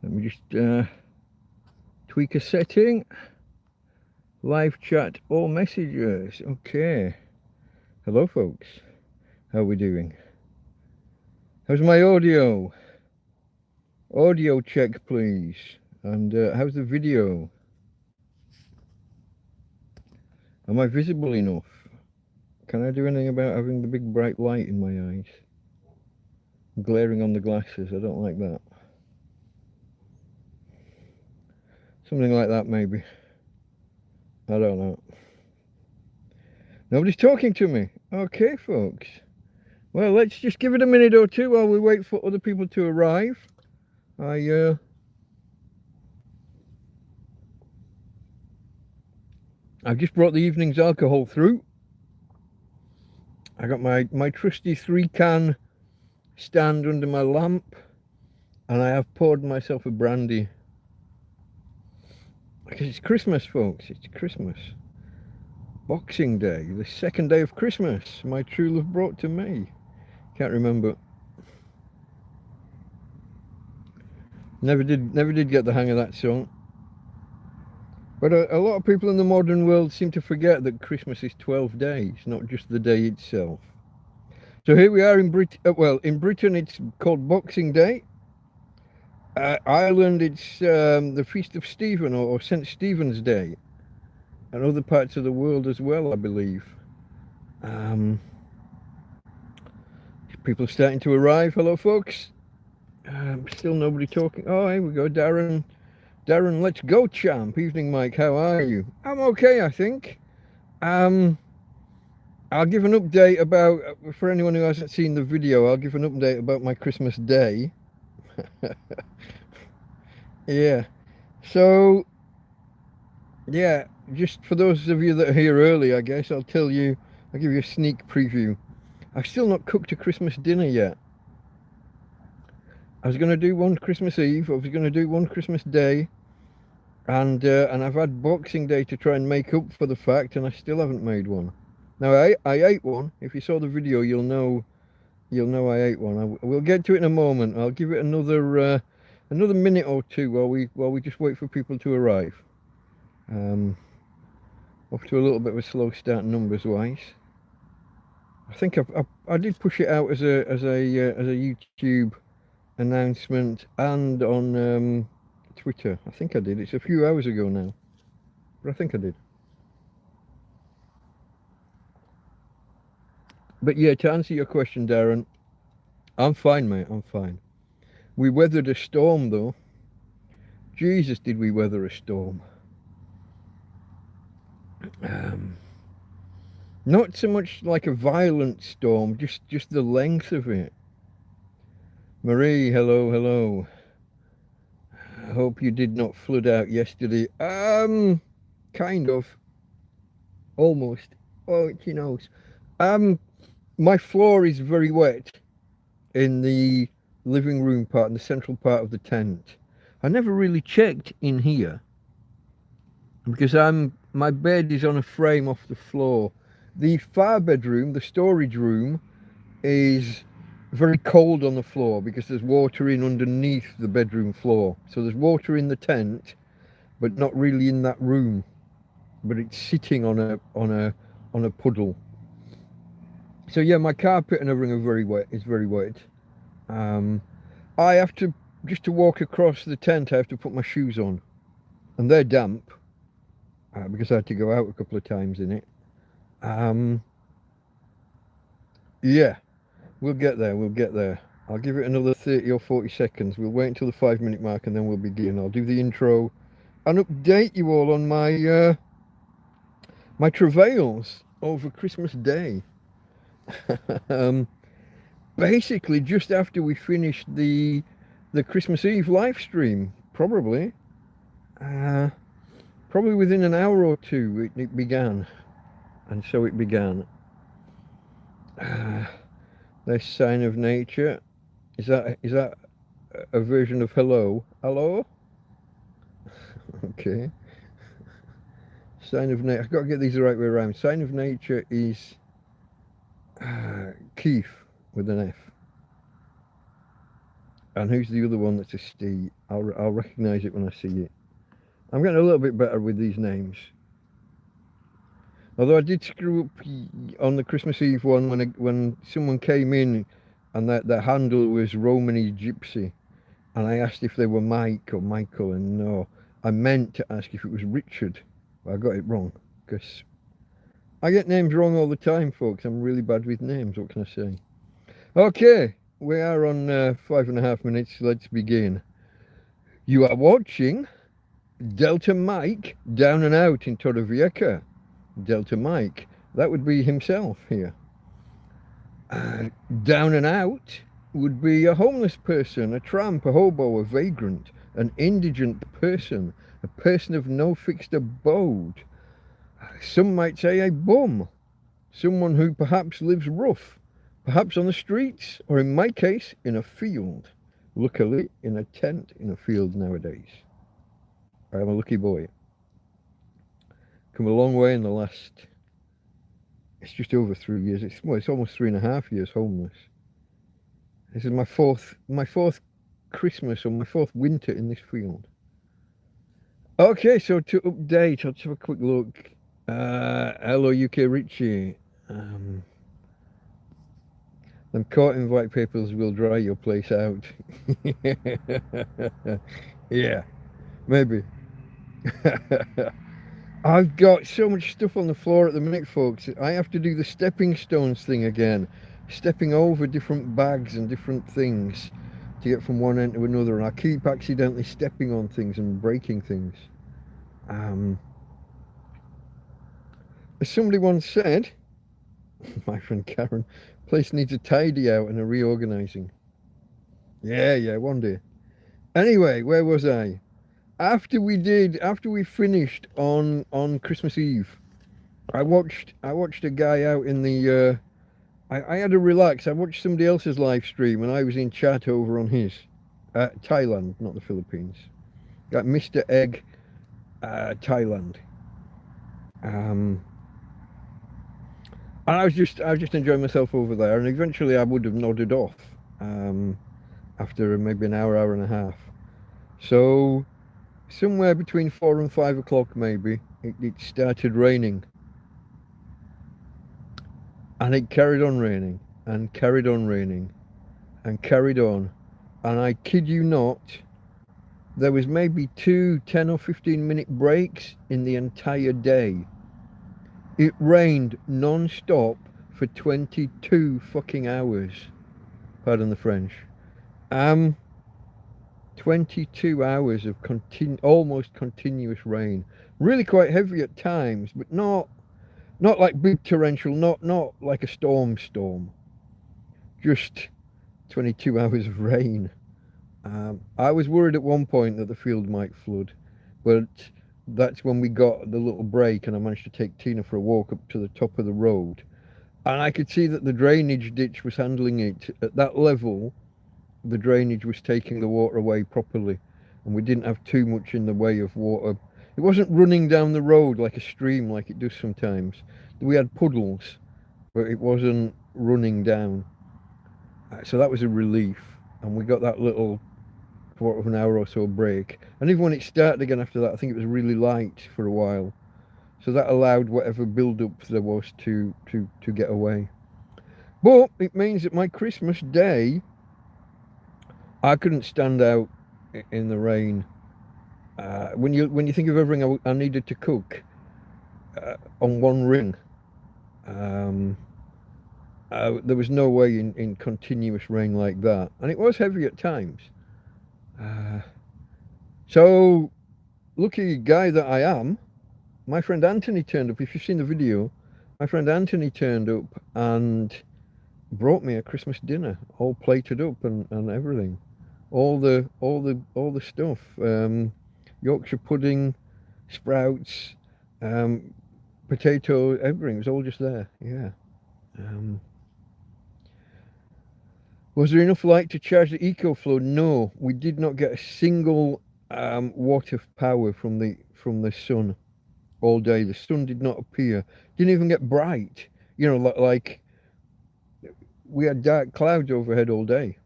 Let me just tweak a setting. Live chat, all messages. Okay. Hello, folks. How are we doing? How's my audio? Audio check, please. And how's the video? Am I visible enough? Can I do anything about having the big bright light in my eyes? Glaring on the glasses, I don't like that. Something like that, maybe. I don't know. Nobody's talking to me. Okay, folks. Well, let's just give it a minute or two while we wait for other people to arrive. I've just brought the evening's alcohol through. I got my trusty 3-can stand under my lamp, and I have poured myself a brandy. Because it's Christmas, folks. It's Christmas. Boxing Day, the second day of Christmas. My true love brought to me. Can't remember. Never did get the hang of that song. But a lot of people in the modern world seem to forget that Christmas is 12 days, not just the day itself. So here we are in Britain. Well, in Britain it's called Boxing Day. Ireland it's the Feast of Stephen or St. Stephen's Day. And other parts of the world as well, I believe. People are starting to arrive. Hello, folks. Still nobody talking. Oh, here we go, Darren. Darren, let's go, champ. Evening, Mike. How are you? I'm okay, I think. I'll give an update about, for anyone who hasn't seen the video, I'll give an update about my Christmas day. Yeah. So, yeah, just for those of you that are here early, I guess, I'll give you a sneak preview. I've still not cooked a Christmas dinner yet. I was going to do one Christmas Eve, I was going to do one Christmas Day, and I've had Boxing Day to try and make up for the fact, and I still haven't made one. Now, I ate one. If you saw the video, you'll know I ate one. We'll get to it in a moment. I'll give it another minute or two while we just wait for people to arrive. Off to a little bit of a slow start numbers wise. I think I did push it out as a YouTube announcement and on Twitter. I think I did. It's a few hours ago now, but I think I did. But yeah, to answer your question, Darren, I'm fine, mate. I'm fine. We weathered a storm, though. Jesus, did we weather a storm? Not so much like a violent storm, just the length of it. Marie, hello. I hope you did not flood out yesterday. Kind of. Almost. Oh, itchy nose. My floor is very wet in the living room part, in the central part of the tent. I never really checked in here because my bed is on a frame off the floor. The far bedroom, the storage room, is very cold on the floor because there's water in underneath the bedroom floor. So there's water in the tent, but not really in that room. But it's sitting on a puddle. So yeah, my carpet and everything is very wet. I have to, just to walk across the tent, I have to put my shoes on, and they're damp because I had to go out a couple of times in it. Yeah, we'll get there. I'll give it another 30 or 40 seconds. We'll wait until the 5-minute mark and then we'll begin. I'll do the intro and update you all on my my travails over Christmas Day. Basically, just after we finished the Christmas Eve live stream, probably within an hour or two, it began, and so it began. This sign of nature, is that a version of hello? Okay. Sign of nature. I've got to get these the right way around. Sign of nature is Keith with an F. And who's the other one that's a Steve? I'll recognise it when I see it. I'm getting a little bit better with these names. Although I did screw up on the Christmas Eve one when someone came in and their handle was Romany Gypsy. And I asked if they were Mike or Michael, and no. I meant to ask if it was Richard. But I got it wrong. Because I get names wrong all the time, folks. I'm really bad with names. What can I say? Okay. We are on 5.5 minutes. Let's begin. You are watching Delta Mike down and out in Torrevieja. Delta Mike. That would be himself here. Down and out would be a homeless person, a tramp, a hobo, a vagrant, an indigent person, a person of no fixed abode. Some might say a bum, someone who perhaps lives rough, perhaps on the streets, or in my case, in a field. Luckily, in a tent in a field nowadays. I am a lucky boy. Come a long way in the last, it's just over 3 years. It's almost 3.5 years homeless. This is my fourth Christmas or my fourth winter in this field. Okay, so to update, let's have a quick look. Hello UK Richie. Them caught in white papers will dry your place out. Yeah, maybe. I've got so much stuff on the floor at the minute, folks. I have to do the stepping stones thing again. Stepping over different bags and different things to get from one end to another. And I keep accidentally stepping on things and breaking things. As somebody once said, my friend Karen, place needs a tidy out and a reorganizing. Yeah, one day. Anyway, where was I? After we finished on Christmas Eve, I watched a guy out in the I had to relax. I watched somebody else's live stream and I was in chat over on his. Thailand, not the Philippines. Got Mr. Egg, Thailand. And I was just enjoying myself over there, and eventually I would have nodded off after maybe an hour and a half. So somewhere between 4 and 5 o'clock maybe, it started raining. And it carried on raining, and carried on raining, and carried on. And I kid you not, there was maybe 2 10 or 15 minute breaks in the entire day. It rained non-stop for 22 fucking hours. Pardon the French. 22 hours of almost continuous rain. Really quite heavy at times, but not like big torrential, not like a storm. Just 22 hours of rain. I was worried at one point that the field might flood, but that's when we got the little break and I managed to take Tina for a walk up to the top of the road. And I could see that the drainage ditch was handling it. At that level, the drainage was taking the water away properly, and we didn't have too much in the way of water. It wasn't running down the road like a stream like it does sometimes. We had puddles, but it wasn't running down. So that was a relief, and we got that little quarter of an hour or so break. And even when it started again after that, I think it was really light for a while. So that allowed whatever build-up there was to get away. But it means that my Christmas day, I couldn't stand out in the rain. When you think of everything I needed to cook on one ring, there was no way in continuous rain like that, and it was heavy at times. So, lucky guy that I am, my friend Anthony turned up. If you've seen the video, my friend Anthony turned up and brought me a Christmas dinner, all plated up and everything, all the stuff, Yorkshire pudding, sprouts, potato, everything. It was all just there. Yeah. Was there enough light to charge the EcoFlow? No, we did not get a single watt of power from the sun all day. The sun did not appear. Didn't even get bright. You know, like we had dark clouds overhead all day.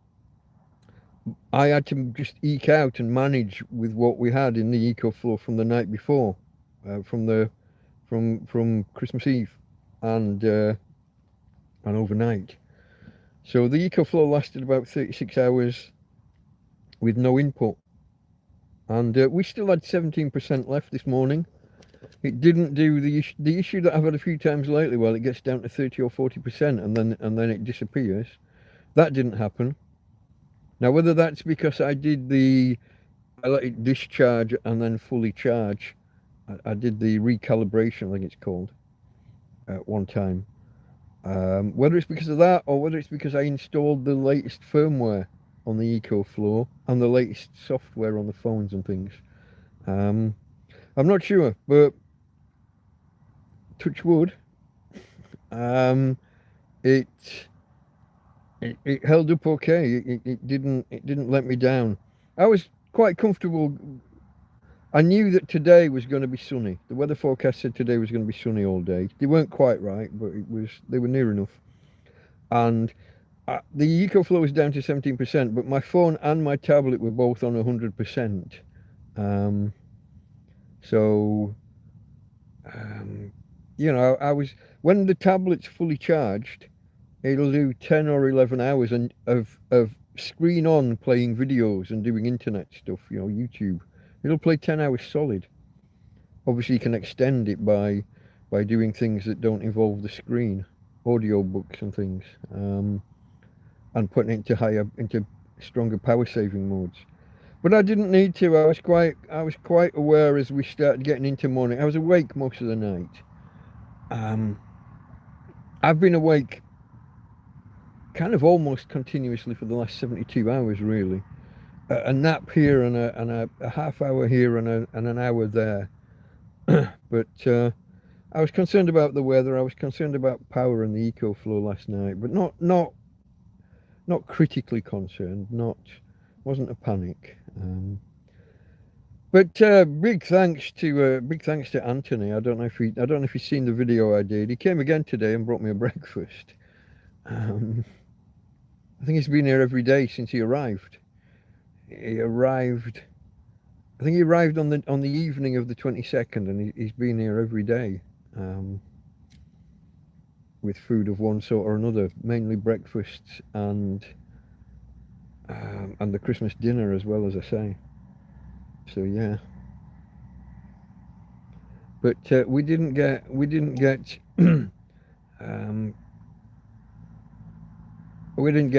I had to just eke out and manage with what we had in the EcoFlow from the night before, from Christmas Eve and overnight. So the EcoFlow lasted about 36 hours with no input, and we still had 17% left this morning. It didn't do the issue that I've had a few times lately. Well, it gets down to 30 or 40%, and then it disappears. That didn't happen. Now, whether that's because I let it discharge and then fully charge. I did the recalibration, I think it's called, at one time. Whether it's because of that or whether it's because I installed the latest firmware on the EcoFlow and the latest software on the phones and things. I'm not sure, but touch wood, it held up okay. It didn't let me down. I was quite comfortable. I knew that today was going to be sunny. The weather forecast said today was going to be sunny all day. They weren't quite right, but they were near enough. And the EcoFlow was down to 17%, but my phone and my tablet were both on 100%. I was, when the tablet's fully charged, it'll do 10 or 11 hours of screen on playing videos and doing internet stuff, YouTube. It'll play 10 hours solid. Obviously, you can extend it by doing things that don't involve the screen, audio books and things, and putting it into stronger power saving modes. But I didn't need to. I was quite aware as we started getting into morning. I was awake most of the night. I've been awake kind of almost continuously for the last 72 hours, really. A nap here and a half hour here and an hour there. But I was concerned about the weather. I was concerned about power and the EcoFlow last night, but not critically concerned. Wasn't a panic. But big thanks to Anthony. I don't know if he's seen the video I did. He came again today and brought me a breakfast. I think he's been here every day since he arrived. I think he arrived on the evening of the 22nd, and he's been here every day, with food of one sort or another, mainly breakfasts and the Christmas dinner as well, as I say. So yeah. But we didn't get we didn't get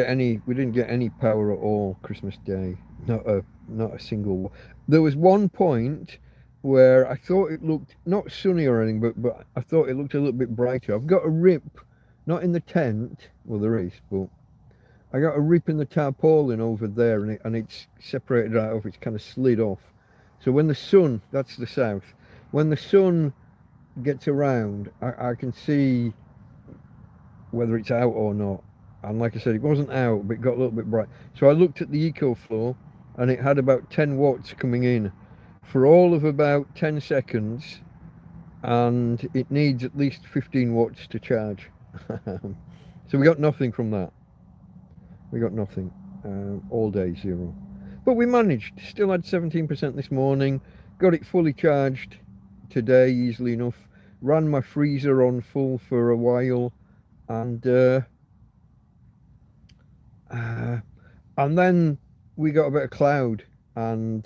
any power at all Christmas Day. Not a single. There was one point where I thought it looked not sunny or anything, but I thought it looked a little bit brighter. I've got a rip, not in the tent. Well, there is, but I got a rip in the tarpaulin over there, and it's separated right off. It's kind of slid off. So when the sun, that's the south, when the sun gets around, I can see whether it's out or not. And like I said, it wasn't out, but it got a little bit bright. So I looked at the EcoFlow, and it had about 10 watts coming in for all of about 10 seconds, and it needs at least 15 watts to charge. So we got nothing from that. We got nothing. All day, zero. But we managed. Still had 17% this morning. Got it fully charged today, easily enough. Ran my freezer on full for a while, and then we got a bit of cloud, and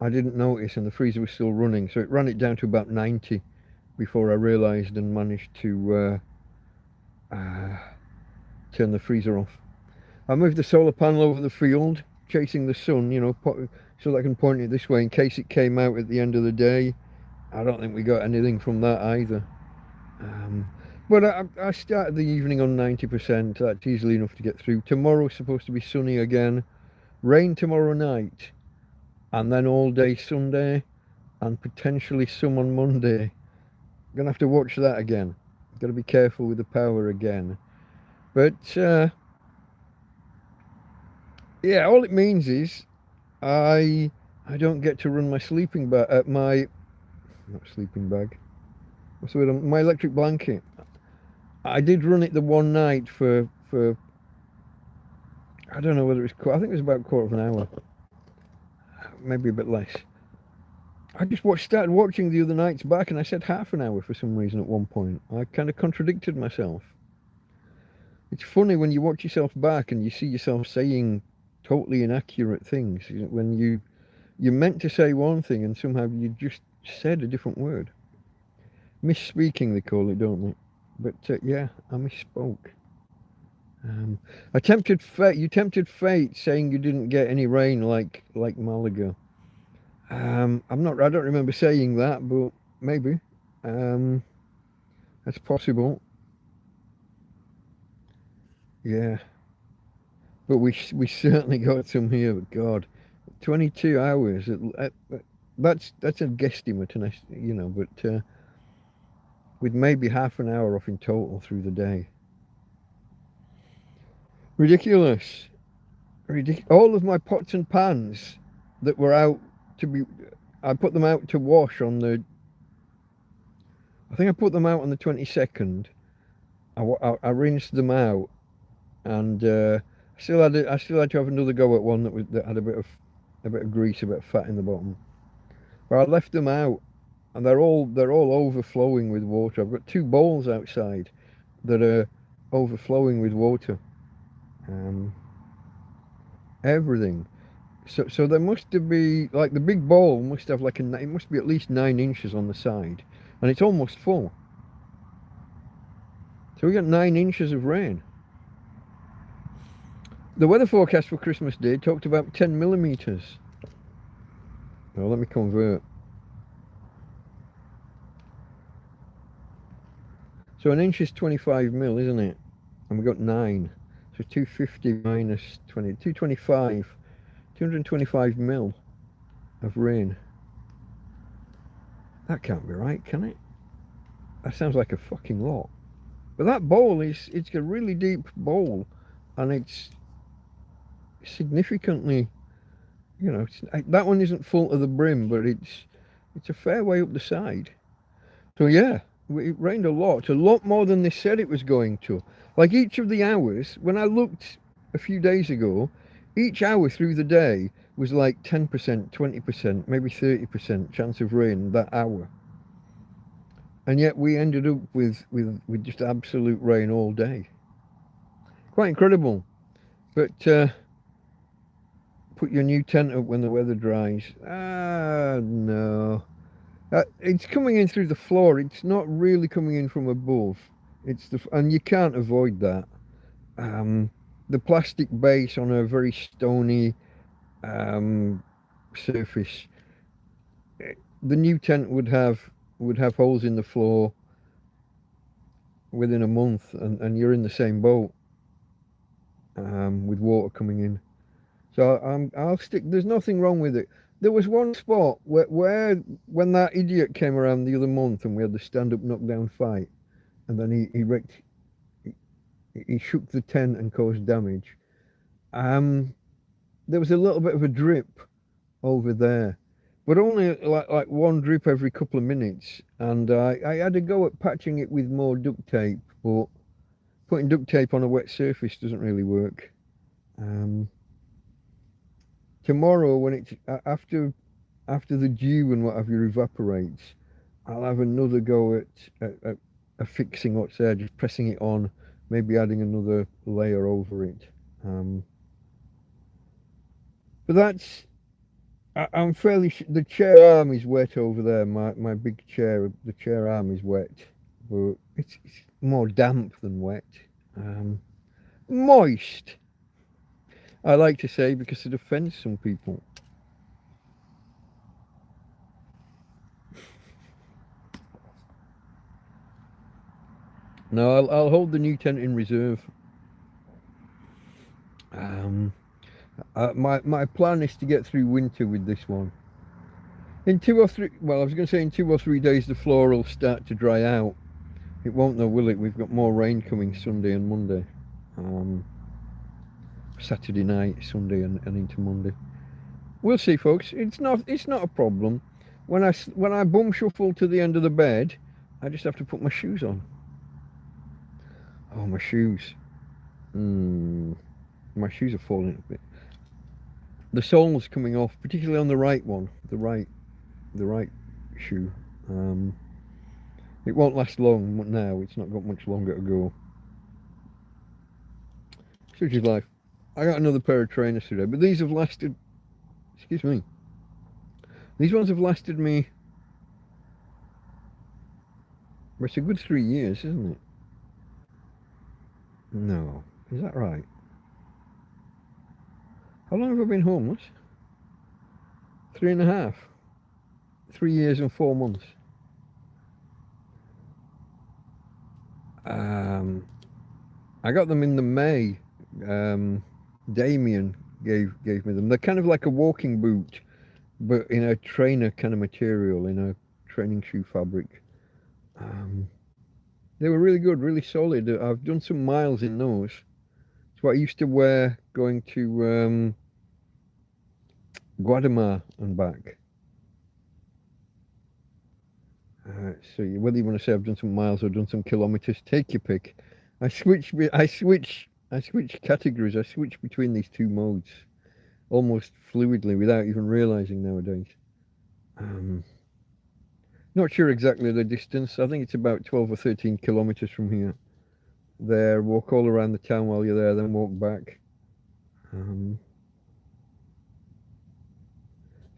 I didn't notice, and the freezer was still running, so it ran it down to about 90 before I realised and managed to turn the freezer off. I moved the solar panel over the field, chasing the sun, so that I can point it this way in case it came out at the end of the day. I don't think we got anything from that either. But I started the evening on 90%. That's easily enough to get through. Tomorrow's supposed to be sunny again. Rain tomorrow night. And then all day Sunday. And potentially some on Monday. I'm going to have to watch that again. Got to be careful with the power again. But, yeah, all it means is I don't get to run my sleeping bag, not sleeping bag. What's the word? My electric blanket. I did run it the one night for I don't know whether it's, I think it was about a quarter of an hour, maybe a bit less. I just started watching the other nights back, and I said half an hour for some reason at one point. I kind of contradicted myself. It's funny when you watch yourself back and you see yourself saying totally inaccurate things. When you're meant to say one thing and somehow you just said a different word. Misspeaking, they call it, don't they? But yeah, I misspoke. I tempted fate. You tempted fate, saying you didn't get any rain like Malaga. I'm not. I don't remember saying that, but maybe. Um, that's possible. Yeah, but we certainly got some here. But God, 22 hours. That's a guesstimate, and but with maybe half an hour off in total through the day. Ridiculous. All of my pots and pans that were out to be, I put them out to wash on the. I think I put them out on the 22nd. I rinsed them out, and I still had to have another go at one that had a bit of grease, a bit of fat in the bottom. But I left them out, and they're all overflowing with water. I've got two bowls outside that are overflowing with water. Um, Everything. So there must be like the big bowl must have it must be at least 9 inches on the side, and it's almost full. So we got 9 inches of rain. The weather forecast for Christmas Day talked about 10 millimeters. Well, let me convert. So an inch is 25 mil, isn't it? And we got 9. So 250 minus 20, 225, 225 mil of rain. That can't be right, can it? That sounds like a fucking lot. But that bowl it's a really deep bowl, and it's significantly, that one isn't full to the brim, but it's a fair way up the side. So yeah, it rained a lot more than they said it was going to. Like each of the hours, when I looked a few days ago, each hour through the day was like 10%, 20%, maybe 30% chance of rain that hour. And yet we ended up with just absolute rain all day. Quite incredible. But put your new tent up when the weather dries. No. It's coming in through the floor. It's not really coming in from above. And you can't avoid that. The plastic base on a very stony surface. The new tent would have holes in the floor within a month, and you're in the same boat with water coming in. So I'll stick. There's nothing wrong with it. There was one spot where when that idiot came around the other month and we had the stand-up knockdown fight, and then he shook the tent and caused damage. There was a little bit of a drip over there, but only like one drip every couple of minutes, and I had to go at patching it with more duct tape, but putting duct tape on a wet surface doesn't really work. Tomorrow, when it's after the dew and whatever evaporates, I'll have another go at fixing what's there, just pressing it on, maybe adding another layer over it. But that's, I'm fairly the chair arm is wet over there. My big chair, the chair arm is wet, but it's more damp than wet. Moist, I like to say, because it offends some people. No, I'll hold the new tent in reserve. My plan is to get through winter with this one. In 2 or 3, well, I was going to say in 2 or 3 days the floor will start to dry out. It won't though, will it? We've got more rain coming Sunday and Monday. Saturday night, Sunday, and into Monday. We'll see, folks. It's not a problem. When I bum shuffle to the end of the bed, I just have to put my shoes on. Oh, my shoes. My shoes are falling a bit. The sole's coming off, particularly on the right one, the right shoe. It won't last long now. It's not got much longer to go. Such is life. I got another pair of trainers today, but these have lasted. Excuse me. These ones have lasted me. It's a good 3 years, isn't it? No, is that right? How long have I been homeless? 3.5. 3 years and 4 months. I got them in the May. Damien gave me them. They're kind of like a walking boot, but in a trainer kind of material, in a training shoe fabric. They were really good, really solid. I've done some miles in those. It's what I used to wear going to Guatemala and back. So whether you want to say I've done some miles or done some kilometers, take your pick. I switch categories. I switch between these two modes almost fluidly without even realizing nowadays. Not sure exactly the distance. I think it's about 12 or 13 kilometers from here. There, walk all around the town while you're there, then walk back.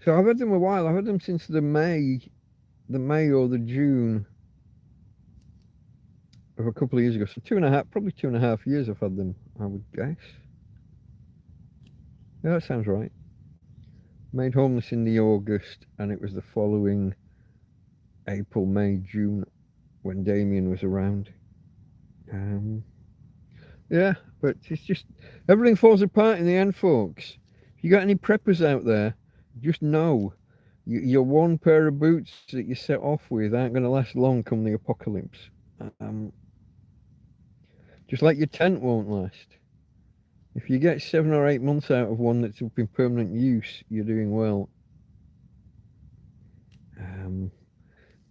So I've had them a while. I've had them since the May or the June of a couple of years ago. So probably 2.5 years I've had them, I would guess. Yeah, that sounds right. Made homeless in the August, and it was the following April, May, June when Damien was around. Yeah, but it's just everything falls apart in the end, folks. If you got any preppers out there, just know your one pair of boots that you set off with aren't going to last long come the apocalypse. Just like your tent won't last. If you get 7 or 8 months out of one that's up in permanent use, you're doing well.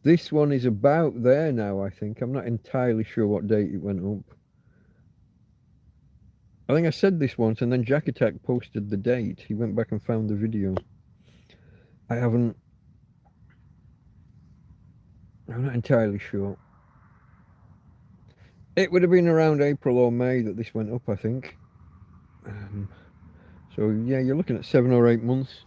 This one is about there now, I think. I'm not entirely sure what date it went up. I think I said this once, and then Jack Attack posted the date. He went back and found the video. I'm not entirely sure. It would have been around April or May that this went up, I think. So yeah, you're looking at 7 or 8 months,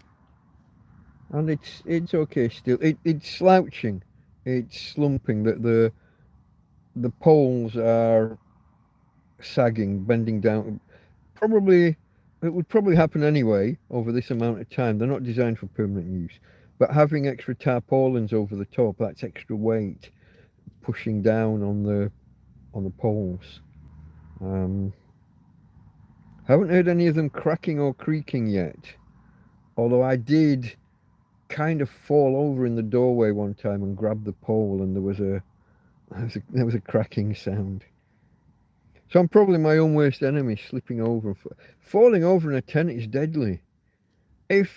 and it's okay still. It's slouching, it's slumping. That the poles are sagging, bending down. It would probably happen anyway over this amount of time. They're not designed for permanent use, but having extra tarpaulins over the top, that's extra weight pushing down on the poles. Haven't heard any of them cracking or creaking yet, although I did kind of fall over in the doorway one time and grab the pole, and there was a cracking sound. So I'm probably my own worst enemy, slipping over. Falling over in a tent is deadly.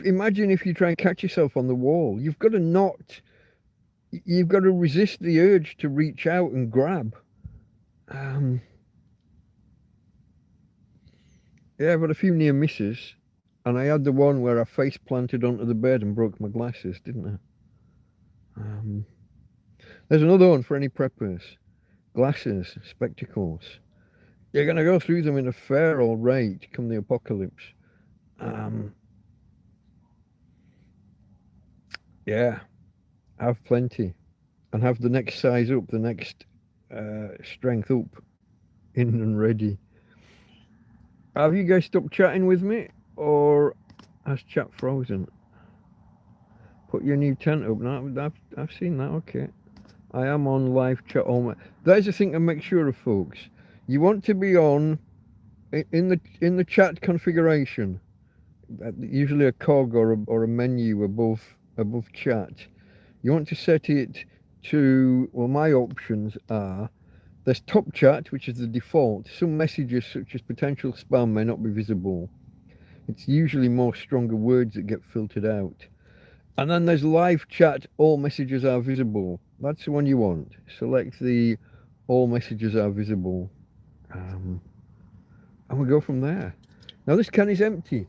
Imagine if you try and catch yourself on the wall. You've got to resist the urge to reach out and grab. Yeah, I've had a few near misses, and I had the one where I face planted onto the bed and broke my glasses, didn't I? There's another one for any preppers. Glasses, spectacles. You're going to go through them in a fair old rate come the apocalypse. Yeah, have plenty, and have the next size up, the next strength up, in and ready. Have you guys stopped chatting with me, or has chat frozen? Put your new tent up. No, I've seen that. Okay, I am on live chat. There's a thing to make sure of, folks. You want to be on in the chat configuration. Usually a cog or a menu above chat. You want to set it to, well, my options are, there's top chat, which is the default. Some messages such as potential spam may not be visible. It's usually more stronger words that get filtered out. And then there's live chat, all messages are visible. That's the one you want. Select the all messages are visible. And we'll go from there. Now this can is empty.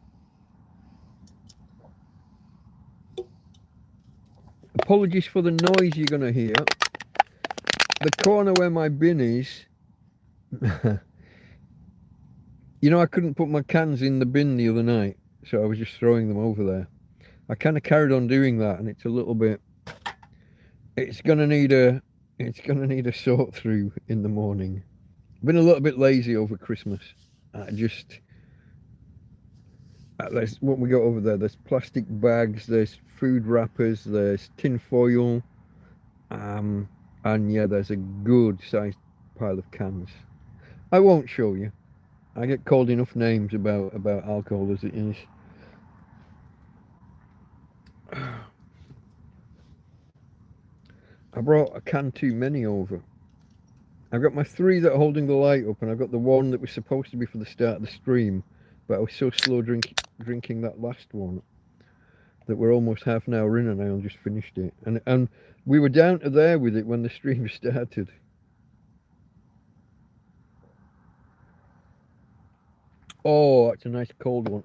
Apologies for the noise you're going to hear. The corner where my bin is, you know, I couldn't put my cans in the bin the other night, so I was just throwing them over there. I kind of carried on doing that, and it's a little bit. It's gonna need a sort through in the morning. I've been a little bit lazy over Christmas. There's what we got over there. There's plastic bags. There's food wrappers. There's tin foil. And yeah, there's a good sized pile of cans. I won't show you. I get called enough names about alcohol as it is. I brought a can too many over. I've got my 3 that are holding the light up, and I've got the one that was supposed to be for the start of the stream, but I was so slow drinking that last one that we're almost half an hour in and I just finished it. And we were down to there with it when the stream started. Oh, that's a nice cold one.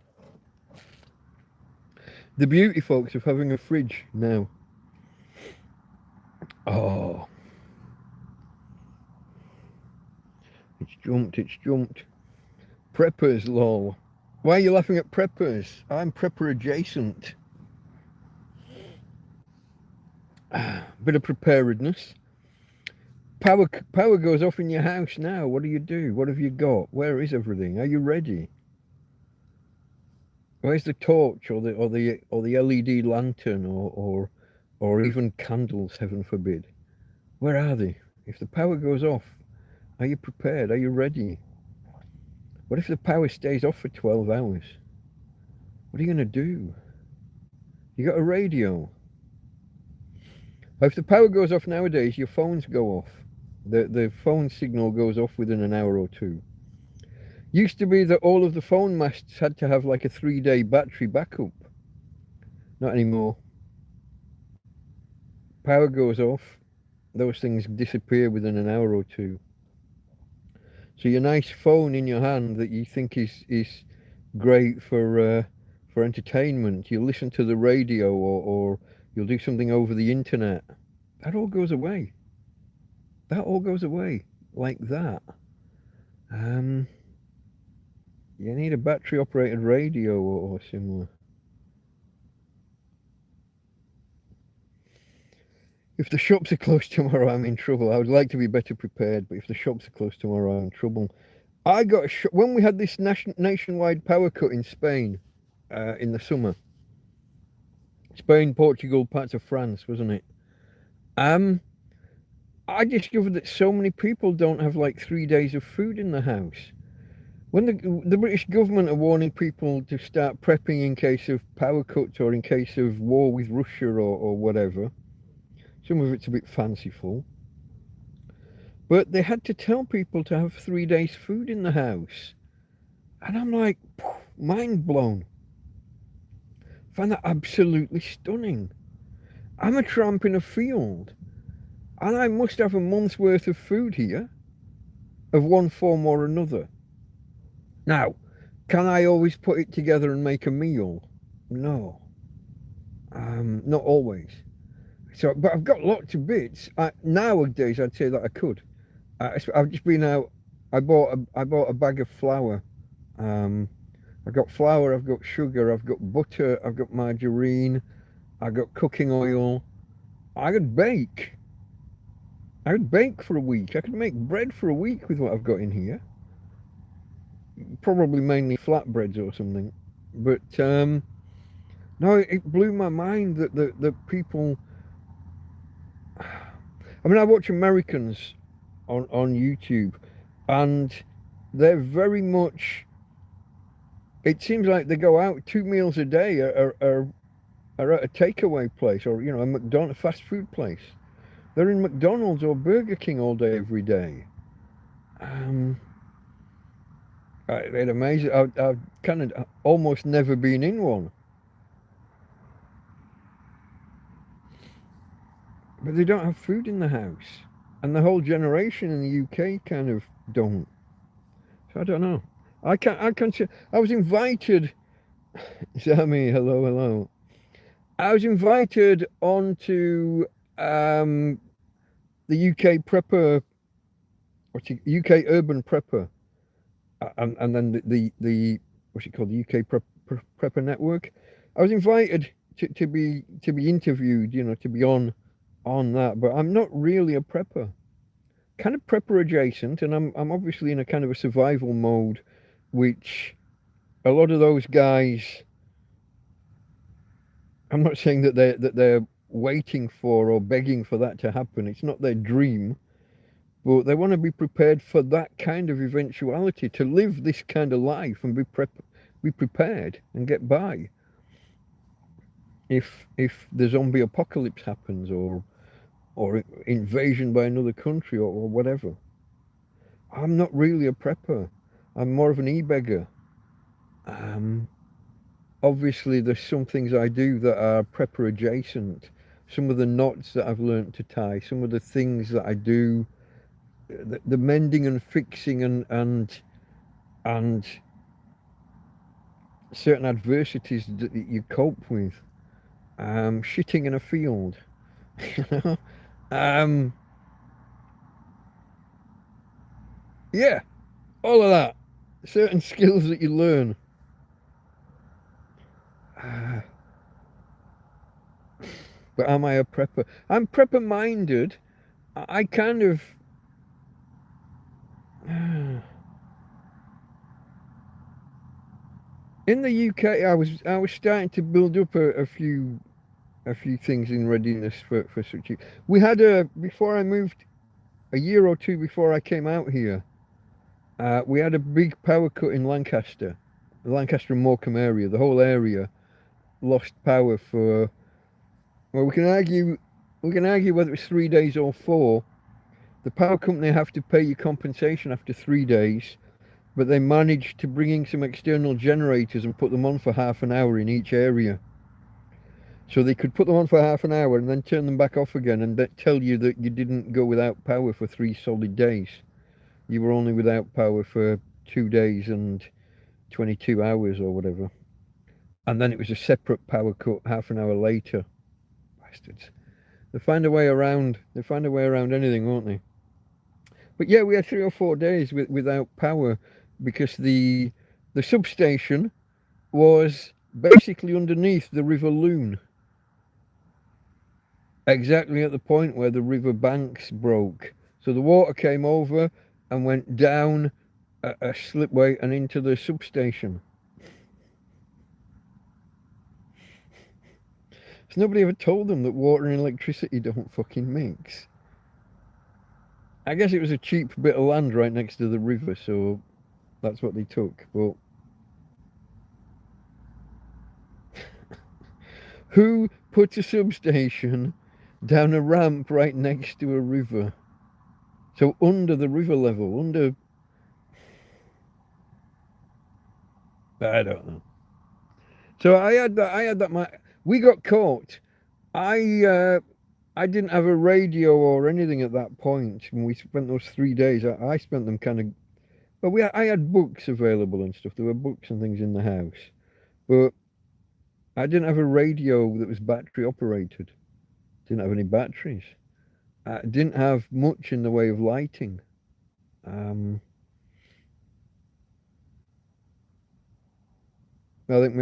The beauty, folks, of having a fridge now. Oh. It's jumped. Preppers, lol. Why are you laughing at preppers? I'm prepper adjacent. Bit of preparedness. Power goes off in your house now. What do you do? What have you got? Where is everything? Are you ready? Where's the torch or the LED lantern or even candles, heaven forbid? Where are they? If the power goes off, are you prepared? Are you ready? What if the power stays off for 12 hours? What are you going to do? You got a radio. If the power goes off nowadays, your phones go off. The phone signal goes off within an hour or 2. Used to be that all of the phone masts had to have like a 3-day battery backup. Not anymore. Power goes off, those things disappear within an hour or 2. So your nice phone in your hand that you think is great for entertainment, you listen to the radio or you'll do something over the internet, that all goes away. That all goes away like that. You need a battery operated radio or similar. If the shops are closed tomorrow, I'm in trouble. I would like to be better prepared, but if the shops are closed tomorrow, I'm in trouble. I got when we had this nationwide power cut in Spain in the summer. Spain, Portugal, parts of France, wasn't it? I discovered that so many people don't have like 3 days of food in the house. When the British government are warning people to start prepping in case of power cuts or in case of war with Russia or whatever, some of it's a bit fanciful, but they had to tell people to have 3 days food in the house. And I'm like, mind blown. I find that absolutely stunning. I'm a tramp in a field, and I must have a month's worth of food here, of one form or another. Now, can I always put it together and make a meal? No. Not always. So, but I've got lots of bits. Nowadays, I'd say that I could. I've just been out. I bought a bag of flour. I've got flour. I've got sugar. I've got butter. I've got margarine. I've got cooking oil. I could bake. I could bake for a week. I could make bread for a week with what I've got in here. Probably mainly flatbreads or something. But no, it blew my mind that the people. I mean, I watch Americans on YouTube, and they're very much. It seems like they go out 2 meals a day are at a takeaway place or a fast food place. They're in McDonald's or Burger King all day every day. It's amazing. I've kind of almost never been in one. But they don't have food in the house. And the whole generation in the UK kind of don't. So I don't know. I was invited. Sammy, hello, hello. I was invited onto um, the UK prepper, UK urban prepper, and then the what's it called, the UK prepper network. I was invited to be interviewed, to be on that, but I'm not really a prepper. Kind of prepper adjacent, and I'm obviously in a kind of a survival mode, which a lot of those guys. I'm not saying that they're waiting for or begging for that to happen. It's not their dream, but they want to be prepared for that kind of eventuality, to live this kind of life and be prepared and get by if the zombie apocalypse happens, or invasion by another country, or whatever. I'm not really a prepper. I'm more of an e-beggar. Um, Obviously, there's some things I do that are prepper adjacent. Some of the knots that I've learnt to tie, some of the things that I do, the mending and fixing, and certain adversities that you cope with. Shitting in a field, you know. Um, yeah, all of that. Certain skills that you learn. But am I a prepper? I'm prepper minded. I kind of. In the UK, I was starting to build up a few things in readiness for such. We had before I moved, a year or two before I came out here. We had a big power cut in Lancaster, the Lancaster and Morecambe area. The whole area lost power for. Well, we can argue whether it's 3 days or 4. The power company have to pay you compensation after 3 days, but they managed to bring in some external generators and put them on for half an hour in each area. So they could put them on for half an hour and then turn them back off again, and tell you that you didn't go without power for 3 solid days. You were only without power for 2 days and 22 hours or whatever. And then it was a separate power cut half an hour later. Bastards. They find a way around anything, won't they? But yeah, we had 3 or 4 days without power, because the substation was basically underneath the River Loon, exactly at the point where the river banks broke. So the water came over and went down a slipway and into the substation. Has nobody ever told them that water and electricity don't fucking mix? I guess it was a cheap bit of land right next to the river, so that's what they took. But who puts a substation down a ramp right next to a river? So under the river level, I don't know. So I had that. We got caught. I didn't have a radio or anything at that point when we spent those 3 days. I spent them kind of. Well, I had books available and stuff. There were books and things in the house, but I didn't have a radio that was battery operated. Didn't have any batteries. I didn't have much in the way of lighting. I think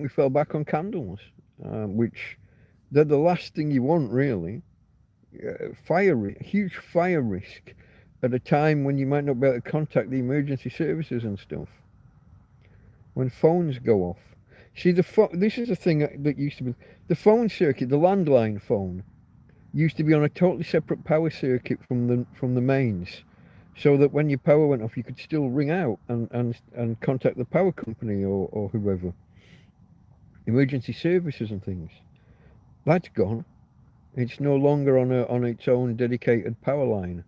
we fell back on candles, which they're the last thing you want, really. Huge fire risk at a time when you might not be able to contact the emergency services and stuff. When phones go off. See, this is a thing that used to be the phone circuit. The landline phone used to be on a totally separate power circuit from the mains, so that when your power went off, you could still ring out and contact the power company or whoever, emergency services and things. That's gone. It's no longer on its own dedicated power line.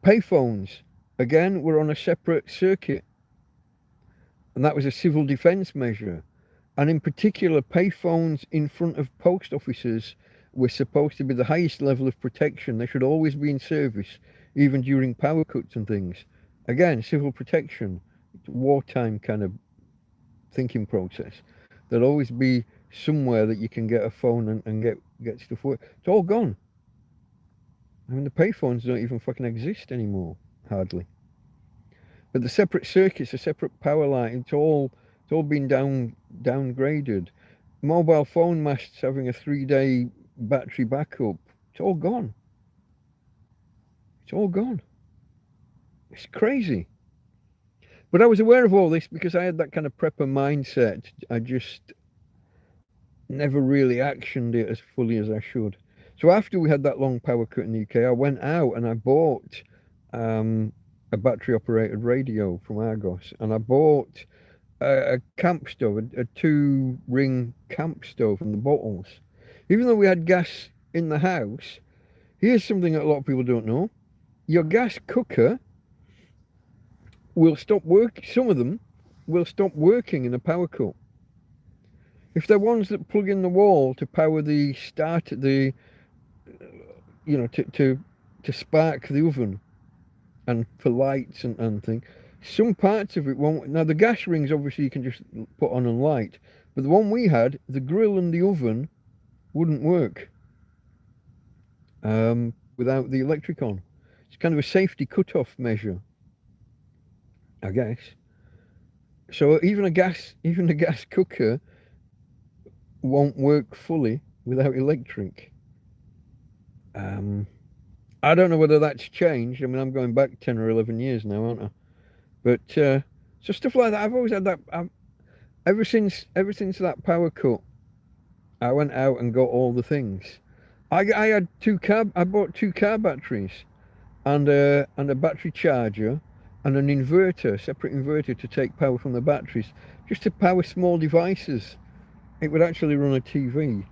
Payphones, again, were on a separate circuit, and that was a civil defence measure. And in particular, payphones in front of post offices were supposed to be the highest level of protection. They should always be in service, even during power cuts and things. Again, civil protection, wartime kind of thinking process. There'll always be somewhere that you can get a phone and get stuff work. It's all gone. I mean, the payphones don't even fucking exist anymore, hardly. But the separate circuits, the separate power line, it's all been downgraded. Mobile phone masts having a 3-day battery backup. It's all gone. It's all gone. It's crazy. But I was aware of all this because I had that kind of prepper mindset. I just never really actioned it as fully as I should. So after we had that long power cut in the UK, I went out and I bought a battery operated radio from Argos, and I bought a camp stove, a 2-ring camp stove from the bottles. Even though we had gas in the house, here's something that a lot of people don't know. Your gas cooker will stop working. Some of them will stop working in a power cut. If they're ones that plug in the wall to power the to spark the oven and for lights and things, some parts of it won't. Now the gas rings obviously you can just put on and light, but the one we had, the grill and the oven wouldn't work without the electric on. It's kind of a safety cut-off measure, I guess. So even a gas cooker won't work fully without electric. I don't know whether that's changed. I mean, I'm going back 10 or 11 years now, aren't I? But so stuff like that. I've always had that. Ever since that power cut, I went out and got all the things. I bought 2 car batteries and a battery charger and an inverter, separate inverter to take power from the batteries, just to power small devices. It would actually run a TV,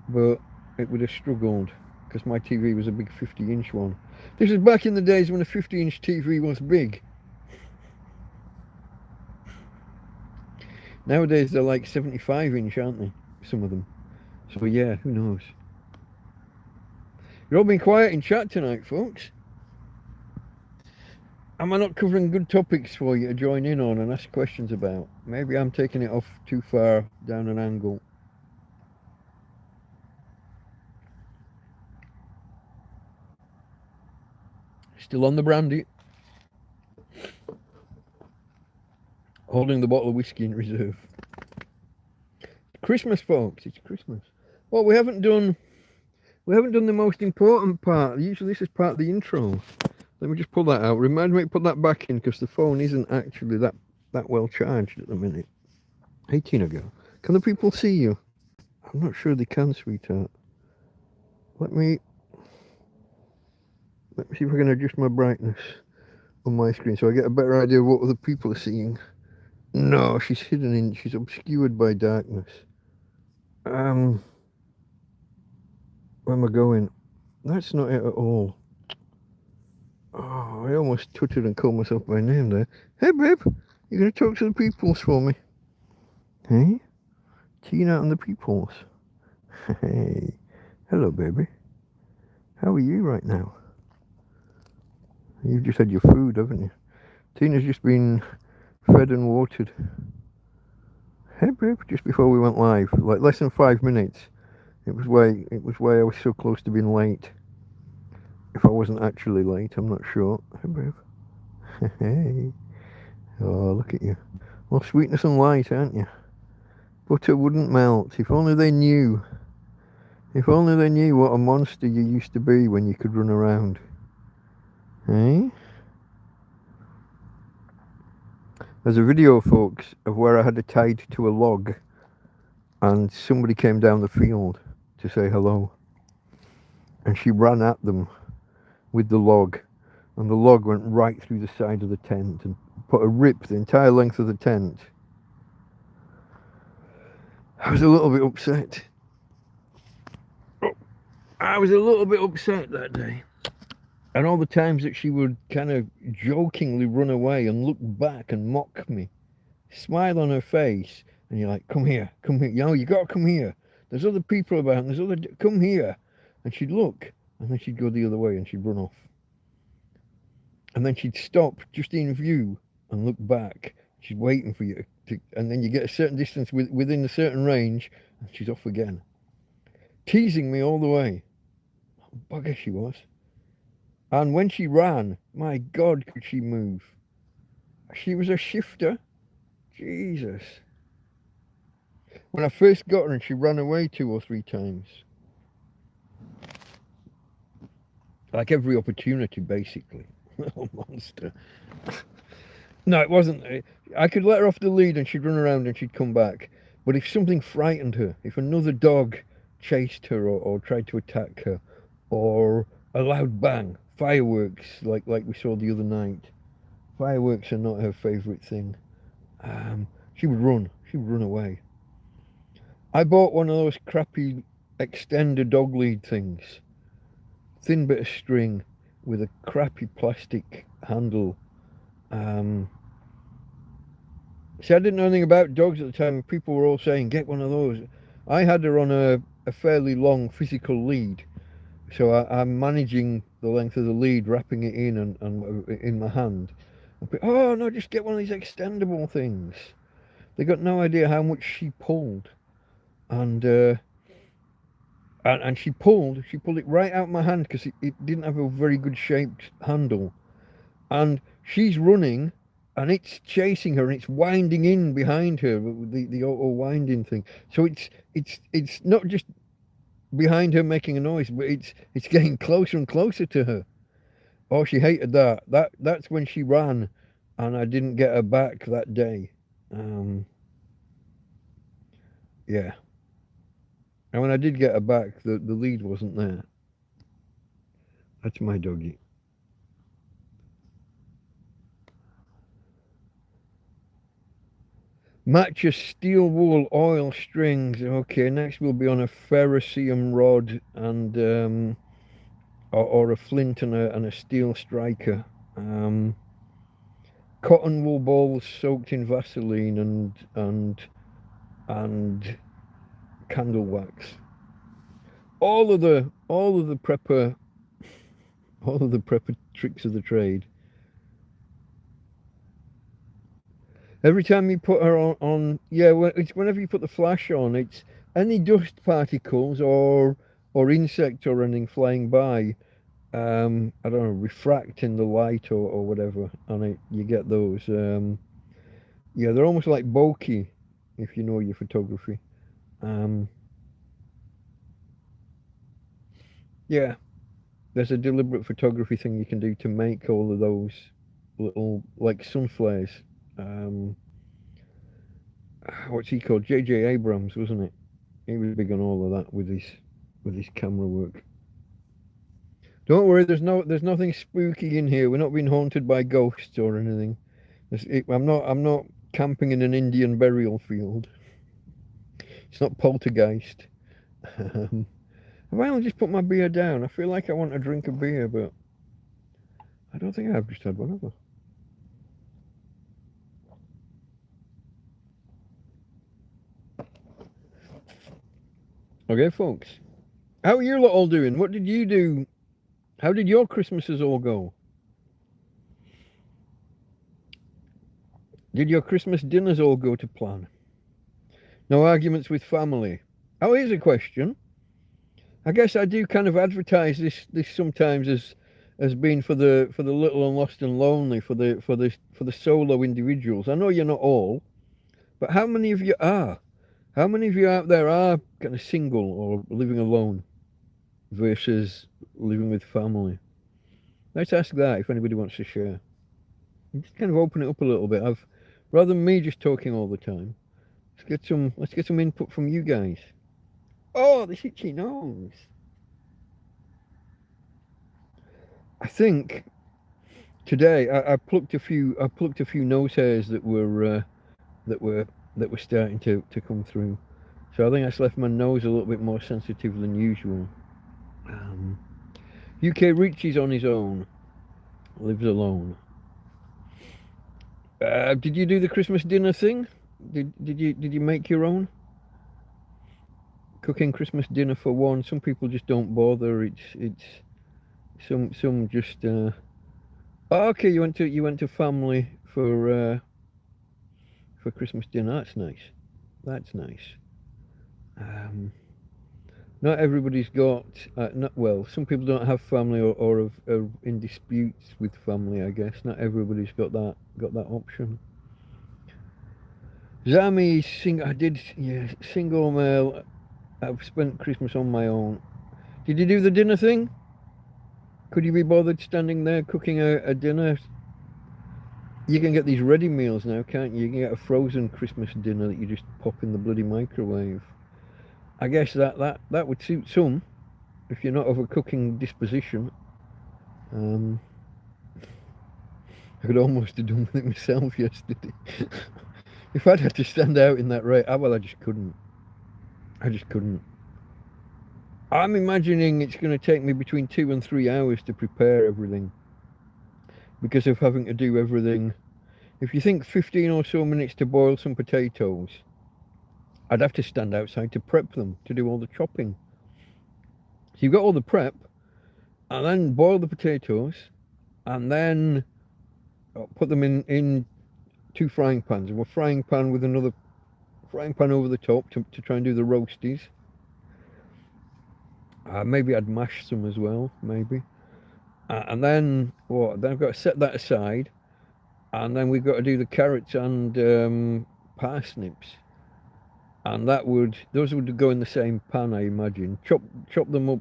but it would have struggled because my TV was a big 50-inch one. This was back in the days when a 50-inch TV was big. Nowadays they're like 75-inch, aren't they? Some of them. So yeah, who knows? You've all been quiet in chat tonight, folks. Am I not covering good topics for you to join in on and ask questions about? Maybe I'm taking it off too far down an angle. Still on the brandy. Holding the bottle of whiskey in reserve. Christmas, folks. It's Christmas. Well, we haven't done the most important part. Usually this is part of the intro. Let me just pull that out. Remind me to put that back in because the phone isn't actually that well charged at the minute. 18 ago. Can the people see you? I'm not sure they can, sweetheart. Let me see if I can adjust my brightness on my screen so I get a better idea of what other people are seeing. No, she's obscured by darkness. Where am I going? That's not it at all. Oh, I almost tutted and called myself by name there. Hey, babe, you gonna talk to the peoples for me? Hey, Tina and the peoples. Hey, hello, baby. How are you right now? You've just had your food, haven't you? Tina's just been fed and watered. Hey, babe, just before we went live, like less than 5 minutes. It was why I was so close to being late. If I wasn't actually late, I'm not sure. Hey, babe. Hey. Oh, look at you. Well, sweetness and light, aren't you? Butter wouldn't melt. If only they knew. If only they knew what a monster you used to be when you could run around. Hey? There's a video, folks, of where I had it tied to a log and somebody came down the field to say hello. And she ran at them with the log, and the log went right through the side of the tent and put a rip the entire length of the tent. I was a little bit upset. I was a little bit upset that day. And all the times that she would kind of jokingly run away and look back and mock me, smile on her face, and you're like, come here, you gotta come here. There's other people about, and come here. And she'd look, and then she'd go the other way and she'd run off. and then she'd stop just in view and look back. She's waiting for you to, and then you get a certain distance within a certain range, and she's off again, teasing me all the way. Bugger she was. And when she ran, my God, could she move? She was a shifter. Jesus. When I first got her and she ran away 2 or 3 times. Like every opportunity, basically. Little monster. No, it wasn't. I could let her off the lead and she'd run around and she'd come back. But if something frightened her, if another dog chased her or tried to attack her, or a loud bang, fireworks like we saw the other night. Fireworks are not her favourite thing. She would run. She would run away. I bought one of those crappy extender dog lead things. Thin bit of string with a crappy plastic handle. See, I didn't know anything about dogs at the time. People were all saying, get one of those. I had her on a fairly long physical lead. So I'm managing the length of the lead, wrapping it in and in my hand. Oh no, just get one of these extendable things. They got no idea how much she pulled, and she pulled it right out of my hand because it didn't have a very good shaped handle, and she's running, and it's chasing her and it's winding in behind her, the auto winding thing. So it's not just behind her making a noise, but it's getting closer and closer to her. Oh, she hated that. That's when she ran, and I didn't get her back that day. Yeah. And when I did get her back, the lead wasn't there. That's my doggy. Matches steel wool oil strings. Okay, next we'll be on a ferrocerium rod and or a flint and a steel striker. Cotton wool balls soaked in Vaseline and candle wax. All of the prepper tricks of the trade. Every time you put her on it's whenever you put the flash on, it's any dust particles or insect or anything flying by. I don't know, refracting the light or whatever on it. You get those. Yeah, they're almost like bokeh, if you know your photography. Yeah, there's a deliberate photography thing you can do to make all of those little, like, sun flares. What's he called? J.J. Abrams, wasn't it? He was big on all of that with his camera work. Don't worry, there's nothing spooky in here. We're not being haunted by ghosts or anything. I'm not camping in an Indian burial field. It's not poltergeist. Have I only just put my beer down? I feel like I want to drink a beer, but I don't think I've just had one of them. Okay, folks. How are you lot all doing? What did you do? How did your Christmases all go? Did your Christmas dinners all go to plan? No arguments with family? Oh, here's a question. I guess I do kind of advertise this sometimes as being for the little and lost and lonely, for the solo individuals. I know you're not all, but how many of you are? How many of you out there are kind of single or living alone versus living with family? Let's ask that if anybody wants to share. Just kind of open it up a little bit. Rather than me just talking all the time, let's get some input from you guys. Oh, the itchy nose. I think today I plucked a few nose hairs that were starting to come through. So I think that's left my nose a little bit more sensitive than usual. UK Richie's on his own, lives alone. Did you do the Christmas dinner thing? Did you make your own? Cooking Christmas dinner for one. Some people just don't bother. It's some just. Oh, okay, you went to family for Christmas dinner. That's nice. That's nice. Um, Not everybody's got. Not well. Some people don't have family are in disputes with family. I guess not everybody's got that option. Zami sing. I did. Yeah, single male. I've spent Christmas on my own. Did you do the dinner thing? Could you be bothered standing there cooking a dinner? You can get these ready meals now, can't you? You can get a frozen Christmas dinner that you just pop in the bloody microwave. I guess that would suit some if you're not of a cooking disposition. Um, I could almost have done with it myself yesterday. If I'd had to stand out in that rate, well, I just couldn't. I just couldn't. I'm imagining it's going to take me between 2 and 3 hours to prepare everything because of having to do everything. If you think 15 or so minutes to boil some potatoes, I'd have to stand outside to prep them, to do all the chopping. So you've got all the prep, and then boil the potatoes, and then put them in 2 frying pans. One frying pan with another frying pan over the top to try and do the roasties. Maybe I'd mash some as well, maybe. And then what? Then I've got to set that aside, and then we've got to do the carrots and parsnips, and those would go in the same pan, I imagine. Chop them up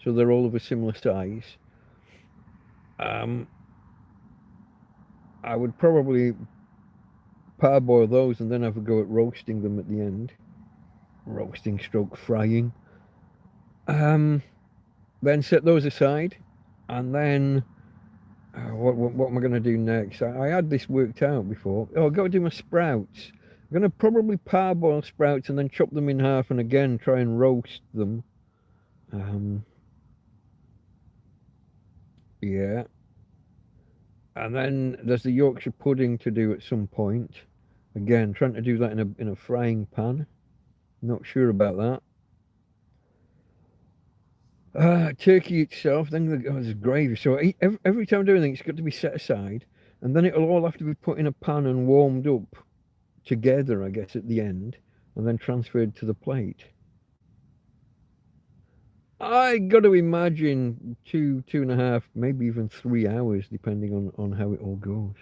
so they're all of a similar size. I would probably parboil those and then have a go at roasting them at the end. Roasting stroke frying. Then set those aside, and then what am I going to do next? I had this worked out before. Oh, I've got to do my sprouts. I'm going to probably parboil sprouts and then chop them in half and again try and roast them. Yeah. And then there's the Yorkshire pudding to do at some point. Again, trying to do that in a frying pan. Not sure about that. Turkey itself, then there's gravy. So every time I do anything, it's got to be set aside, and then it'll all have to be put in a pan and warmed up together, I guess, at the end, and then transferred to the plate. I got to imagine 2.5, maybe even 3 hours, depending on how it all goes.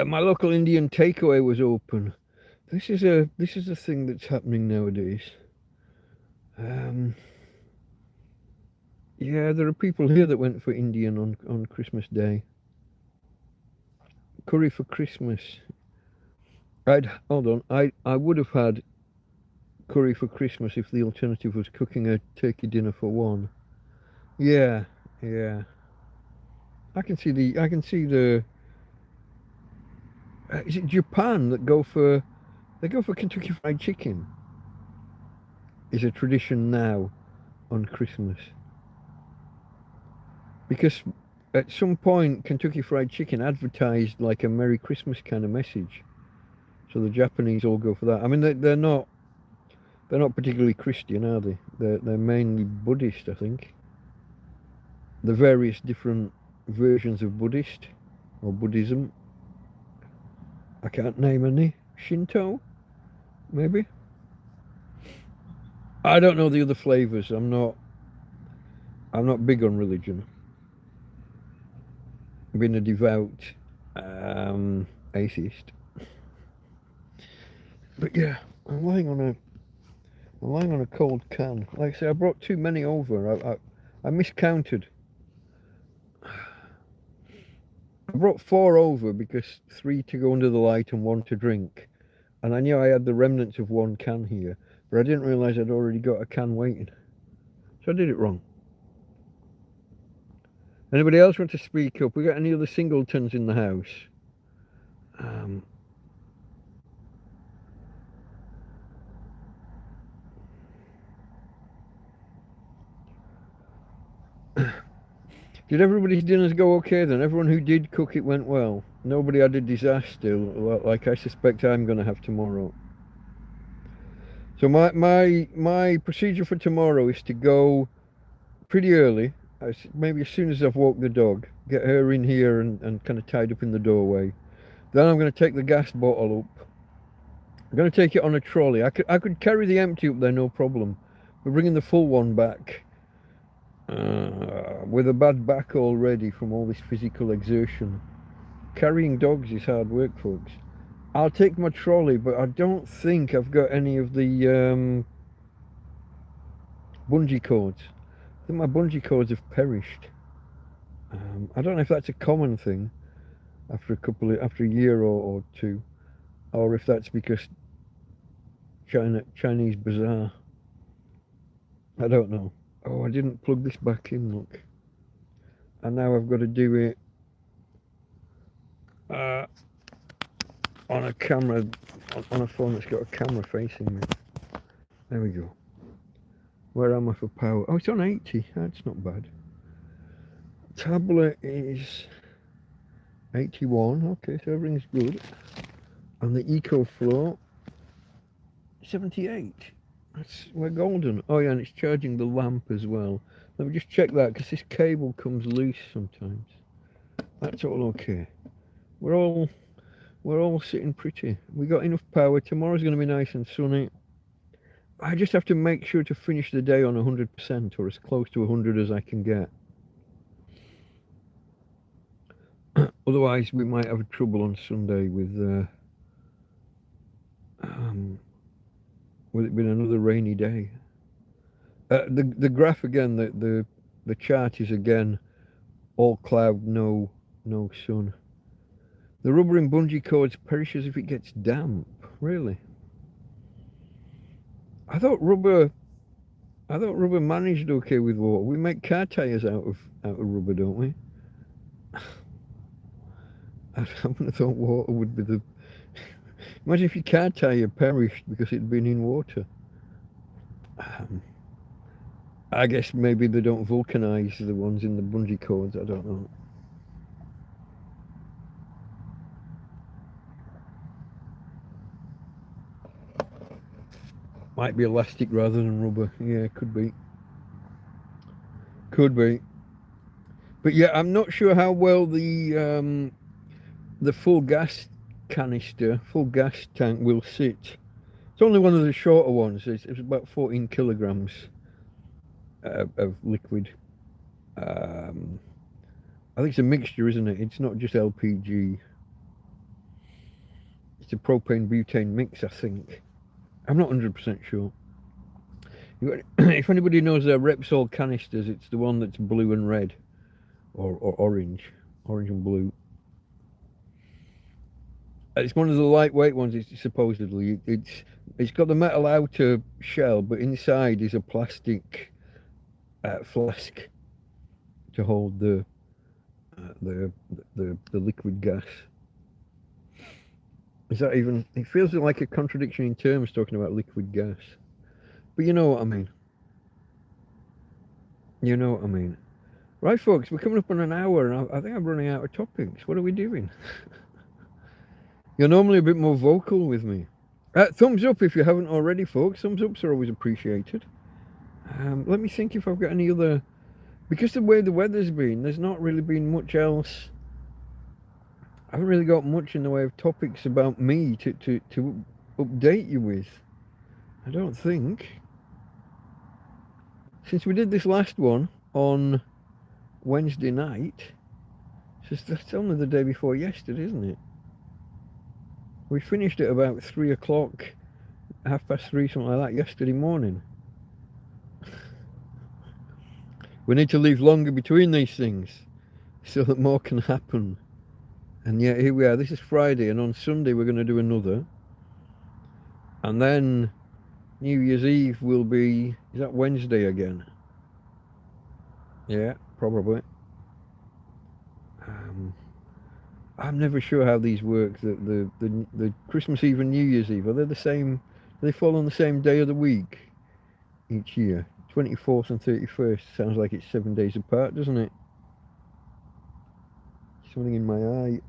My local Indian takeaway was open. This is a thing that's happening nowadays. Yeah, there are people here that went for Indian on Christmas Day. Curry for Christmas. Hold on. I would have had curry for Christmas if the alternative was cooking a turkey dinner for one. Yeah, yeah. I can see the. Is it Japan that they go for Kentucky Fried Chicken? Is a tradition now on Christmas. Because at some point Kentucky Fried Chicken advertised like a Merry Christmas kind of message. So the Japanese all go for that. I mean they're not particularly Christian, are they? They're mainly Buddhist, I think. The various different versions of Buddhist or Buddhism. I can't name any. Shinto, maybe. I don't know the other flavors. I'm not big on religion. Being a devout atheist. But yeah, I'm lying on a cold can. Like I say, I brought too many over. I miscounted. I brought 4 over because 3 to go under the light and 1 to drink. And I knew I had the remnants of 1 can here, but I didn't realise I'd already got a can waiting. So I did it wrong. Anybody else want to speak up? We got any other singletons in the house? Did everybody's dinners go okay then? Everyone who did cook it went well? Nobody had a disaster like I suspect I'm going to have tomorrow. So my procedure for tomorrow is to go pretty early, maybe as soon as I've walked the dog, get her in here and kind of tied up in the doorway. Then I'm going to take the gas bottle up. I'm going to take it on a trolley. I could carry the empty up there, no problem. But bringing the full one back, with a bad back already from all this physical exertion. Carrying dogs is hard work, folks. I'll take my trolley, but I don't think I've got any of the bungee cords. I think my bungee cords have perished. I don't know if that's a common thing after after a year or two, or if that's because Chinese bazaar. I don't know. Oh, I didn't plug this back in. Look, and now I've got to do it on a camera, on a phone that's got a camera facing me. There we go. Where am I for power? Oh, it's on 80. That's not bad. Tablet is 81. Okay, so everything's good. And the EcoFlow 78. We're golden. Oh yeah, and it's charging the lamp as well. Let me just check that because this cable comes loose sometimes. That's all okay. We're all sitting pretty. We got enough power. Tomorrow's going to be nice and sunny. I just have to make sure to finish the day on 100% or as close to 100 as I can get. Otherwise, we might have trouble on Sunday with it being another rainy day. The graph again, the chart is again all cloud, no sun. The rubber in bungee cords perishes if it gets damp. Really? I thought rubber managed okay with water. We make car tires out of rubber, don't we? I wouldn't have thought water would be the... Imagine if your car tire perished because it'd been in water. I guess maybe they don't vulcanize the ones in the bungee cords, I don't know. Might be elastic rather than rubber. Yeah, could be. Could be. But yeah, I'm not sure how well the full gas canister, full gas tank will sit. It's only one of the shorter ones. It's about 14 kilograms of liquid. I think it's a mixture, isn't it? It's not just LPG. It's a propane butane mix, I think. I'm not 100% sure. If anybody knows their Repsol canisters, it's the one that's blue and red, or orange and blue. It's one of the lightweight ones. It's supposedly it's got the metal outer shell, but inside is a plastic flask to hold the liquid gas. Is that even? It feels like a contradiction in terms talking about liquid gas, but you know what I mean. You know what I mean. Right, folks, we're coming up on an hour, and I think I'm running out of topics. What are we doing? You're normally a bit more vocal with me. Thumbs up if you haven't already, folks. Thumbs ups are always appreciated. Let me think if I've got any other... Because the way the weather's been, there's not really been much else. I haven't really got much in the way of topics about me to update you with. I don't think. Since we did this last one on Wednesday night, that's only the day before yesterday, isn't it? We finished at about 3 o'clock, 3:30, something like that, yesterday morning. We need to leave longer between these things so that more can happen. And yet here we are. This is Friday, and on Sunday we're going to do another. And then New Year's Eve will be... Is that Wednesday again? Yeah, probably. I'm never sure how these work. The Christmas Eve and New Year's Eve, are they the same? Do they fall on the same day of the week each year? 24th and 31st. Sounds like it's 7 days apart, doesn't it? Something in my eye.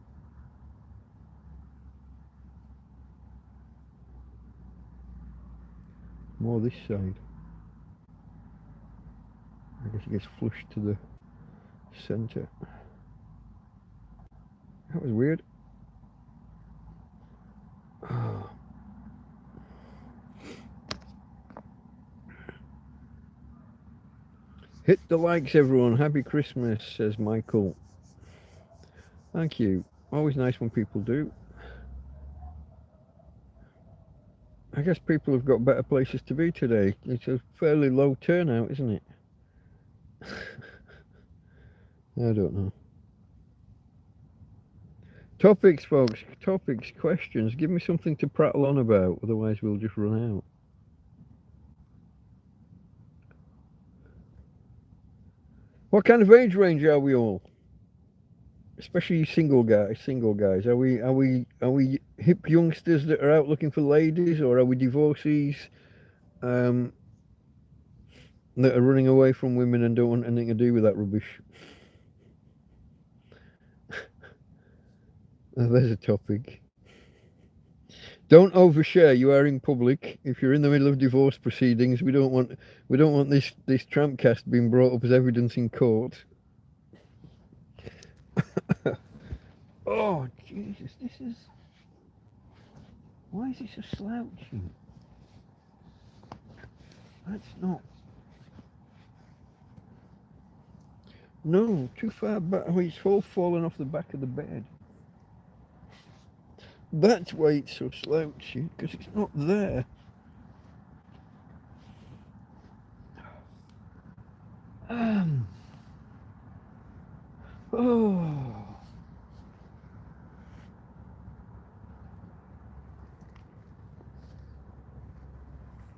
More this side. I guess it gets flushed to the centre. That was weird. Oh. Hit the likes, everyone. Happy Christmas, says Michael. Thank you. Always nice when people do. I guess people have got better places to be today. It's a fairly low turnout, isn't it? I don't know. Topics, folks. Topics, questions. Give me something to prattle on about, otherwise we'll just run out. What kind of age range are we all? Especially single guys. Are we hip youngsters that are out looking for ladies, or are we divorcees that are running away from women and don't want anything to do with that rubbish? There's a topic. Don't overshare. You are in public. If you're in the middle of divorce proceedings, we don't want this TrampCast being brought up as evidence in court. Oh Jesus! This is. Why is it so slouchy? That's not. No, too far back. Oh, it's all fallen off the back of the bed. That's why it's so slouchy, because it's not there. Oh.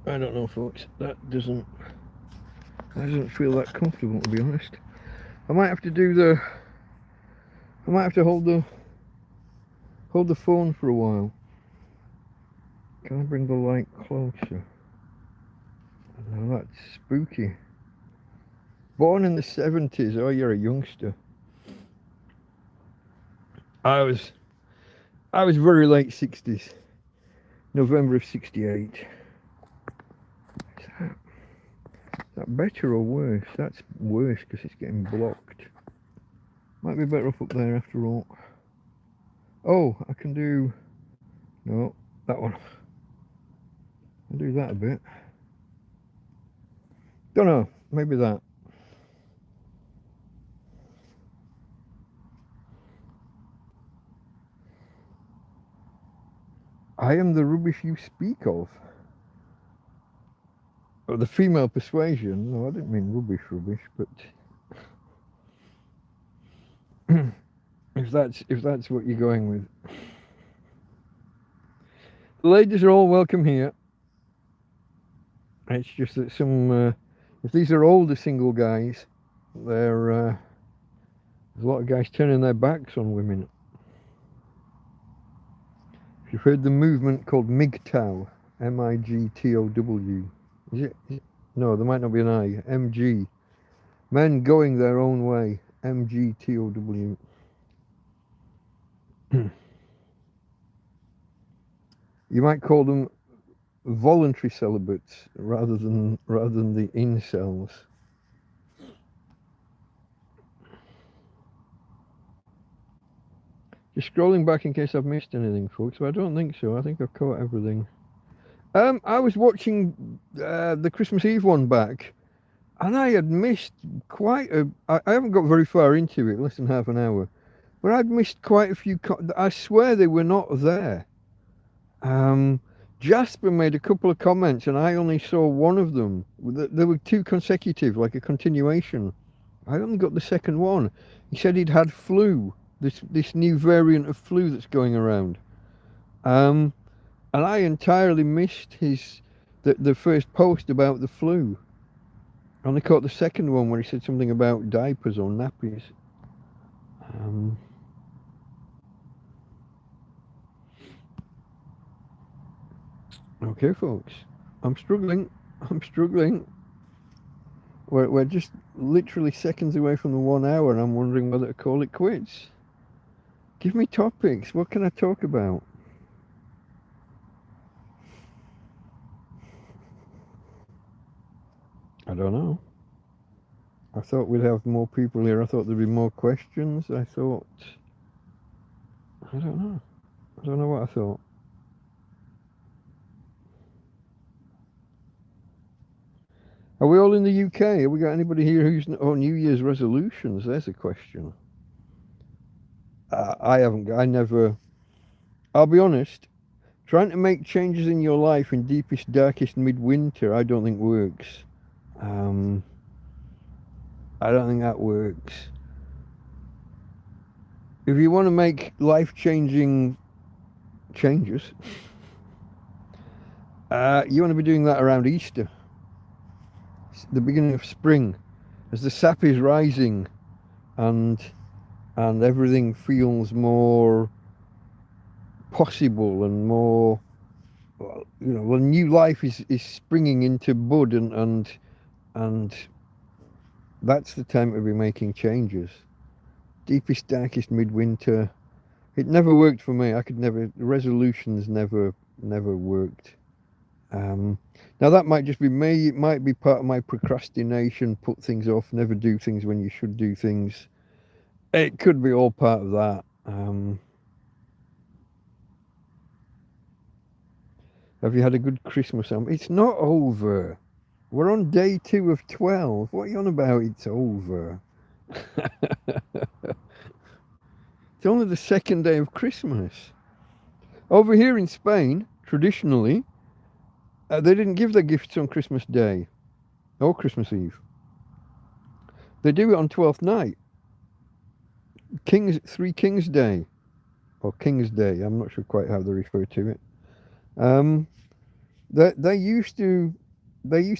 I don't know, folks. That doesn't feel that comfortable, to be honest. I might have to do the. I might have to hold the phone for a while. Can I bring the light closer? Oh, that's spooky. Born in the 70s. Oh, you're a youngster. I was very late 60s. November of 68. Is that better or worse? That's worse because it's getting blocked. Might be better off up there after all. Oh, I can do... No, that one. I'll do that a bit. Don't know, maybe that. I am the rubbish you speak of. Oh, the female persuasion. No, I didn't mean rubbish, but if that's what you're going with. The ladies are all welcome here. It's just that some, if these are older single guys, there's a lot of guys turning their backs on women. If you've heard the movement called MGTOW, M-I-G-T-O-W, is it? No, there might not be an I. M-G. Men going their own way. M-G-T-O-W. You might call them voluntary celibates rather than the incels. Just scrolling back in case I've missed anything, folks, but I don't think so. I think I've caught everything. I was watching the Christmas Eve one back, and I had missed quite a... I haven't got very far into it, less than half an hour, but I'd missed quite a few... I swear they were not there. Jasper made a couple of comments, and I only saw one of them. There were two consecutive, like a continuation. I only got the second one. He said he'd had flu, this new variant of flu that's going around. And I entirely missed the first post about the flu. I only caught the second one where he said something about diapers or nappies. Okay, folks. I'm struggling. We're just literally seconds away from the 1 hour, and I'm wondering whether to call it quits. Give me topics. What can I talk about? I don't know. I thought we'd have more people here. I thought there'd be more questions. I thought... I don't know. I don't know what I thought. Are we all in the UK? Have we got anybody here who's... Oh, New Year's resolutions. There's a question. I haven't... I never... I'll be honest. Trying to make changes in your life in deepest, darkest midwinter, I don't think works. I don't think that works. If you want to make life-changing changes, you want to be doing that around Easter, the beginning of spring, as the sap is rising, and everything feels more possible and more, when new life is springing into bud, and that's the time to be making changes. Deepest, darkest midwinter. It never worked for me. Resolutions never worked. Now that might just be me. It might be part of my procrastination, put things off, never do things when you should do things. It could be all part of that. Have you had a good Christmas? It's not over. We're on day 2 of 12. What are you on about? It's over. It's only the 2nd day of Christmas. Over here in Spain, traditionally, they didn't give their gifts on Christmas Day or Christmas Eve. They do it on 12th night. Three Kings Day, or King's Day. I'm not sure quite how they refer to it. They used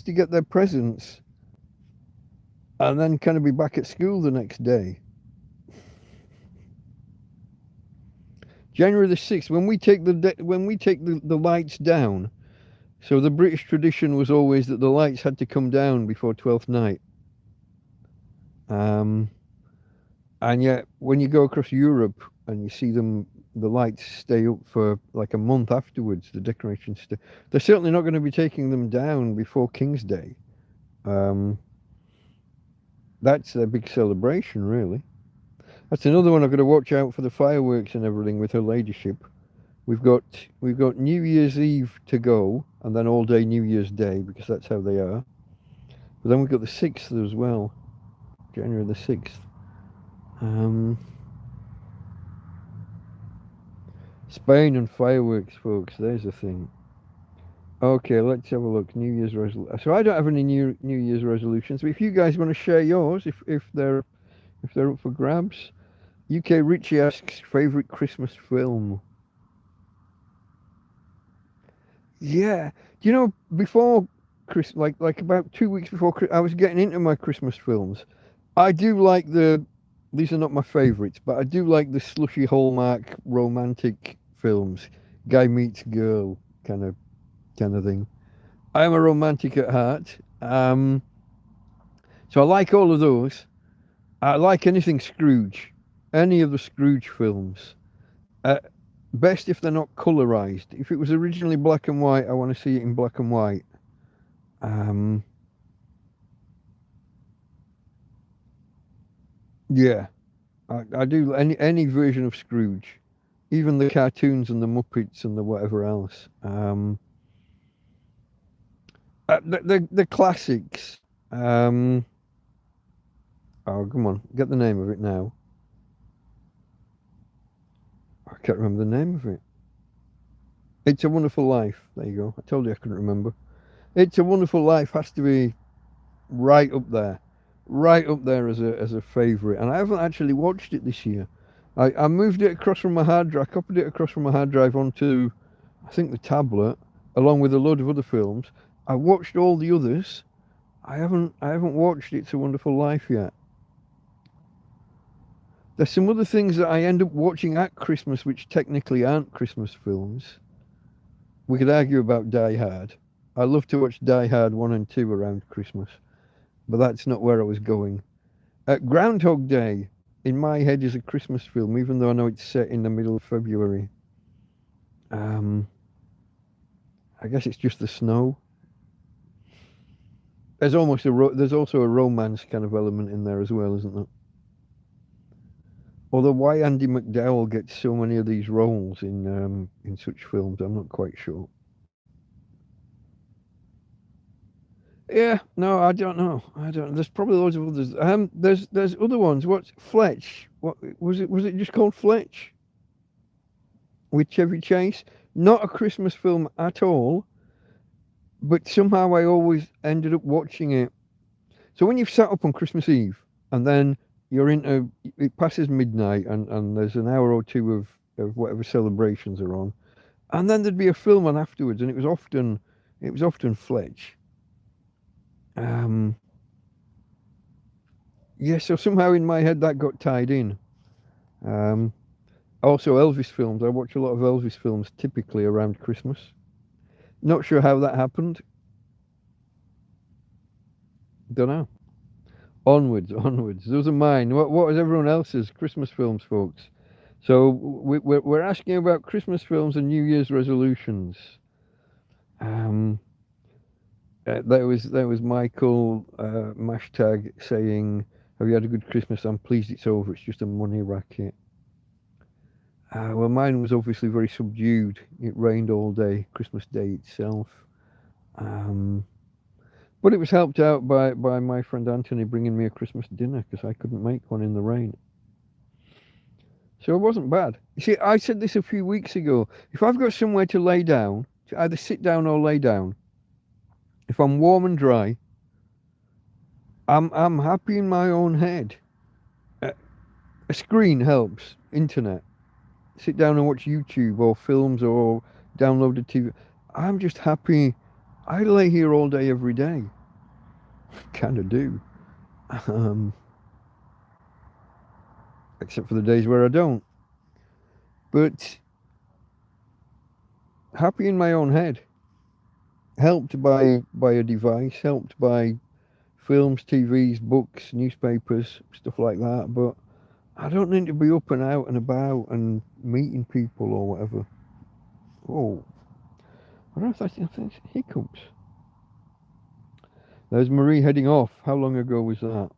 to get their presents and then kind of be back at school the next day. January the 6th, when we take the lights down. So the British tradition was always that the lights had to come down before 12th night. And yet, when you go across Europe and you see the lights stay up for like a month afterwards, the decorations stay. They're certainly not going to be taking them down before King's Day. That's a big celebration, really. That's another one I've got to watch out for the fireworks and everything with Her Ladyship. We've got New Year's Eve to go, and then all day New Year's Day, because that's how they are. But then we've got the 6th as well, January the 6th. Spain and fireworks, folks. There's a thing. Okay, let's have a look. New Year's resolution. So I don't have any New Year's resolutions. But if you guys want to share yours, if they're up for grabs. UK Richie asks favorite Christmas film. Yeah, before Christmas, like about 2 weeks before I was getting into my Christmas films. I do like these are not my favourites, but I do like the slushy Hallmark romantic films, guy meets girl kind of thing. I am a romantic at heart, so I like all of those. I like anything Scrooge, any of the Scrooge films. Best if they're not colorized. If it was originally black and white, I want to see it in black and white. Yeah, I do any version of Scrooge, even the cartoons and the Muppets and the whatever else. The classics. Oh, come on, get the name of it now. I can't remember the name of it. It's a Wonderful Life. There you go. I told you I couldn't remember. It's a Wonderful Life has to be right up there as a favourite. And I haven't actually watched it this year. I moved it across from my hard drive, copied it across from my hard drive onto, I think, the tablet, along with a load of other films. I watched all the others. I haven't watched It's a Wonderful Life yet. There's some other things that I end up watching at Christmas which technically aren't Christmas films. We could argue about Die Hard. I love to watch Die Hard 1 and 2 around Christmas, but that's not where I was going. Groundhog Day, in my head, is a Christmas film, even though I know it's set in the middle of February. I guess it's just the snow. There's almost there's also a romance kind of element in there as well, isn't there? Although why Andy McDowell gets so many of these roles in such films, I'm not quite sure. Yeah, no, I don't know. I don't. There's probably loads of others. There's other ones. What's Fletch? What was it? Was it just called Fletch with Chevy Chase? Not a Christmas film at all, but somehow I always ended up watching it. So when you've sat up on Christmas Eve and then you're into it passes midnight and there's an hour or two of whatever celebrations are on, and then there'd be a film on afterwards, and it was often Fletch. Um, yeah, so somehow in my head that got tied in. Um, Also, Elvis films. I watch a lot of Elvis films typically around Christmas. Not sure how that happened. Don't know. Onwards, onwards. Those are mine. What was everyone else's Christmas films, folks? So we're asking about Christmas films and New Year's resolutions. Um, that was Michael Mashtag saying, "Have you had a good Christmas? I'm pleased it's over. It's just a money racket." Well, mine was obviously very subdued. It rained all day, Christmas Day itself. Um, but it was helped out by my friend Anthony bringing me a Christmas dinner because I couldn't make one in the rain. So it wasn't bad. You see, I said this a few weeks ago. If I've got somewhere to lay down, to either sit down or lay down, if I'm warm and dry, I'm happy in my own head. A screen helps. Internet. Sit down and watch YouTube or films or downloaded TV. I'm just happy. I lay here all day, every day. Kind of do. Um, except for the days where I don't. But happy in my own head. Helped by a device, helped by films, TVs, books, newspapers, stuff like that. But I don't need to be up and out and about and meeting people or whatever. Oh, I don't know if that's hiccups. There's Marie heading off. How long ago was that?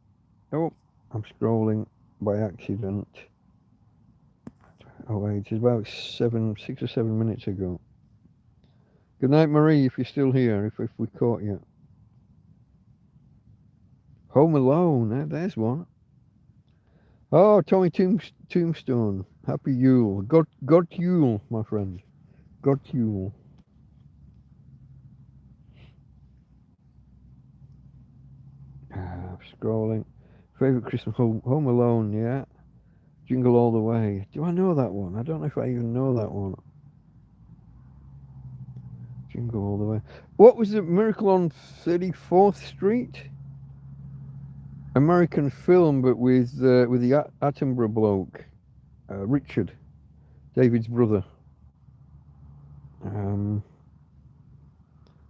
Oh, I'm scrolling by accident. Oh wait, it's about 6 or 7 minutes ago. Good night, Marie, if you're still here, if we caught you. Home Alone, there's one. Oh, Tommy Tombstone. Happy Yule. Got Yule, my friend. Got Yule. Scrolling. Favorite Christmas Home Alone, yeah. Jingle All the Way. Do I know that one? I don't know if I even know that one. Jingle All the Way. What was the Miracle on 34th Street? American film, but with the Attenborough bloke, Richard, David's brother.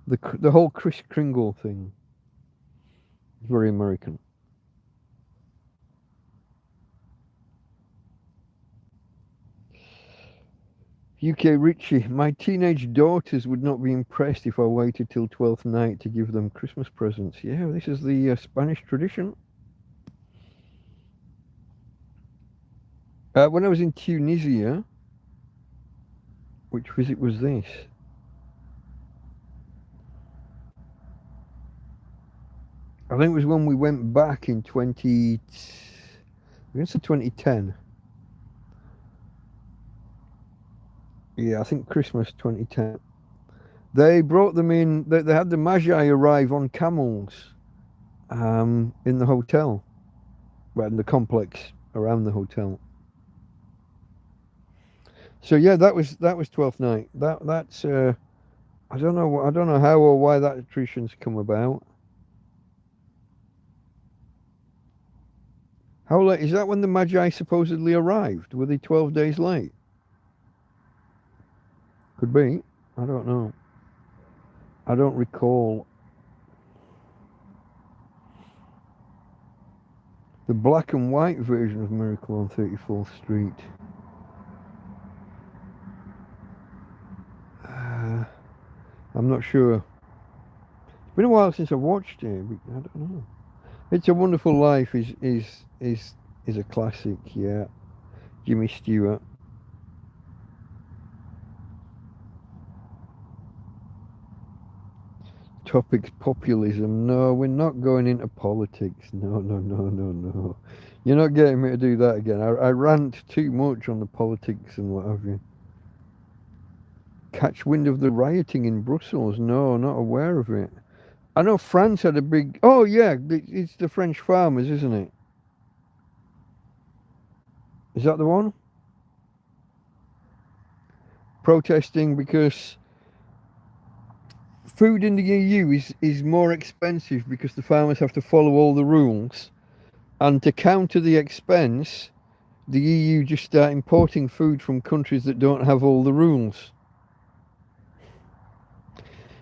The whole Kris Kringle thing is very American. UK Richie, my teenage daughters would not be impressed if I waited till 12th night to give them Christmas presents. Yeah, this is the Spanish tradition. When I was in Tunisia, which visit was this? I think it was when we went back in 2010. Yeah, I think Christmas 2010. They brought them in. They had the Magi arrive on camels, in the hotel, well, in the complex around the hotel. So yeah, that was 12th night. That's I don't know how or why that tradition's come about. How late is that when the Magi supposedly arrived? Were they 12 days late? Could be. I don't know. I don't recall. The black and white version of Miracle on 34th Street. I'm not sure. Been a while since I've watched it. But I don't know. It's a Wonderful Life is a classic. Yeah, Jimmy Stewart. Topics populism. No, we're not going into politics. No, no, no, no, no. You're not getting me to do that again. I rant too much on the politics and what have you. Catch wind of the rioting in Brussels? No, not aware of it. I know France had a big. Oh yeah, it's the French farmers, isn't it? Is that the one? Protesting because food in the EU is more expensive because the farmers have to follow all the rules, and to counter the expense, the EU just start importing food from countries that don't have all the rules.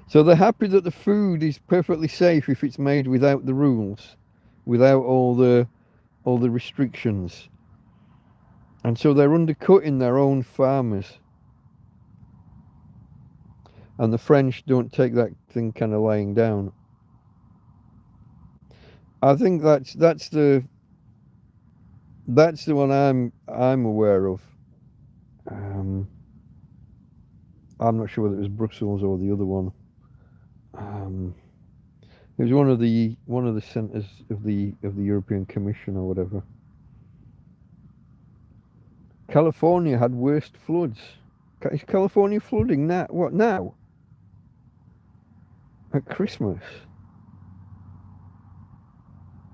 So they're happy that the food is perfectly safe if it's made without the rules, without all the restrictions. And so they're undercutting their own farmers. And the French don't take that thing kind of lying down. I think that's the one I'm aware of. I'm not sure whether it was Brussels or the other one. It was one of the centres of the European Commission or whatever. California had worst floods. Is California flooding now? What now? At Christmas?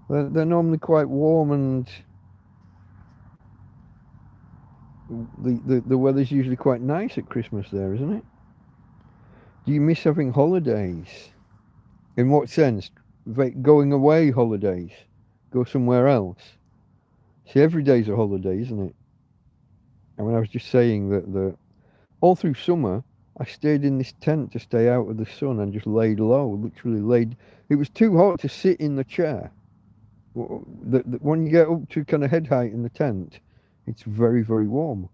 They're normally quite warm, and the weather's usually quite nice at Christmas there, isn't it? Do you miss having holidays? In what sense? Going away holidays? Go somewhere else? See, every day's a holiday, isn't it? I mean, I was just saying that all through summer, I stayed in this tent to stay out of the sun and just laid low, literally laid. It was too hot to sit in the chair. When you get up to kind of head height in the tent, it's very, very warm.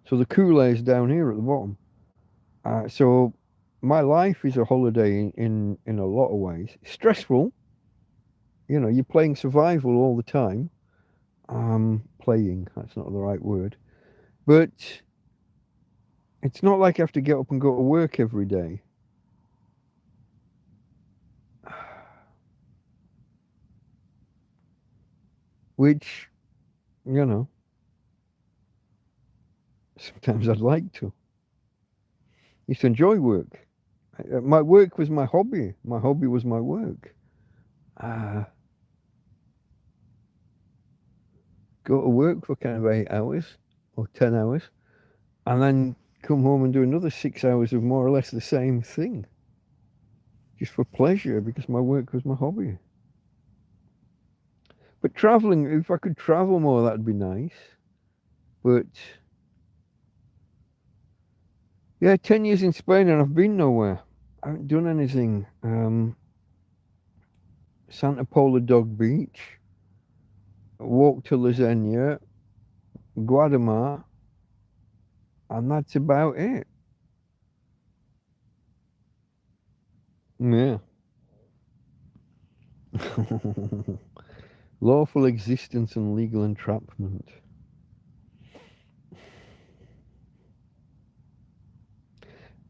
So the cooler is down here at the bottom. So my life is a holiday in a lot of ways. Stressful. You know, you're playing survival all the time. Playing, that's not the right word. But it's not like I have to get up and go to work every day. Which, you know, sometimes I'd like to. I used to enjoy work. My work was my hobby. My hobby was my work. Go to work for kind of 8 hours or 10 hours, and then come home and do another 6 hours of more or less the same thing, just for pleasure, because my work was my hobby. But traveling, if I could travel more, that'd be nice. But yeah, 10 years in Spain and I've been nowhere. I haven't done anything. Santa Pola Dog Beach, walked to Lasagna, Guatemala, and that's about it. Yeah. Lawful existence and legal entrapment.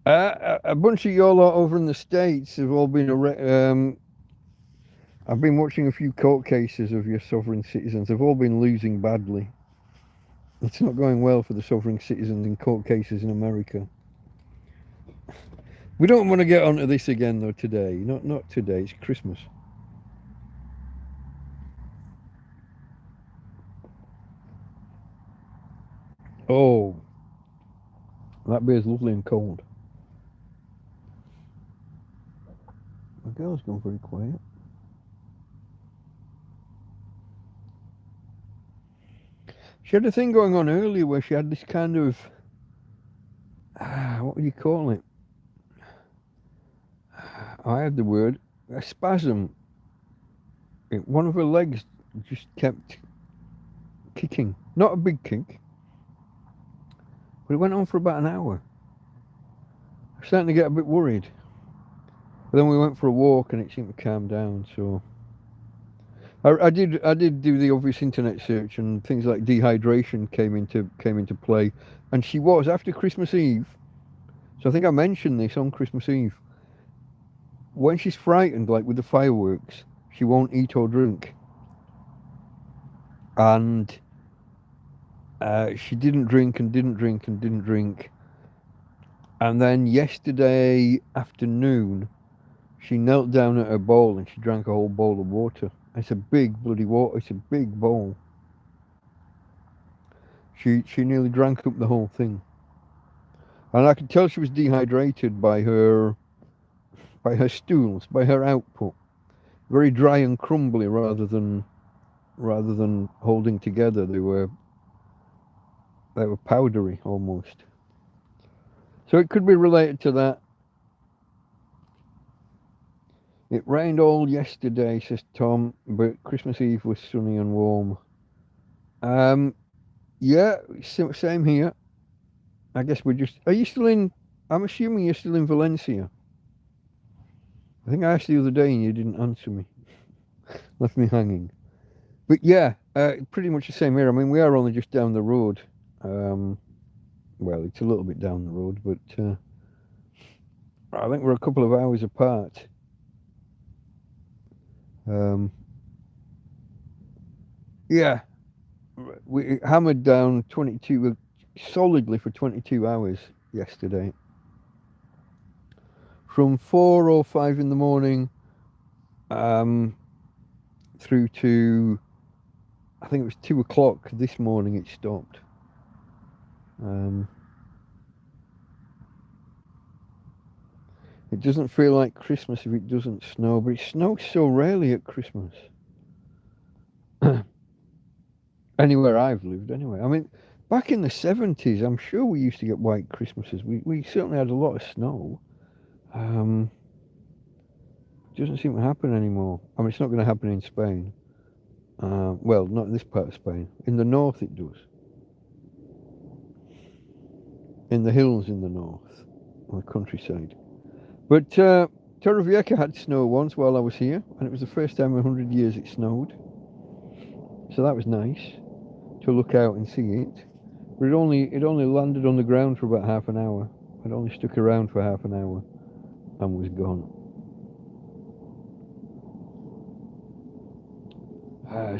A bunch of y'all over in the States have all been I've been watching a few court cases of your sovereign citizens. They've all been losing badly. It's not going well for the sovereign citizens in court cases in America. We don't want to get onto this again though today. Not today, it's Christmas. Oh, that beer's lovely and cold. My girl's gone very quiet. She had a thing going on earlier where she had this kind of, what would you call it? I had the word, a spasm. One of her legs just kept kicking. Not a big kick, but it went on for about an hour. I'm starting to get a bit worried. But then we went for a walk and it seemed to calm down. So I did do the obvious internet search, and things like dehydration came into play. And she was after Christmas Eve. So I think I mentioned this on Christmas Eve. When she's frightened, like with the fireworks, she won't eat or drink. And she didn't drink and didn't drink and didn't drink. And then yesterday afternoon, she knelt down at her bowl and she drank a whole bowl of water. It's a big bloody water. It's a big bowl. She nearly drank up the whole thing. And I could tell she was dehydrated by her stools, by her output. Very dry and crumbly rather than holding together. They were powdery almost. So it could be related to that. It rained all yesterday, says Tom, but Christmas Eve was sunny and warm. Yeah, same here. I guess we're just... Are you still in... I'm assuming you're still in Valencia. I think I asked you the other day and you didn't answer me. Left me hanging. But yeah, pretty much the same here. I mean, we are only just down the road. Well, it's a little bit down the road, but I think we're a couple of hours apart. Yeah, we hammered down 22 solidly for 22 hours yesterday. From 4 or 5 in the morning through to, I think it was 2 o'clock this morning it stopped. It doesn't feel like Christmas if it doesn't snow, but it snows so rarely at Christmas. Anywhere I've lived, anyway. I mean, back in the 70s, I'm sure we used to get white Christmases. We certainly had a lot of snow. It doesn't seem to happen anymore. I mean, it's not going to happen in Spain. Well, not in this part of Spain. In the north it does. In the hills in the north, on the countryside. But Torrevieja had snow once while I was here, and it was the first time in 100 years it snowed. So that was nice to look out and see it. But it only landed on the ground for about half an hour. It only stuck around for half an hour and was gone.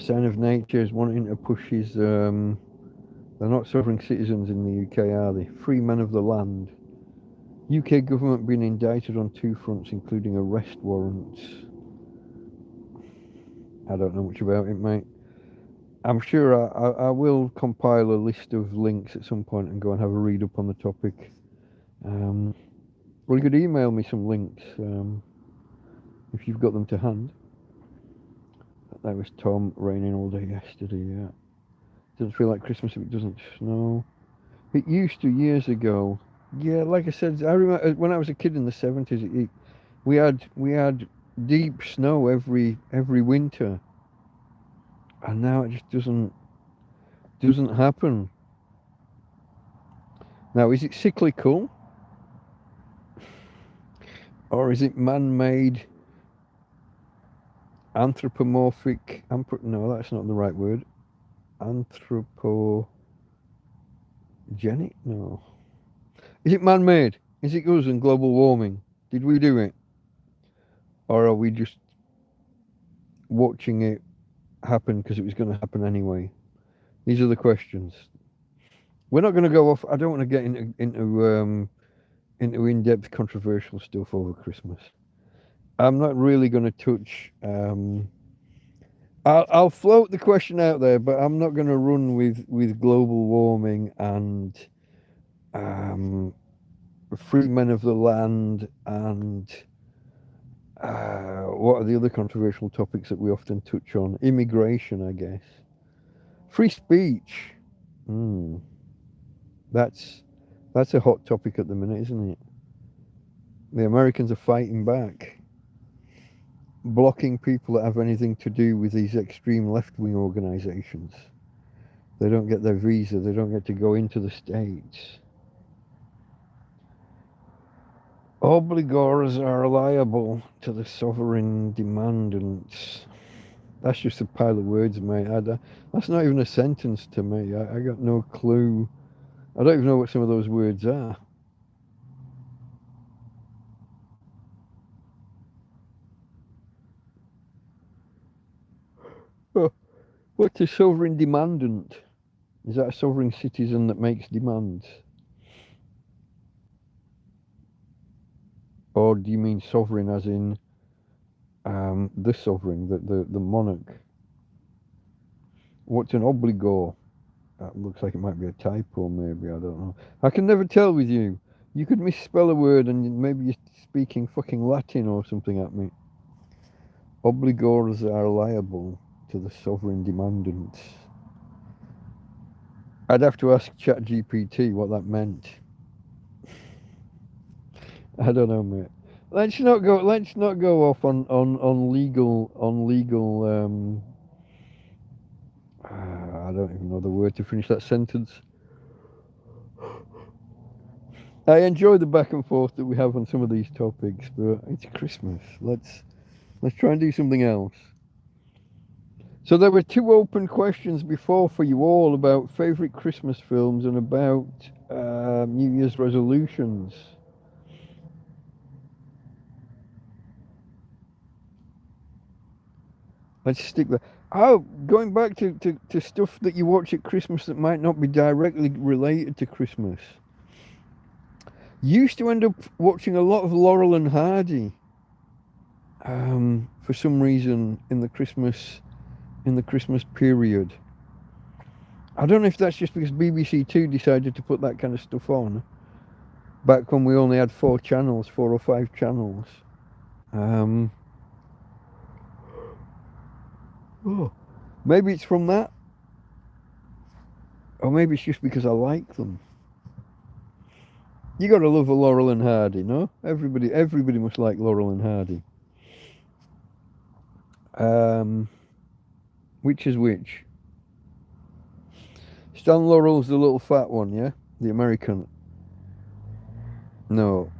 Sign of Nature is wanting to push his... they're not sovereign citizens in the UK, are they? Free men of the land. UK government being indicted on 2 fronts, including arrest warrants. I don't know much about it, mate. I'm sure I will compile a list of links at some point and go and have a read up on the topic. Well, you could email me some links if you've got them to hand. That was Tom, raining all day yesterday, yeah. Doesn't feel like Christmas if it doesn't snow. It used to years ago. Yeah, like I said, I remember when I was a kid in the 70s, we had deep snow every winter. And now it just doesn't happen. Now, is it cyclical? Or is it man-made, anthropomorphic? No, that's not the right word. Anthropogenic? No. Is it man-made? Is it us and global warming? Did we do it? Or are we just watching it happen because it was going to happen anyway? These are the questions. We're not going to go off. I don't want to get into in-depth controversial stuff over Christmas. I'm not really going to touch. I'll float the question out there, but I'm not going to run with global warming and free men of the land and what are the other controversial topics that we often touch on? Immigration, I guess. Free speech. That's a hot topic at the minute, isn't it? The Americans are fighting back, blocking people that have anything to do with these extreme left-wing organizations. They don't get their visa. They don't get to go into the States. Obligors are liable to the sovereign demandants. That's just a pile of words, mate. That's not even a sentence to me. I got no clue. I don't even know what some of those words are. Oh, what's a sovereign demandant? Is that a sovereign citizen that makes demands? Or do you mean sovereign as in the sovereign, the monarch? What's an obligor? That looks like it might be a typo, maybe. I don't know. I can never tell with you. You could misspell a word and maybe you're speaking fucking Latin or something at me. Obligors are liable to the sovereign demandants. I'd have to ask ChatGPT what that meant. I don't know, mate. Let's not go off on legal I don't even know the word to finish that sentence. I enjoy the back and forth that we have on some of these topics, but it's Christmas. Let's try and do something else. So there were 2 open questions before for you all about favourite Christmas films and about New Year's resolutions. Let's stick there. Oh, going back to stuff that you watch at Christmas that might not be directly related to Christmas. Used to end up watching a lot of Laurel and Hardy. For some reason in the Christmas period. I don't know if that's just because BBC Two decided to put that kind of stuff on back when we only had 4 or 5 channels. Maybe it's from that, or maybe it's just because I like them. You gotta love a Laurel and Hardy, no? Everybody must like Laurel and Hardy. Which is which? Stan Laurel's the little fat one, yeah? The American. No.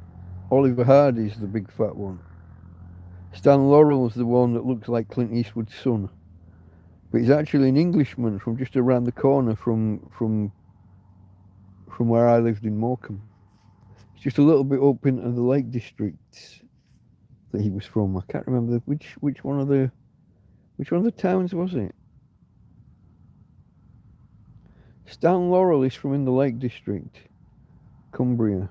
Oliver Hardy's the big fat one. Stan Laurel's the one that looks like Clint Eastwood's son. But he's actually an Englishman from just around the corner from where I lived in Morecambe. It's just a little bit up into the Lake District that he was from. I can't remember which one of the towns was it? Stan Laurel is from in the Lake District, Cumbria.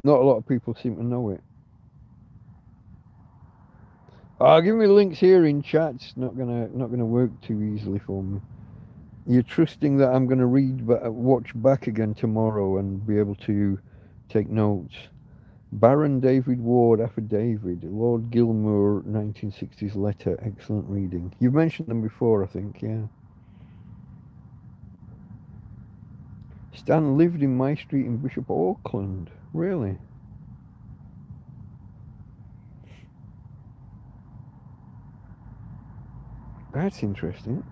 Not a lot of people seem to know it. Give me links here in chat. It's not gonna work too easily for me. You're trusting that I'm gonna watch back again tomorrow and be able to take notes. Baron David Ward affidavit, Lord Gilmour 1960s letter, excellent reading. You've mentioned them before, I think, yeah. Stan lived in my street in Bishop Auckland. Really? That's interesting.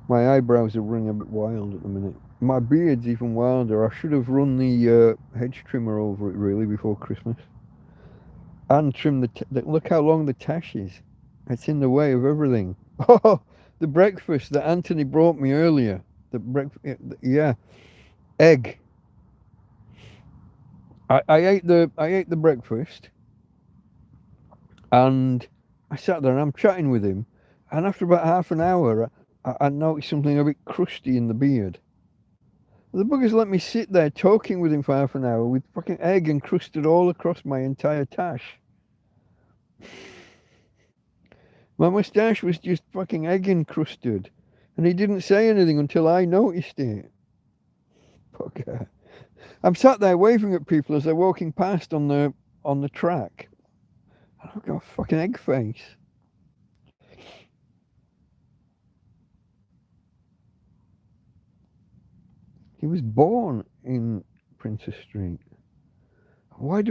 My eyebrows are running a bit wild at the minute. My beard's even wilder. I should have run the hedge trimmer over it really before Christmas. And trim look how long the tash is. It's in the way of everything. Oh, the breakfast that Anthony brought me earlier. Yeah, egg. I ate the breakfast, and I sat there and I'm chatting with him, and after about half an hour, I noticed something a bit crusty in the beard. The buggers let me sit there talking with him for half an hour with fucking egg encrusted all across my entire tash. My moustache was just fucking egg encrusted, and he didn't say anything until I noticed it. Fucker. I'm sat there waving at people as they're walking past on the track. I've got a fucking egg face. He was born in Princess Street. Why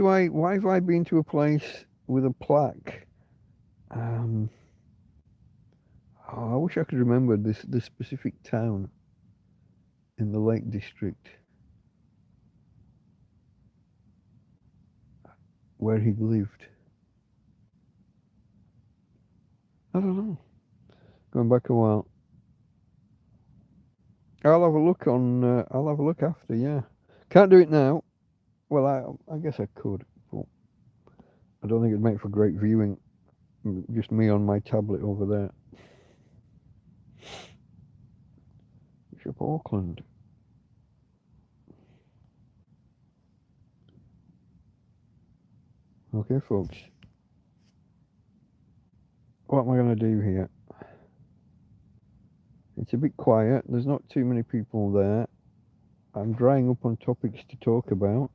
have I been to a place with a plaque? Oh, I wish I could remember this specific town in the Lake District where he lived. I don't know. Going back a while. I'll have a look on. I'll have a look after. Yeah, can't do it now. Well, I guess I could, but I don't think it'd make for great viewing. Just me on my tablet over there. Bishop Auckland. Okay, folks. What am I going to do here? It's a bit quiet. There's not too many people there. I'm drying up on topics to talk about.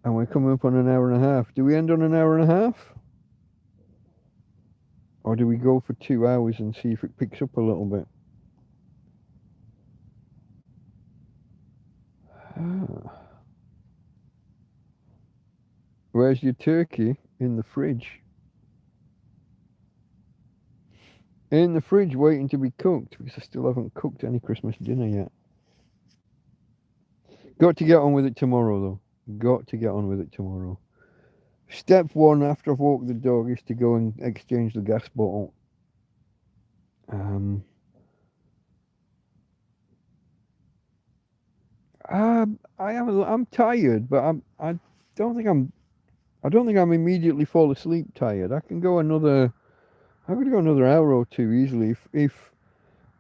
And we're coming up on an hour and a half. Do we end on an hour and a half? Or do we go for 2 hours and see if it picks up a little bit? Where's your turkey? In the fridge. In the fridge waiting to be cooked, because I still haven't cooked any Christmas dinner yet. Got to get on with it tomorrow, though. Got to get on with it tomorrow. Step one after I've walked the dog is to go and exchange the gas bottle. I'm tired, but I don't think I'm immediately fall asleep tired. I could go another hour or two easily. If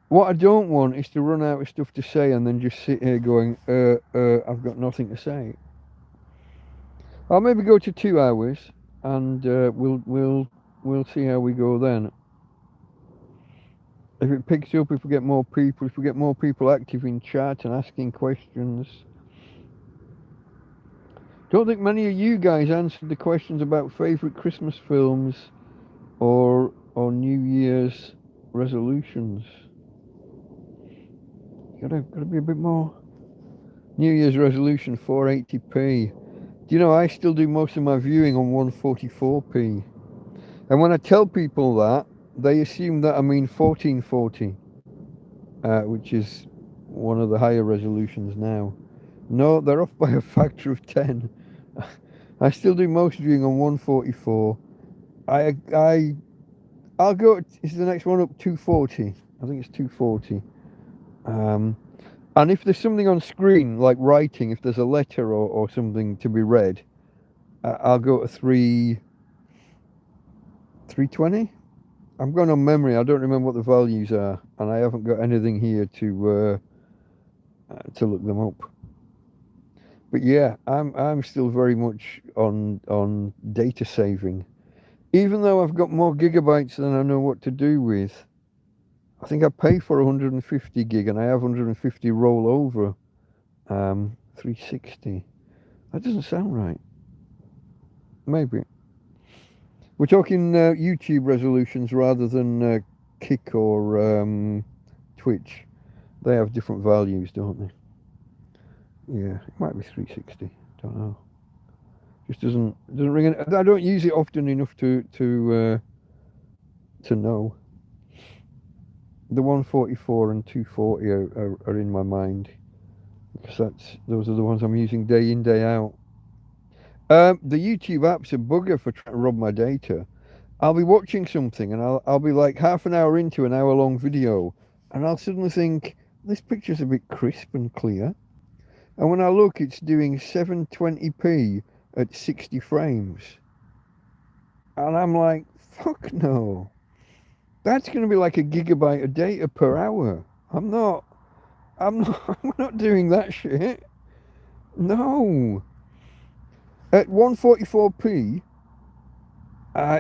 what I don't want is to run out of stuff to say and then just sit here going, I've got nothing to say. I'll maybe go to 2 hours, and we'll see how we go then. If it picks up, if we get more people active in chat and asking questions. Don't think many of you guys answered the questions about favourite Christmas films or New Year's resolutions. Gotta be a bit more. New Year's resolution 480p. Do you know I still do most of my viewing on 144p? And when I tell people that, they assume that I mean 1440, which is one of the higher resolutions now. No, they're off by a factor of 10. I still do most viewing on 144. I'll go. Is the next one up 240? I think it's 240. And if there's something on screen like writing, if there's a letter or something to be read, I'll go to 320. I'm going on memory. I don't remember what the values are, and I haven't got anything here to look them up. But yeah, I'm still very much on data saving, even though I've got more gigabytes than I know what to do with. I think I pay for 150 gig, and I have 150 roll over 360. That doesn't sound right. Maybe. We're talking YouTube resolutions rather than Kick or Twitch. They have different values, don't they? Yeah, it might be 360. Don't know. Just doesn't ring. I don't use it often enough to know. The 144 and 240 are in my mind, because those are the ones I'm using day in, day out. The YouTube app's a bugger for trying to rob my data. I'll be watching something and I'll be like half an hour into an hour-long video, and I'll suddenly think, this picture's a bit crisp and clear. And when I look, it's doing 720p at 60 frames. And I'm like, fuck no. That's going to be like a gigabyte of data per hour. I'm not doing that shit. No. At 144p,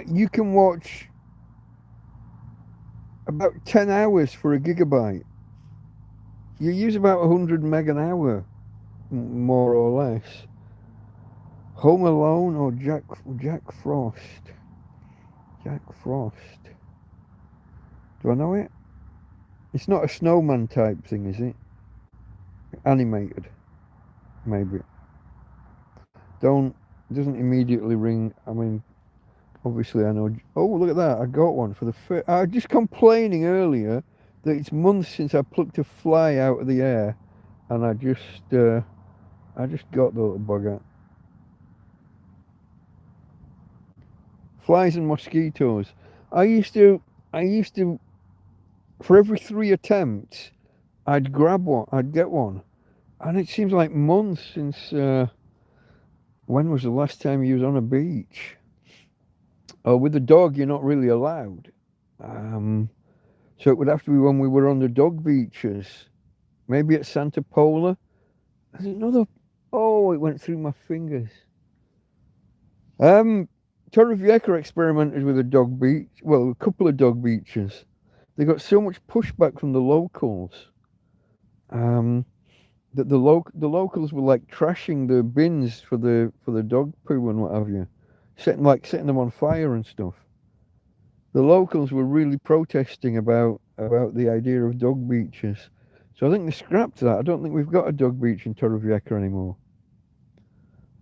you can watch about 10 hours for a gigabyte. You use about 100 meg an hour, more or less. Home Alone or Jack Frost? Jack Frost. Do I know it? It's not a snowman type thing, is it? Animated, maybe. Doesn't immediately ring. I mean, Obviously, I know. Oh, look at that! I got one for the first. I was just complaining earlier that it's months since I plucked a fly out of the air, and I just got the little bugger. Flies and mosquitoes. I used to, I used to, for every 3 attempts, I'd grab one, I'd get one, and it seems like months since. When was the last time you was on a beach? Oh, with the dog, you're not really allowed. Um, so it would have to be when we were on the dog beaches. Maybe at Santa Pola. There's another. Oh, it went through my fingers. Um, Torrevieja experimented with a dog beach. Well, a couple of dog beaches. They got so much pushback from the locals. That the locals were like trashing the bins for the dog poo and what have you, setting them on fire and stuff. The locals were really protesting about the idea of dog beaches. So I think they scrapped that. I don't think we've got a dog beach in Torrevieja anymore.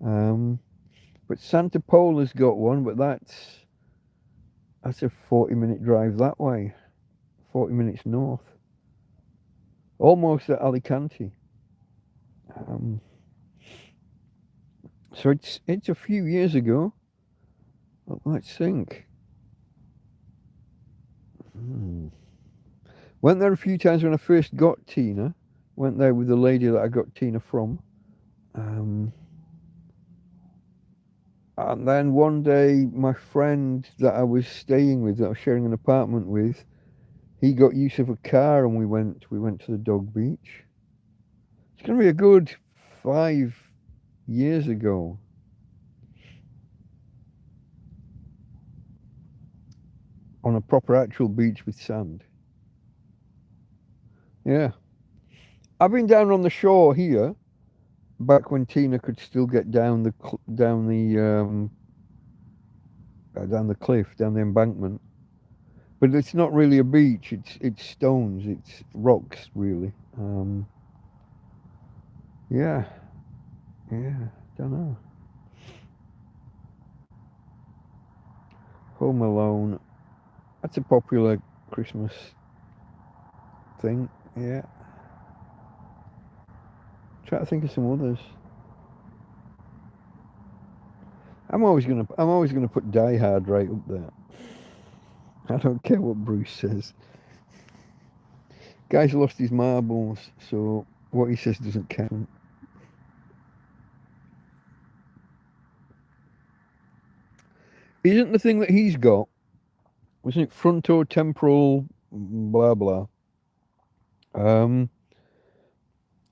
But Santa Pola's got one, but that's a 40-minute drive that way, 40 minutes north, almost at Alicante. So it's a few years ago. Let's think. Went there a few times when I first got Tina. Went there with the lady that I got Tina from. And then one day, my friend that I was staying with, that I was sharing an apartment with, he got use of a car, and we went to the dog beach. It's going to be a good 5 years ago. On a proper actual beach with sand. Yeah. I've been down on the shore here, back when Tina could still get down the cliff, down the embankment. But it's not really a beach. It's stones. It's rocks, really. Yeah. Don't know. Home Alone. That's a popular Christmas thing. Yeah. Try to think of some others. I'm always gonna put Die Hard right up there. I don't care what Bruce says. Guy's lost his marbles, so what he says doesn't count. Isn't the thing that he's got, wasn't it frontotemporal blah blah?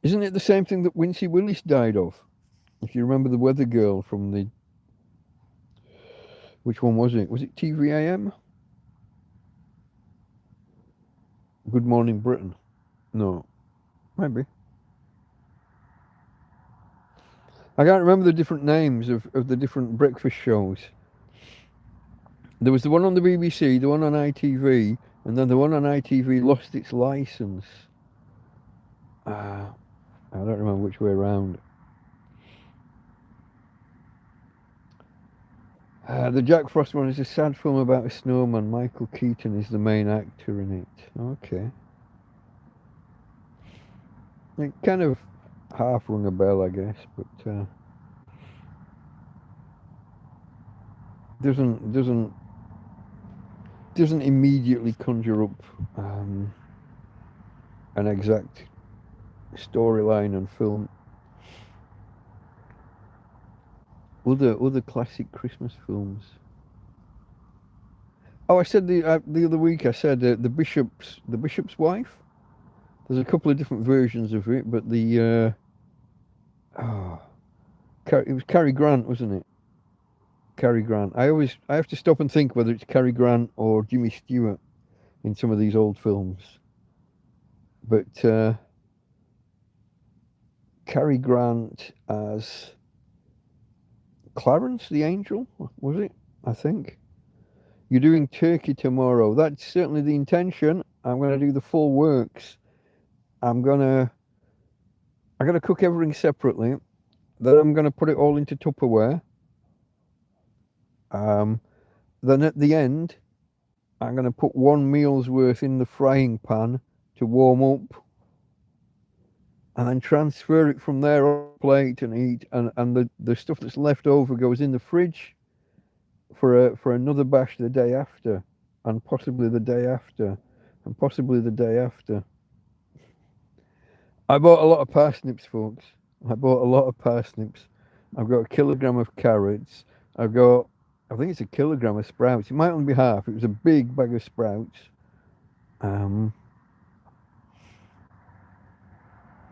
Isn't it the same thing that Wincy Willis died of? If you remember the weather girl from the... Which one was it? Was it TVAM? Good Morning Britain? No. Maybe. I can't remember the different names of the different breakfast shows. There was the one on the BBC, the one on ITV, and then the one on ITV lost its licence. I don't remember which way around. The Jack Frost one is a sad film about a snowman. Michael Keaton is the main actor in it. Okay. It kind of half rung a bell, I guess, but doesn't immediately conjure up an exact storyline and film. Other classic Christmas films. Oh, I said the other week. I said the Bishop's Wife. There's a couple of different versions of it, but it was Cary Grant, wasn't it? Cary Grant. I have to stop and think whether it's Cary Grant or Jimmy Stewart in some of these old films. But Cary Grant as Clarence the Angel, was it? I think. You're doing turkey tomorrow. That's certainly the intention. I'm going to do the full works. I'm gonna cook everything separately. Then I'm gonna put it all into Tupperware. Then at the end, I'm going to put one meal's worth in the frying pan to warm up, and then transfer it from there on a plate and eat. And the stuff that's left over goes in the fridge for another bash the day after, and possibly the day after, and possibly the day after. I bought a lot of parsnips, folks. I bought a lot of parsnips. I've got a kilogram of carrots. I've got, I think it's a kilogram of sprouts. It might only be half. It was a big bag of sprouts.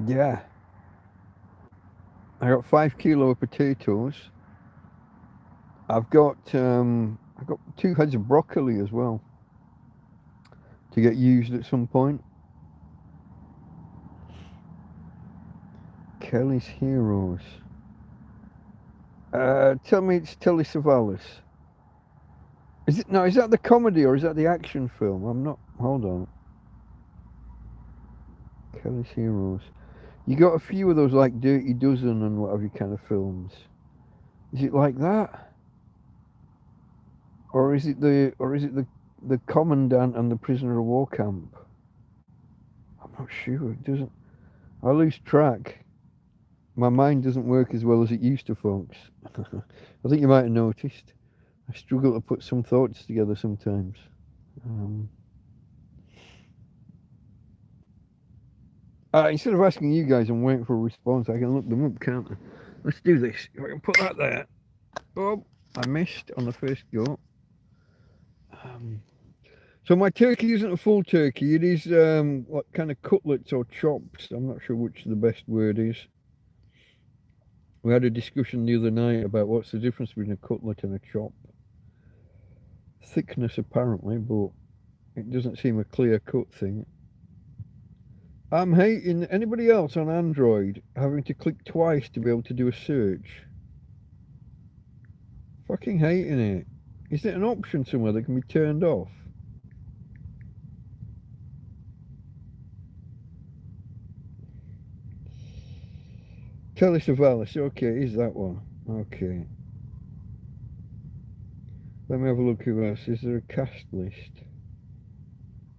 Yeah. I got 5 kilo of potatoes. I've got 2 heads of broccoli as well to get used at some point. Kelly's Heroes. Tell me it's Telly Savalas. Is it no? Is that the comedy or is that the action film? I'm not. Hold on. Kelly's Heroes. You got a few of those like Dirty Dozen and whatever kind of films. Is it like that, or is it the Commandant and the Prisoner of War Camp? I'm not sure. It doesn't. I lose track. My mind doesn't work as well as it used to, folks. I think you might have noticed. I struggle to put some thoughts together sometimes. Instead of asking you guys and waiting for a response, I can look them up, can't I? Let's do this. If I can put that there. Oh, I missed on the first go. So my turkey isn't a full turkey. It is what kind of cutlets or chops. I'm not sure which the best word is. We had a discussion the other night about what's the difference between a cutlet and a chop. Thickness apparently, but it doesn't seem a clear-cut thing. I'm hating anybody else on Android having to click twice to be able to do a search. Fucking hating it. Is it an option somewhere that can be turned off? Telly Savalas, okay, is that one? Okay. Let me have a look who else. Is there a cast list?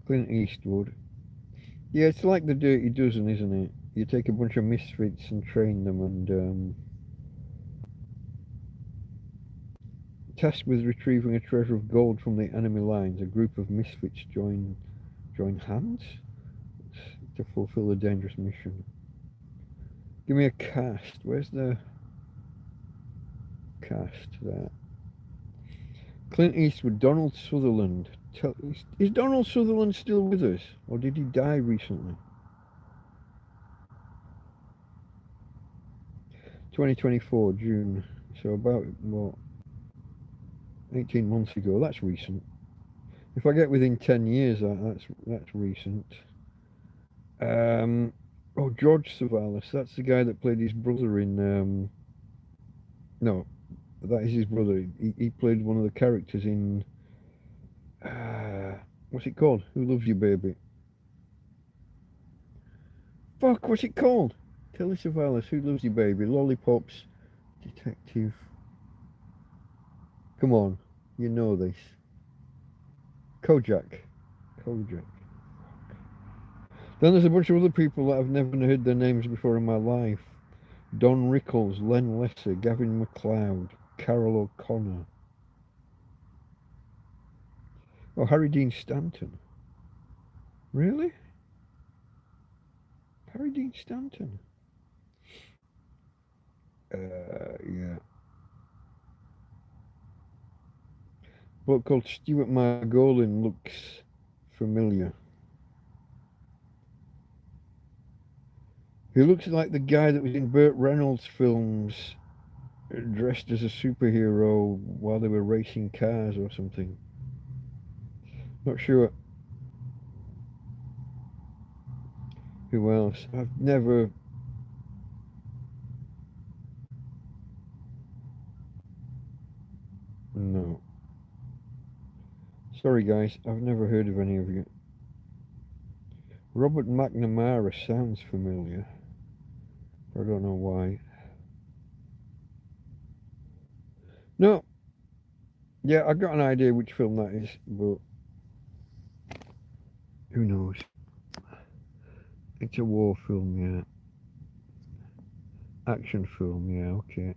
Clint Eastwood. Yeah, it's like the Dirty Dozen, isn't it? You take a bunch of misfits and train them and tasked with retrieving a treasure of gold from the enemy lines, a group of misfits join hands to fulfill a dangerous mission. Give me a cast. Where's the cast there? Clint Eastwood, Donald Sutherland. Is Donald Sutherland still with us, or did he die recently? 2024 June. So about what? 18 months ago. That's recent. If I get within 10 years, that's recent. Oh, George Savalas. That's the guy that played his brother in. No, that is his brother. He played one of the characters in. What's it called? Who Loves You, Baby? Fuck, what's it called? Telly Savalas, Who Loves You, Baby? Lollipops, Detective. Come on, you know this. Kojak. Then there's a bunch of other people that I've never heard their names before in my life. Don Rickles, Len Lesser, Gavin MacLeod, Carol O'Connor. Oh, Harry Dean Stanton. Really? Harry Dean Stanton? Yeah. A bloke called Stuart Margolin looks familiar. He looks like the guy that was in Burt Reynolds films, dressed as a superhero while they were racing cars or something. Not sure. Who else? I've never. No. Sorry, guys, I've never heard of any of you. Robert McNamara sounds familiar. I don't know why. No. Yeah, I got an idea which film that is, but who knows? It's a war film, yeah. Action film, yeah, okay.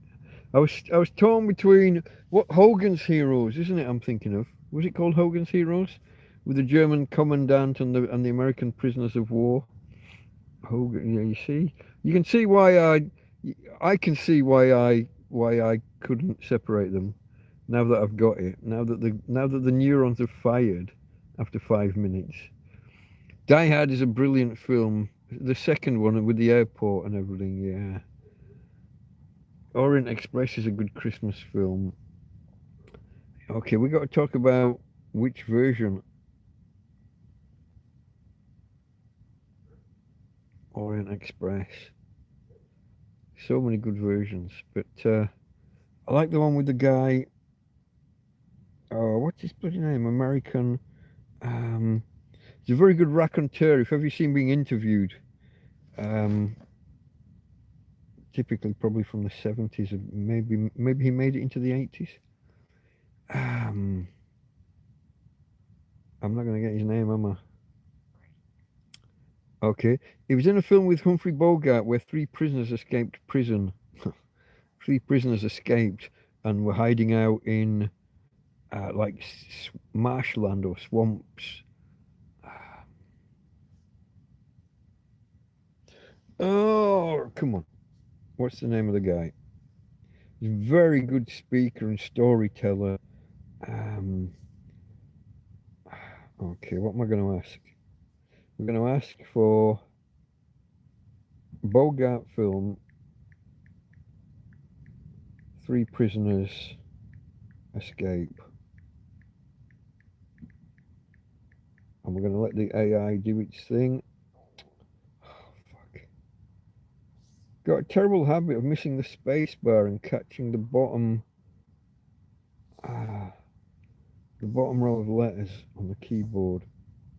I was torn between what Hogan's Heroes, isn't it? I'm thinking of. Was it called Hogan's Heroes, with the German commandant and the American prisoners of war? Hogan, yeah. You see, you can see why I can see why I couldn't separate them. Now that I've got it, now that the neurons are fired after 5 minutes. Die Hard is a brilliant film. The second one with the airport and everything, yeah. Orient Express is a good Christmas film. Okay, we got to talk about which version. Orient Express. So many good versions, but I like the one with the guy. Oh, what's his bloody name? American. He's a very good raconteur. If ever you seen being interviewed, um, typically probably from the 70s, maybe he made it into the 80s. I'm not going to get his name, am I? Okay. He was in a film with Humphrey Bogart where three prisoners escaped prison. Three prisoners escaped and were hiding out in like marshland or swamps. Oh, come on. What's the name of the guy? He's a very good speaker and storyteller. Okay, what am I going to ask? We're going to ask for Bogart film, three prisoners escape. And we're going to let the AI do its thing. Oh, fuck. Got a terrible habit of missing the space bar and catching the bottom row of letters on the keyboard.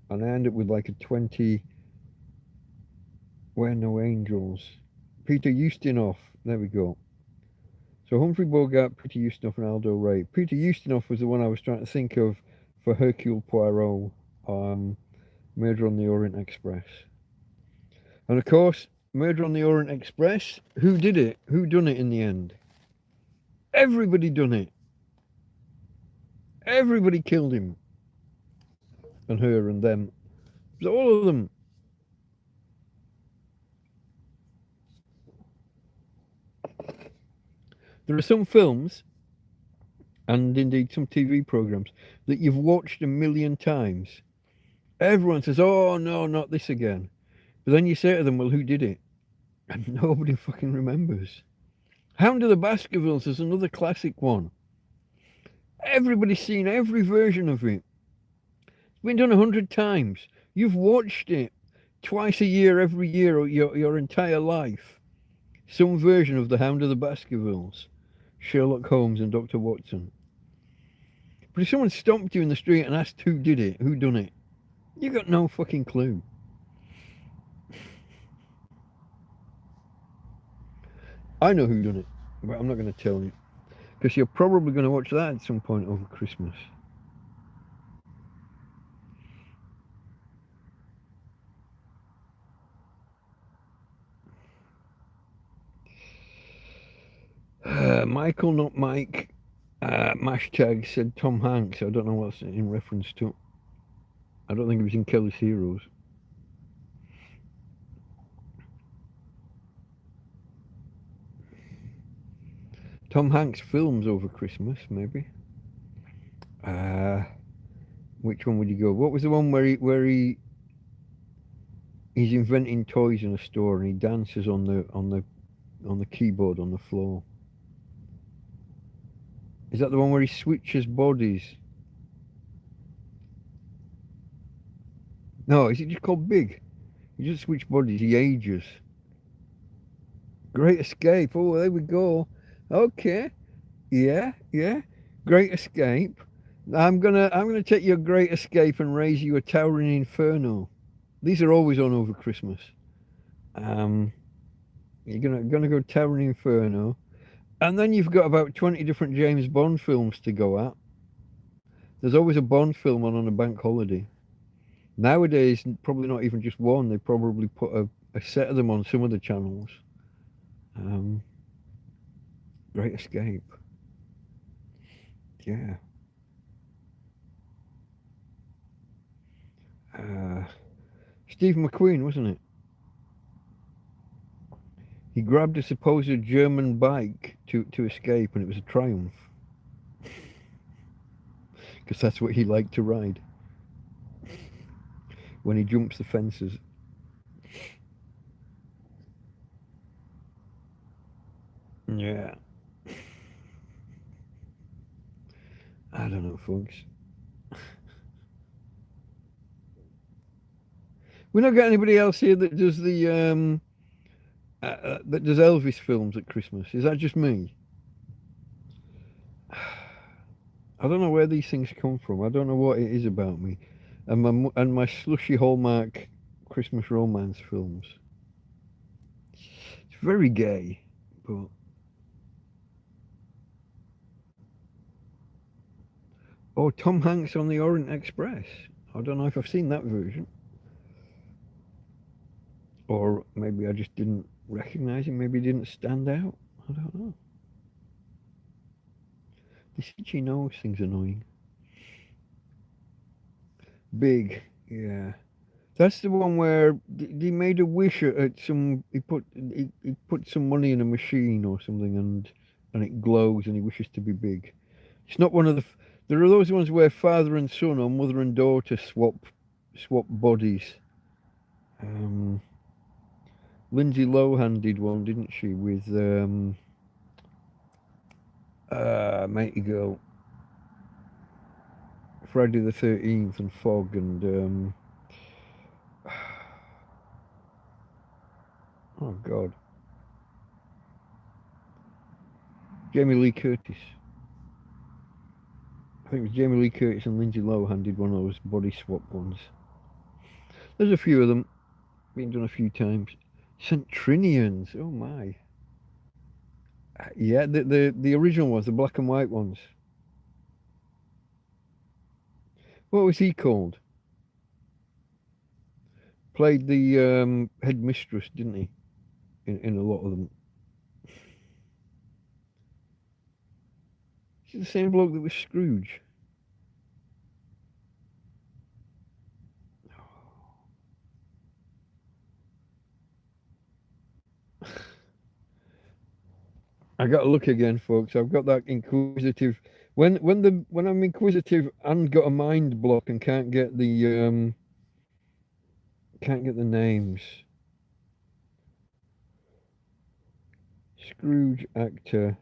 And I end up with like a 20 Where No Angels. Peter Ustinov. There we go. So Humphrey Bogart, Peter Ustinov, and Aldo Ray. Peter Ustinov was the one I was trying to think of for Hercule Poirot, Murder on the Orient Express. And of course, Murder on the Orient Express, who did it? Who done it in the end? Everybody done it. Everybody killed him. And her and them. It was all of them. There are some films, and indeed some TV programs, that you've watched a million times. Everyone says, oh no, not this again. But then you say to them, well, who did it? And nobody fucking remembers. Hound of the Baskervilles is another classic one. Everybody's seen every version of it. It's been done 100 times. You've watched it twice a year, every year, or your entire life. Some version of the Hound of the Baskervilles, Sherlock Holmes and Dr. Watson. But if someone stopped you in the street and asked who did it, who done it, you got no fucking clue. I know who done it, but I'm not going to tell you. Because you're probably going to watch that at some point over Christmas. Michael, not Mike. Mashtag said Tom Hanks. I don't know what's in reference to. I don't think he was in Kelly's Heroes. Tom Hanks films over Christmas, maybe. Which one would you go? What was the one where he's inventing toys in a store and he dances on the keyboard on the floor? Is that the one where he switches bodies? No, is it just called Big? He just switches bodies. He ages. Great Escape. Oh, there we go. Okay. Yeah. Great Escape. I'm gonna take your Great Escape and raise you a Towering Inferno. These are always on over Christmas. You're gonna go Towering Inferno, and then you've got about 20 different James Bond films to go at. There's always a Bond film on a bank holiday. Nowadays, probably not even just one. They probably put a set of them on some of the channels. Great Escape. Yeah. Steve McQueen, wasn't it? He grabbed a supposed German bike to escape, and it was a Triumph. Because that's what he liked to ride. When he jumps the fences. Yeah. I don't know, folks. We not got anybody else here that does the that does Elvis films at Christmas. Is that just me? I don't know where these things come from. I don't know what it is about me, and my slushy Hallmark Christmas romance films. It's very gay, but oh, Tom Hanks on the Orient Express. I don't know if I've seen that version, or maybe I just didn't recognize him. Maybe he didn't stand out. I don't know. This itchy nose thing's annoying. Big, yeah. That's the one where he made a wish at some. He put some money in a machine or something, and it glows, and he wishes to be big. It's not one of the. There are those ones where father and son or mother and daughter swap bodies. Lindsay Lohan did one, didn't she, with Matey Girl, Friday the 13th, and Fog, and oh God, Jamie Lee Curtis. I think it was Jamie Lee Curtis and Lindsay Lohan did one of those body swap ones. There's a few of them, been done a few times. Centrinians, oh my. Yeah, the original ones, the black and white ones. What was he called? Played the headmistress, didn't he? In a lot of them. Is it the same bloke that was Scrooge? I got to look again, folks. I've got that inquisitive. When I'm inquisitive and got a mind block and can't get the names. Scrooge actor.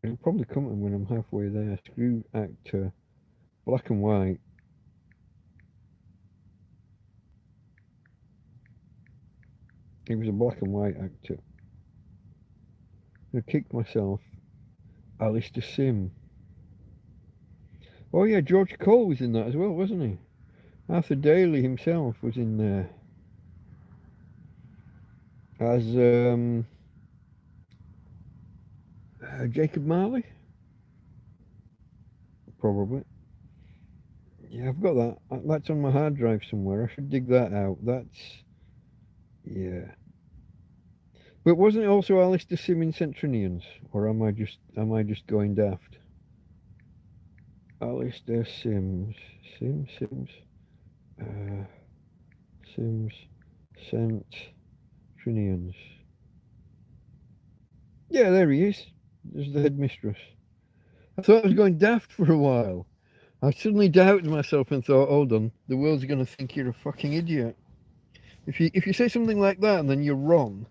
It'll probably come to me when I'm halfway there. Scrooge actor, black and white. He was a black and white actor. I kicked myself. Alistair Sim. Oh yeah, George Cole was in that as well, wasn't he? Arthur Daly himself was in there as Jacob Marley. Probably. Yeah, I've got that. That's on my hard drive somewhere. I should dig that out. That's yeah. But wasn't it also Alistair Sim in Centrinians, or am I just going daft? Alistair Sims, uh, Sims, Centrinians. Yeah, there he is. There's the headmistress. I thought I was going daft for a while. I suddenly doubted myself and thought, hold on, the world's going to think you're a fucking idiot. If you say something like that and then you're wrong,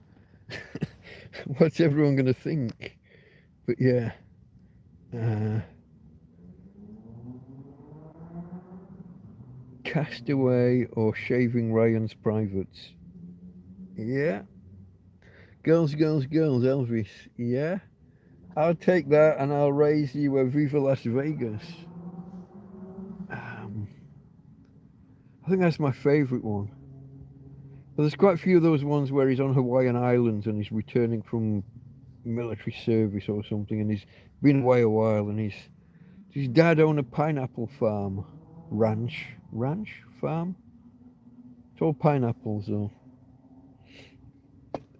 what's everyone going to think? But yeah. Castaway or Shaving Ryan's Privates. Yeah. Girls, girls, girls, Elvis. Yeah. I'll take that and I'll raise you a Viva Las Vegas. I think that's my favourite one. But there's quite a few of those ones where he's on Hawaiian Islands and he's returning from military service or something, and he's been away a while, and His dad owned a pineapple farm. Ranch farm? It's all pineapples though.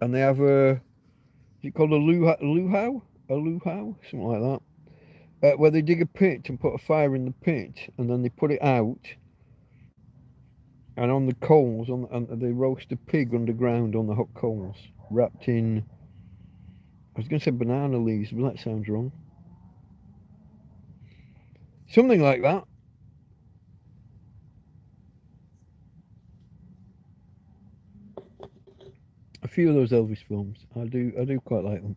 And they have is it called a luau? A luau? Something like that. Where they dig a pit and put a fire in the pit, and then they put it out, and on the coals, and they roast a pig underground on the hot coals, wrapped in, I was going to say banana leaves, but that sounds wrong. Something like that. A few of those Elvis films, I do quite like them.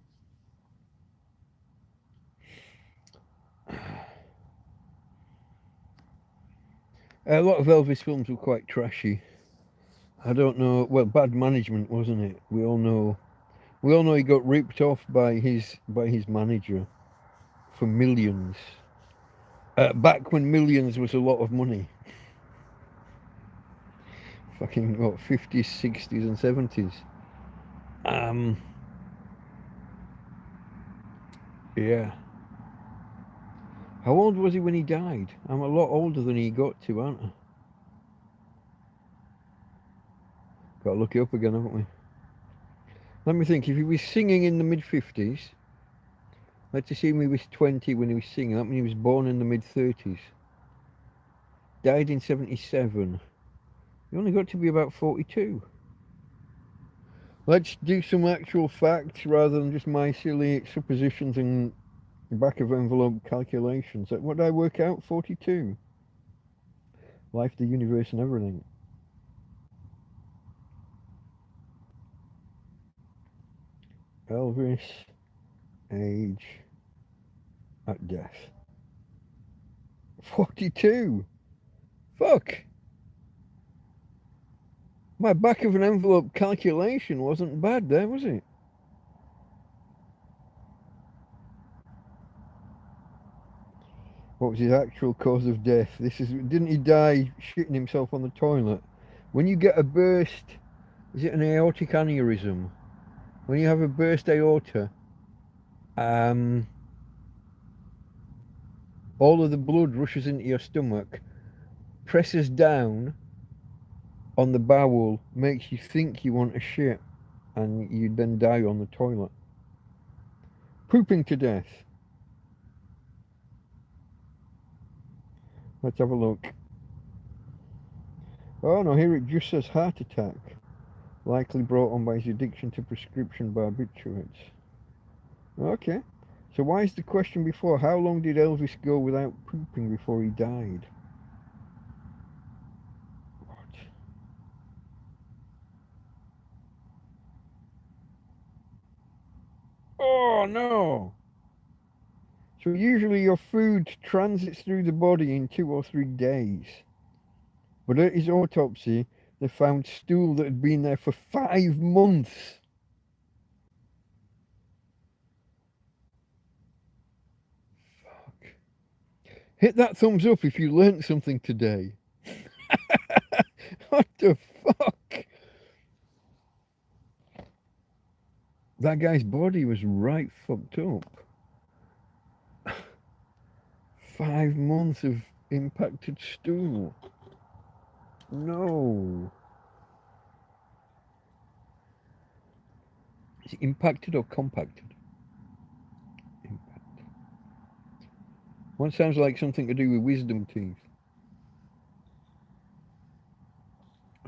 A lot of Elvis films were quite trashy. I don't know. Well, bad management, wasn't it? We all know he got ripped off by his manager for millions. Back when millions was a lot of money. Fucking what, 50s, 60s, and 70s. Yeah. How old was he when he died? I'm a lot older than he got to, aren't I? Got to look it up again, haven't we? Let me think. If he was singing in the mid-50s, let's assume he was 20 when he was singing. That means he was born in the mid-30s. Died in 77. He only got to be about 42. Let's do some actual facts rather than just my silly suppositions and back of envelope calculations. What did I work out? 42. Life, the universe, and everything. Elvis, age at death. 42. Fuck. My back of an envelope calculation wasn't bad there, was it? What was his actual cause of death? Didn't he die shitting himself on the toilet? When you get a burst, is it an aortic aneurysm? When you have a burst aorta, all of the blood rushes into your stomach, presses down on the bowel, makes you think you want a shit, and you then die on the toilet. Pooping to death. Let's have a look. Oh no, here it just says heart attack. Likely brought on by his addiction to prescription barbiturates. Okay. So why is the question before, how long did Elvis go without pooping before he died? What? Oh no! So usually your food transits through the body in 2 or 3 days. But at his autopsy, they found stool that had been there for 5 months. Fuck. Hit that thumbs up if you learnt something today. What the fuck? That guy's body was right fucked up. 5 months of impacted stool. No. Is it impacted or compacted? Impact. One sounds like something to do with wisdom teeth.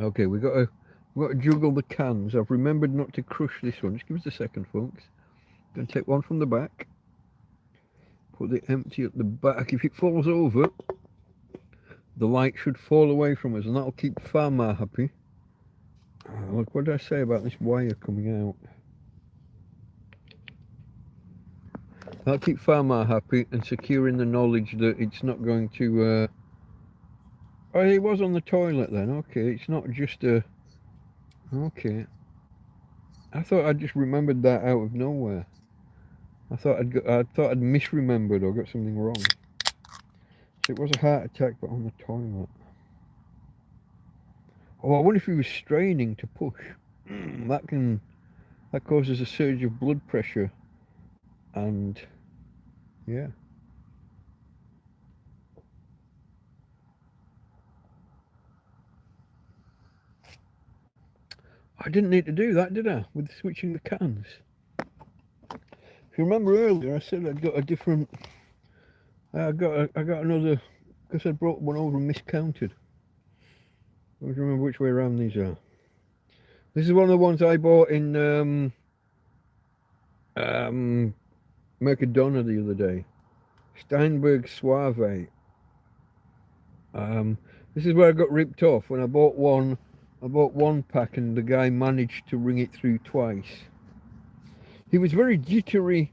Okay, we've got to juggle the cans. I've remembered not to crush this one. Just give us a second, folks. Going to take one from the back. Put the empty at the back. If it falls over, the light should fall away from us, and that'll keep Farmer happy. Look, what did I say about this wire coming out? That'll keep Farmer happy and secure in the knowledge that it's not going to... Oh, it was on the toilet then. Okay, it's not just a... Okay. I thought I'd just remembered that out of nowhere. I thought I'd misremembered or got something wrong. So it was a heart attack, but on the toilet. Oh, I wonder if he was straining to push. That causes a surge of blood pressure, and yeah. I didn't need to do that, did I? With switching the cans. If you remember earlier, I said I'd got a different. I got another because I brought one over and miscounted. I don't remember which way around these are. This is one of the ones I bought in Mercadona the other day. Steinberg Suave. This is where I got ripped off when I bought one. I bought one pack and the guy managed to ring it through twice. He was very jittery,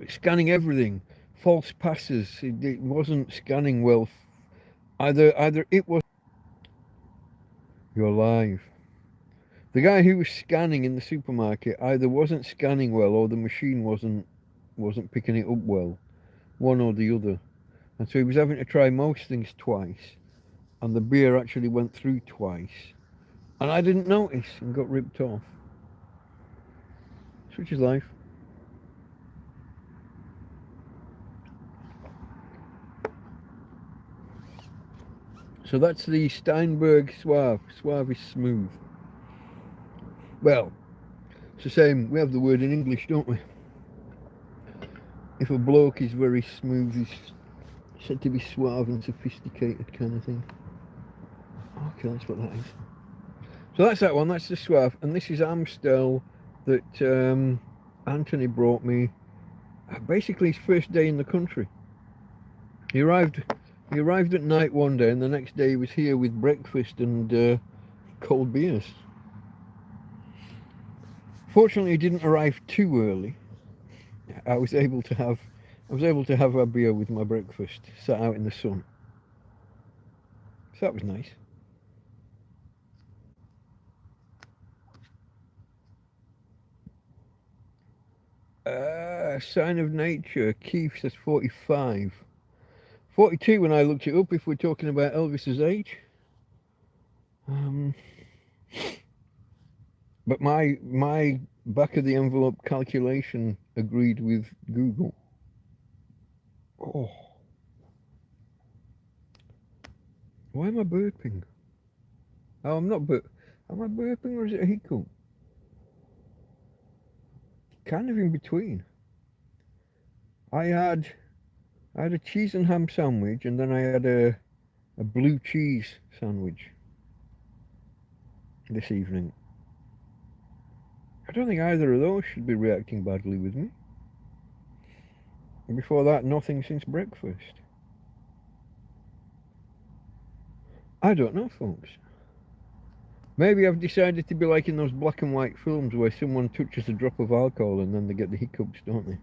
scanning everything. False passes. It wasn't scanning well. Either it was. You're live. The guy who was scanning in the supermarket either wasn't scanning well or the machine wasn't picking it up well, one or the other, and so he was having to try most things twice, and the beer actually went through twice, and I didn't notice and got ripped off. Such is life. So that's the Steinberg Suave. Suave is smooth. Well, it's the same. We have the word in English, don't we? If a bloke is very smooth, he's said to be suave and sophisticated kind of thing. Okay, that's what that is. So that's that one. That's the Suave. And this is Amstel that Anthony brought me. Basically his first day in the country. He arrived at night one day, and the next day he was here with breakfast and cold beers. Fortunately, he didn't arrive too early. I was able to have a beer with my breakfast, sat out in the sun. So that was nice. Sign of Nature. Keith says 45. 42 when I looked it up, if we're talking about Elvis's age. But my back of the envelope calculation agreed with Google. Oh. Why am I burping? Oh, I'm not am I burping or is it a hiccup? Kind of in between. I had a cheese and ham sandwich, and then I had a blue cheese sandwich this evening. I don't think either of those should be reacting badly with me. And before that, nothing since breakfast. I don't know, folks. Maybe I've decided to be like in those black and white films where someone touches a drop of alcohol and then they get the hiccups, don't they?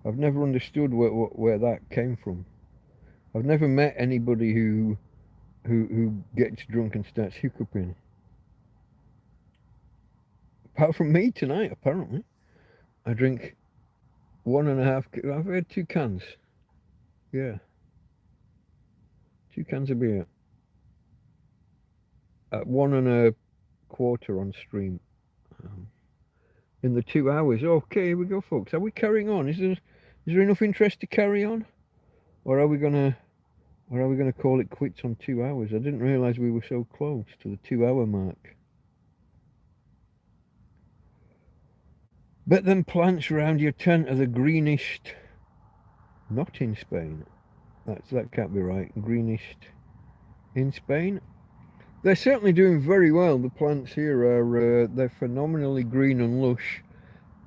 I've never understood where that came from. I've never met anybody who gets drunk and starts hiccuping. Apart from me tonight, apparently. I drink 1.5. I've had 2 cans. Yeah. 2 cans of beer. At 1.25 on stream. In the 2 hours. Okay, here we go, folks. Are we carrying on? Is there enough interest to carry on? Or are we gonna call it quits on 2 hours? I didn't realise we were so close to the 2-hour mark. Bet them plants round your tent are the greenest. Not in Spain. That can't be right. Greenest in Spain. They're certainly doing very well. The plants here are they're phenomenally green and lush.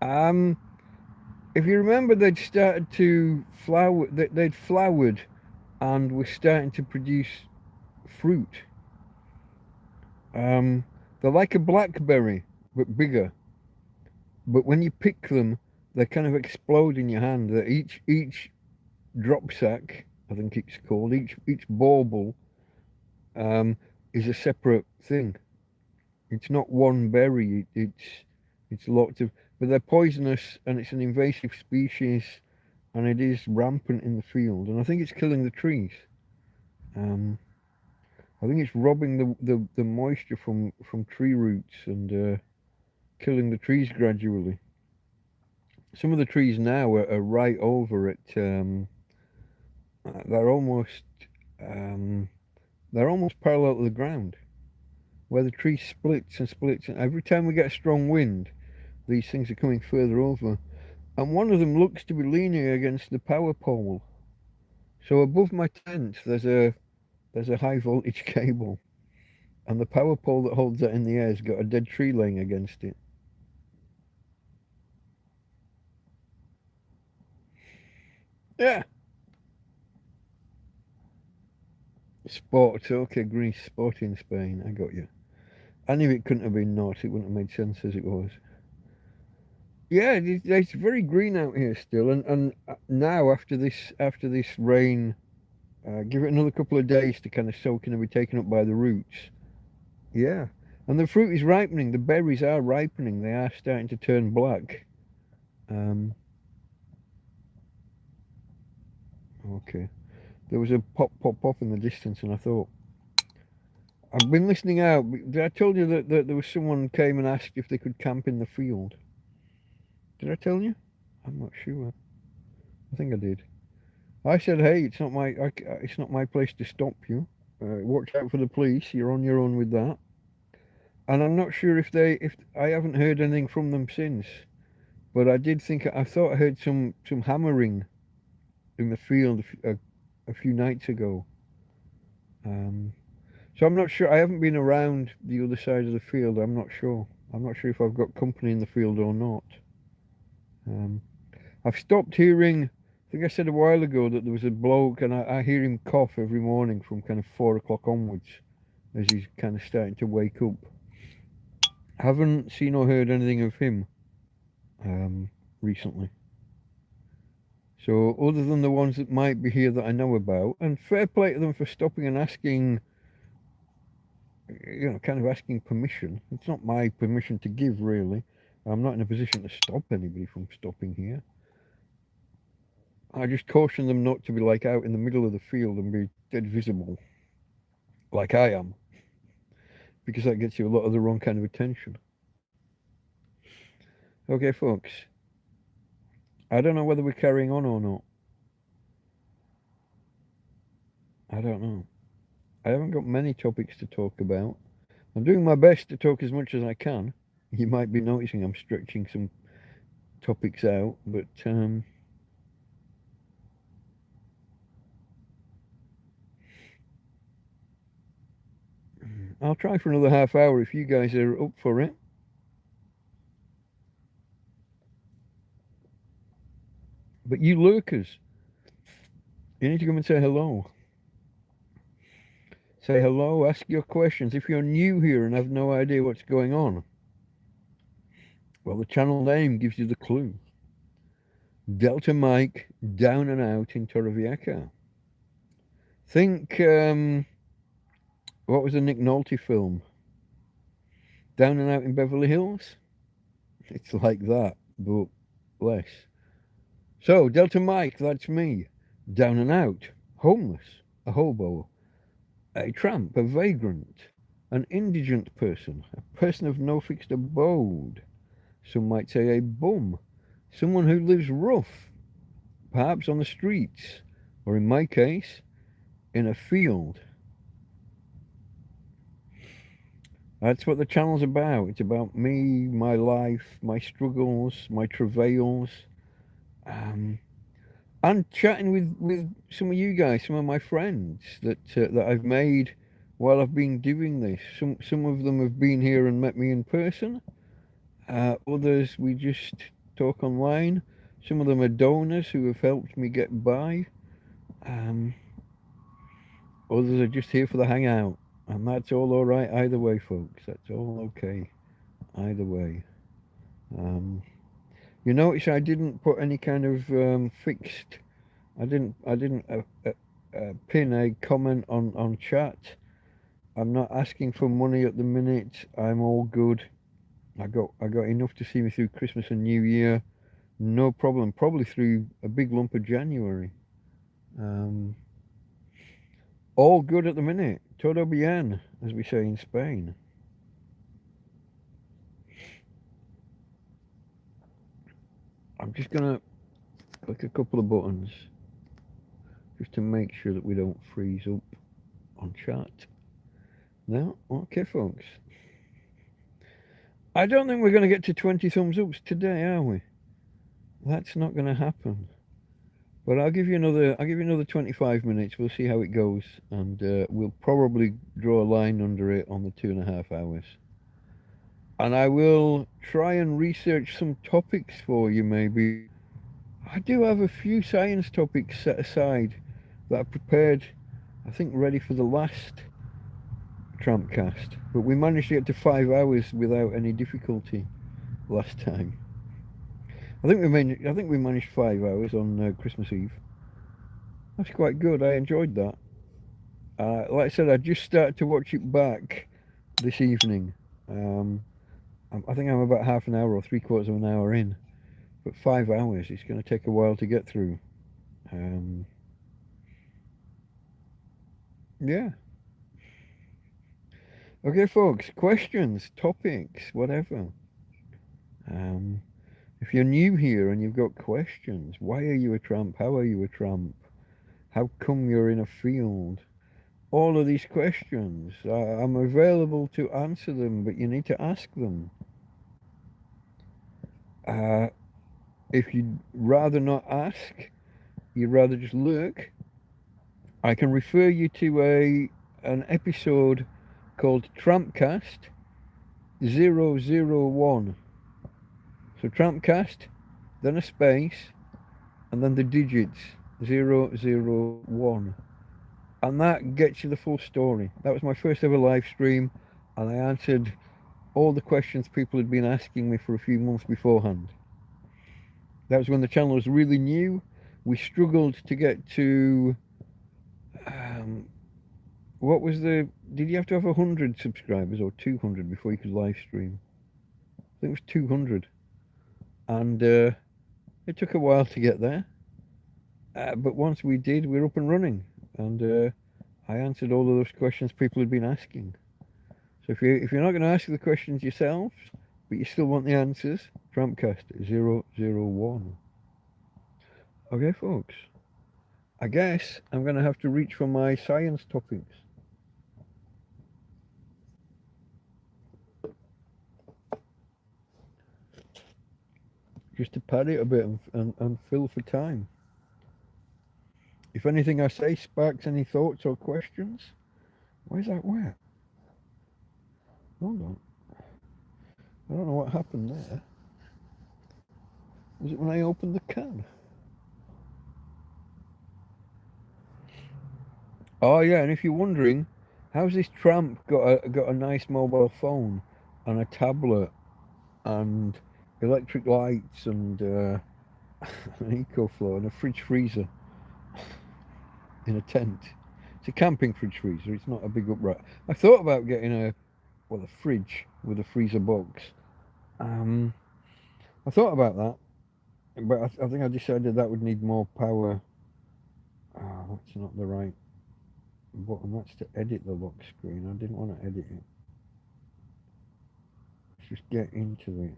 If you remember, they'd started to flower. They'd flowered, and were starting to produce fruit. They're like a blackberry, but bigger. But when you pick them, they kind of explode in your hand. Each drop sack, I think it's called, each bauble, is a separate thing. It's not one berry. It's lots of, but they're poisonous, and it's an invasive species, and it is rampant in the field. And I think it's killing the trees. I think it's robbing the moisture from tree roots and killing the trees gradually. Some of the trees now are right over it. They're almost parallel to the ground. where the tree splits and splits, and every time we get a strong wind, these things are coming further over. And one of them looks to be leaning against the power pole. So above my tent, there's a high voltage cable, and the power pole that holds that in the air has got a dead tree laying against it. Yeah. Sport, okay, Greece, sport in Spain. I got you. I knew it couldn't have been not. It wouldn't have made sense as it was. Yeah, it's very green out here still, and now after this rain, give it another couple of days to kind of soak in and be taken up by the roots. Yeah, and the fruit is ripening. The berries are ripening. They are starting to turn black. Um, okay, there was a pop, pop, pop in the distance, and I thought I've been listening out. I told you that there was someone came and asked if they could camp in the field. Did I tell you? I'm not sure. I think I did. I said, "Hey, it's not my place to stop you. Watch out for the police. You're on your own with that." And I'm not sure if I haven't heard anything from them since. But I thought I heard some hammering in the field a few nights ago. Um, so I'm not sure. I haven't been around the other side of the field. I'm not sure. I'm not sure if I've got company in the field or not. I've stopped hearing. I think I said a while ago that there was a bloke, and I hear him cough every morning from kind of 4 o'clock onwards, as he's kind of starting to wake up. Haven't seen or heard anything of him recently. So other than the ones that might be here that I know about, and fair play to them for stopping and asking, kind of asking permission. It's not my permission to give, really. I'm not in a position to stop anybody from stopping here. I just caution them not to be like out in the middle of the field and be dead visible, like I am, because that gets you a lot of the wrong kind of attention. Okay, folks. I don't know whether we're carrying on or not. I don't know. I haven't got many topics to talk about. I'm doing my best to talk as much as I can. You might be noticing I'm stretching some topics out, but I'll try for another half hour if you guys are up for it. But you lurkers, you need to come and say hello. Say hello, ask your questions. If you're new here and have no idea what's going on, well, the channel name gives you the clue. Delta Mike, down and out in Torrevieja. Think, what was the Nick Nolte film? Down and Out in Beverly Hills? It's like that, but less. So, Delta Mike, that's me. Down and out. Homeless. A hobo. A tramp. A vagrant. An indigent person. A person of no fixed abode. Some might say a bum. Someone who lives rough. Perhaps on the streets. Or in my case, in a field. That's what the channel's about. It's about me, my life, my struggles, my travails, and chatting with some of you guys, some of my friends that I've made while I've been doing this. Some of them have been here and met me in person. Others we just talk online. Some of them are donors who have helped me get by. Others are just here for the hangout. And that's all right either way, folks. That's all okay either way. You notice I didn't put any kind of fixed. I didn't pin a comment on chat. I'm not asking for money at the minute. I'm all good. I got enough to see me through Christmas and New Year. No problem. Probably through a big lump of January. All good at the minute. Todo bien, as we say in Spain. I'm just going to click a couple of buttons just to make sure that we don't freeze up on chat. No? Okay, folks. I don't think we're going to get to 20 thumbs ups today, are we? That's not going to happen. But I'll give you another 25 minutes. We'll see how it goes, and we'll probably draw a line under it on the 2.5 hours. And I will try and research some topics for you, maybe. I do have a few science topics set aside that I prepared, I think, ready for the last TrampCast. But we managed to get to 5 hours without any difficulty last time. I think we managed 5 hours on Christmas Eve. That's quite good. I enjoyed that. Like I said, I just started to watch it back this evening. I think I'm about half an hour or 3/4 of an hour in, but 5 hours. It's going to take a while to get through. Yeah. Okay, folks. Questions, topics, whatever. If you're new here and you've got questions, why are you a tramp? How are you a tramp? How come you're in a field? All of these questions, I'm available to answer them, but you need to ask them. If you'd rather not ask, you'd rather just lurk, I can refer you to an episode called TrampCast 001. So TrampCast, then a space, and then the digits 001. And that gets you the full story. That was my first ever live stream, and I answered all the questions people had been asking me for a few months beforehand. That was when the channel was really new. We struggled to get to did you have to have 100 subscribers or 200 before you could live stream? I think it was 200. And it took a while to get there. But once we did, we were up and running. And I answered all of those questions people had been asking. So if you're not going to ask the questions yourselves, but you still want the answers, TrampCast 001. Okay, folks. I guess I'm going to have to reach for my science topics. Just to pad it a bit and fill for time. If anything I say sparks any thoughts or questions, why is that wet? Hold on. I don't know what happened there. Was it when I opened the can? Oh yeah, and if you're wondering, how's this tramp got a nice mobile phone and a tablet and electric lights and an EcoFlow and a fridge freezer in a tent? It's a camping fridge freezer. It's not a big upright. I thought about getting a fridge with a freezer box. I thought about that, but I think I decided that would need more power. That's not the right button. That's to edit the lock screen. I didn't want to edit it. Let's just get into it.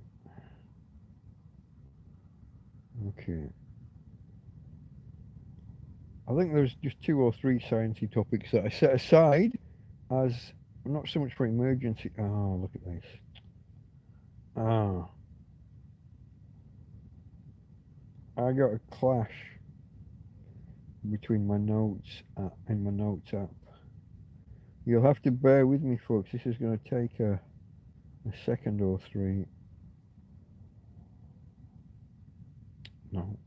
Okay. I think there's just 2 or 3 sciencey topics that I set aside as not so much for emergency. Oh, look at this. I got a clash between my notes and my notes app. You'll have to bear with me, folks. This is going to take a second or 3. No.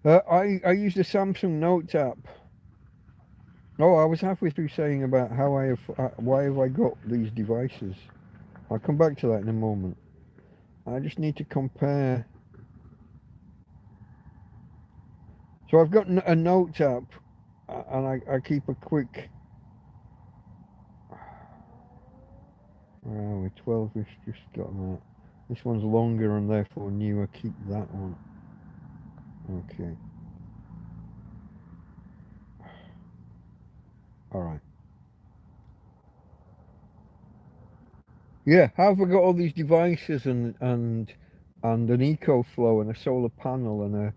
I used a Samsung Notes app. Oh, I was halfway through saying about how why have I got these devices. I'll come back to that in a moment. I just need to compare. So I've got a Notes app, and I keep a quick. Where are we? 12ish, just got that. This one's longer and therefore newer. Keep that one. Okay. Alright. Yeah, how have I got all these devices and an EcoFlow and a solar panel and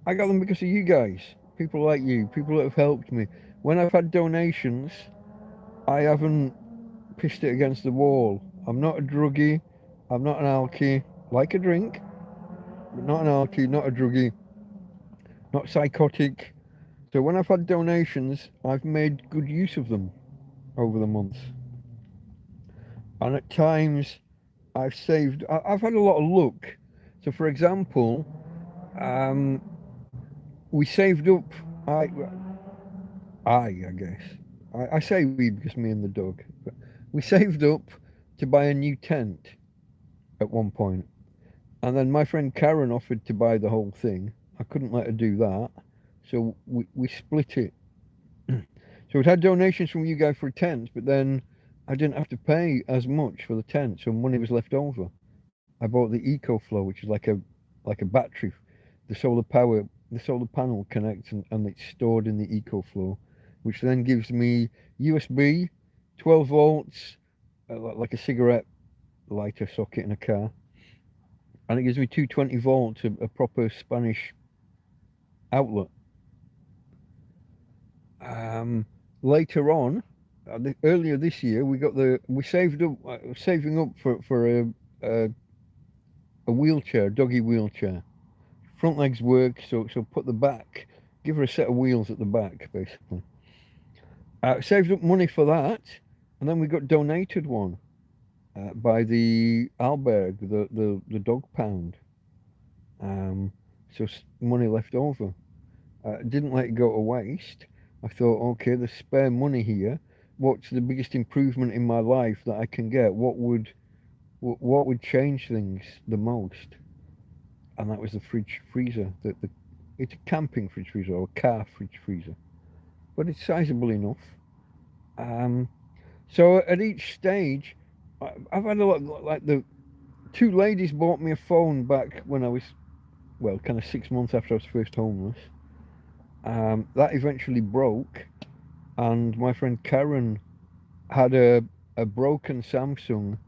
I got them because of you guys. People like you, people that have helped me. When I've had donations, I haven't pissed it against the wall. I'm not a druggie. I'm not an alkie. Like a drink, but not an alkie, not a druggie, not psychotic. So when I've had donations, I've made good use of them over the months. And at times, I've saved. I've had a lot of luck. So, for example, um, we saved up. I, I guess. I say we because me and the dog. But we saved up to buy a new tent at one point, and then my friend Karen offered to buy the whole thing. I couldn't let her do that, so we split it. So we'd had donations from you guys for a tent, but then I didn't have to pay as much for the tent, so money was left over. I bought the EcoFlow, which is like a battery. The solar panel connects and it's stored in the EcoFlow, which then gives me USB, 12 volts, like a cigarette lighter socket in a car, and it gives me 220 volts, a proper Spanish outlet. Later on, earlier this year, we saved up, saving up for a wheelchair, doggy wheelchair. Front legs work, so put the back, give her a set of wheels at the back, basically. Saved up money for that, and then we got donated one by the alberg, the dog pound. So money left over. Didn't let it go to waste. I thought, okay, there's spare money here. What's the biggest improvement in my life that I can get? What would change things the most? And that was the fridge freezer. It's a camping fridge freezer or a car fridge freezer, but it's sizable enough. So at each stage, I've had a lot. Like the two ladies bought me a phone back when I was, well, kind of 6 months after I was first homeless. That eventually broke, and my friend Karen had a broken Samsung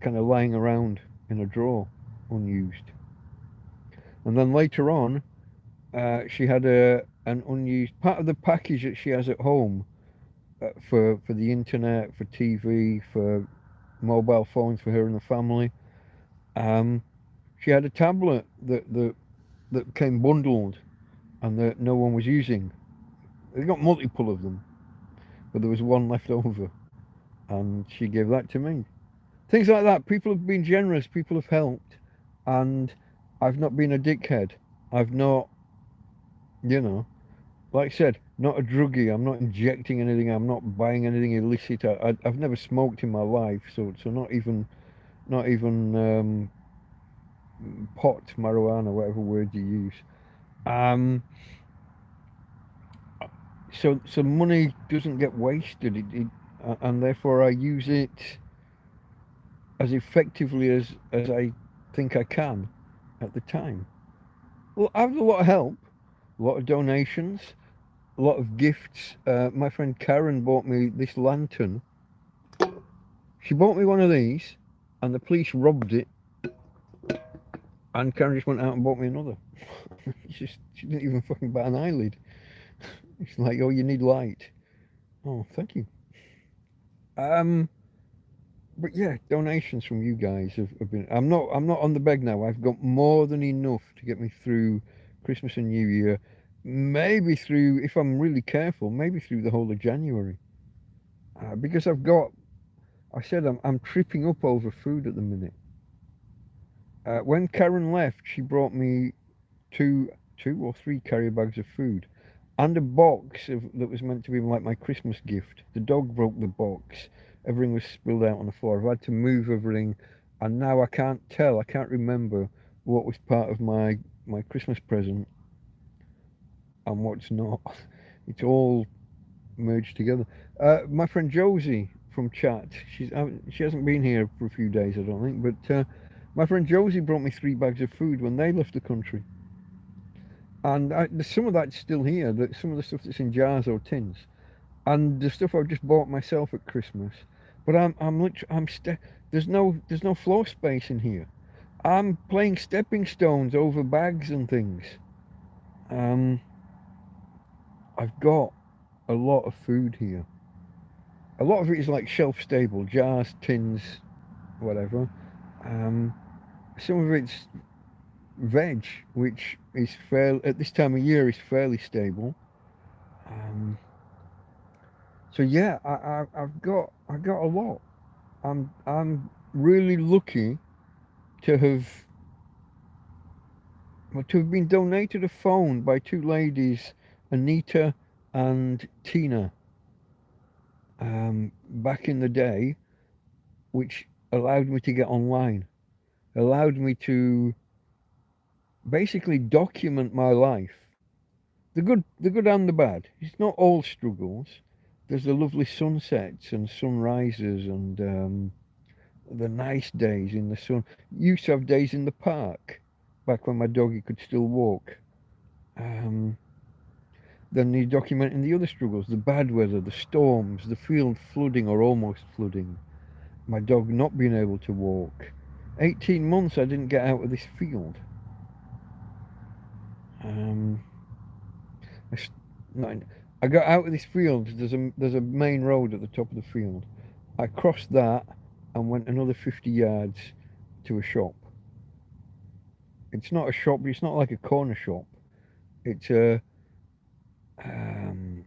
kind of lying around in a drawer, unused. And then later on, she had an unused part of the package that she has at home for the internet, for TV, for mobile phones for her and the family. She had a tablet that came bundled and that no one was using. They got multiple of them, but there was one left over, and she gave that to me. Things like that. People have been generous. People have helped, and I've not been a dickhead. I've not, you know, like I said, not a druggie. I'm not injecting anything. I'm not buying anything illicit. I've never smoked in my life, so not even pot, marijuana, whatever word you use. So money doesn't get wasted, and therefore I use it as effectively as I think I can at the time. Well, I have a lot of help, a lot of donations, a lot of gifts. My friend Karen bought me this lantern. She bought me one of these, and the police robbed it, and Karen just went out and bought me another. She didn't even fucking bat an eyelid. It's like, oh, you need light. Oh, thank you. But yeah, donations from you guys have been. I'm not on the beg now. I've got more than enough to get me through Christmas and New Year. Maybe through, if I'm really careful, maybe through the whole of January. Because I said I'm tripping up over food at the minute. When Karen left, she brought me two or three carrier bags of food and a box that was meant to be like my Christmas gift. The dog broke the box. Everything was spilled out on the floor. I've had to move everything, and now I can't remember what was part of my Christmas present and what's not. It's all merged together. My friend Josie from chat, she hasn't been here for a few days, I don't think, but my friend Josie brought me 3 bags of food when they left the country. And some of that's still here, some of the stuff that's in jars or tins, and the stuff I've just bought myself at Christmas. But there's no floor space in here. I'm playing stepping stones over bags and things. I've got a lot of food here. A lot of it is like shelf stable, jars, tins, whatever. Um, some of it's veg, which is fair at this time of year is fairly stable. Um, so yeah, I've got a lot. I'm really lucky to have to have been donated a phone by two ladies, Anita and Tina, back in the day, which allowed me to get online, allowed me to basically document my life, the good and the bad. It's not all struggles. There's the lovely sunsets and sunrises and the nice days in the sun. Used to have days in the park, back when my doggy could still walk. Um, then you documenting the other struggles, the bad weather, the storms, the field flooding or almost flooding, my dog not being able to walk. 18 months I didn't get out of this field. Um, I, no, I got out of this field. There's a main road at the top of the field. I crossed that and went another 50 yards to a shop. It's not a shop. It's not like a corner shop. It's a um,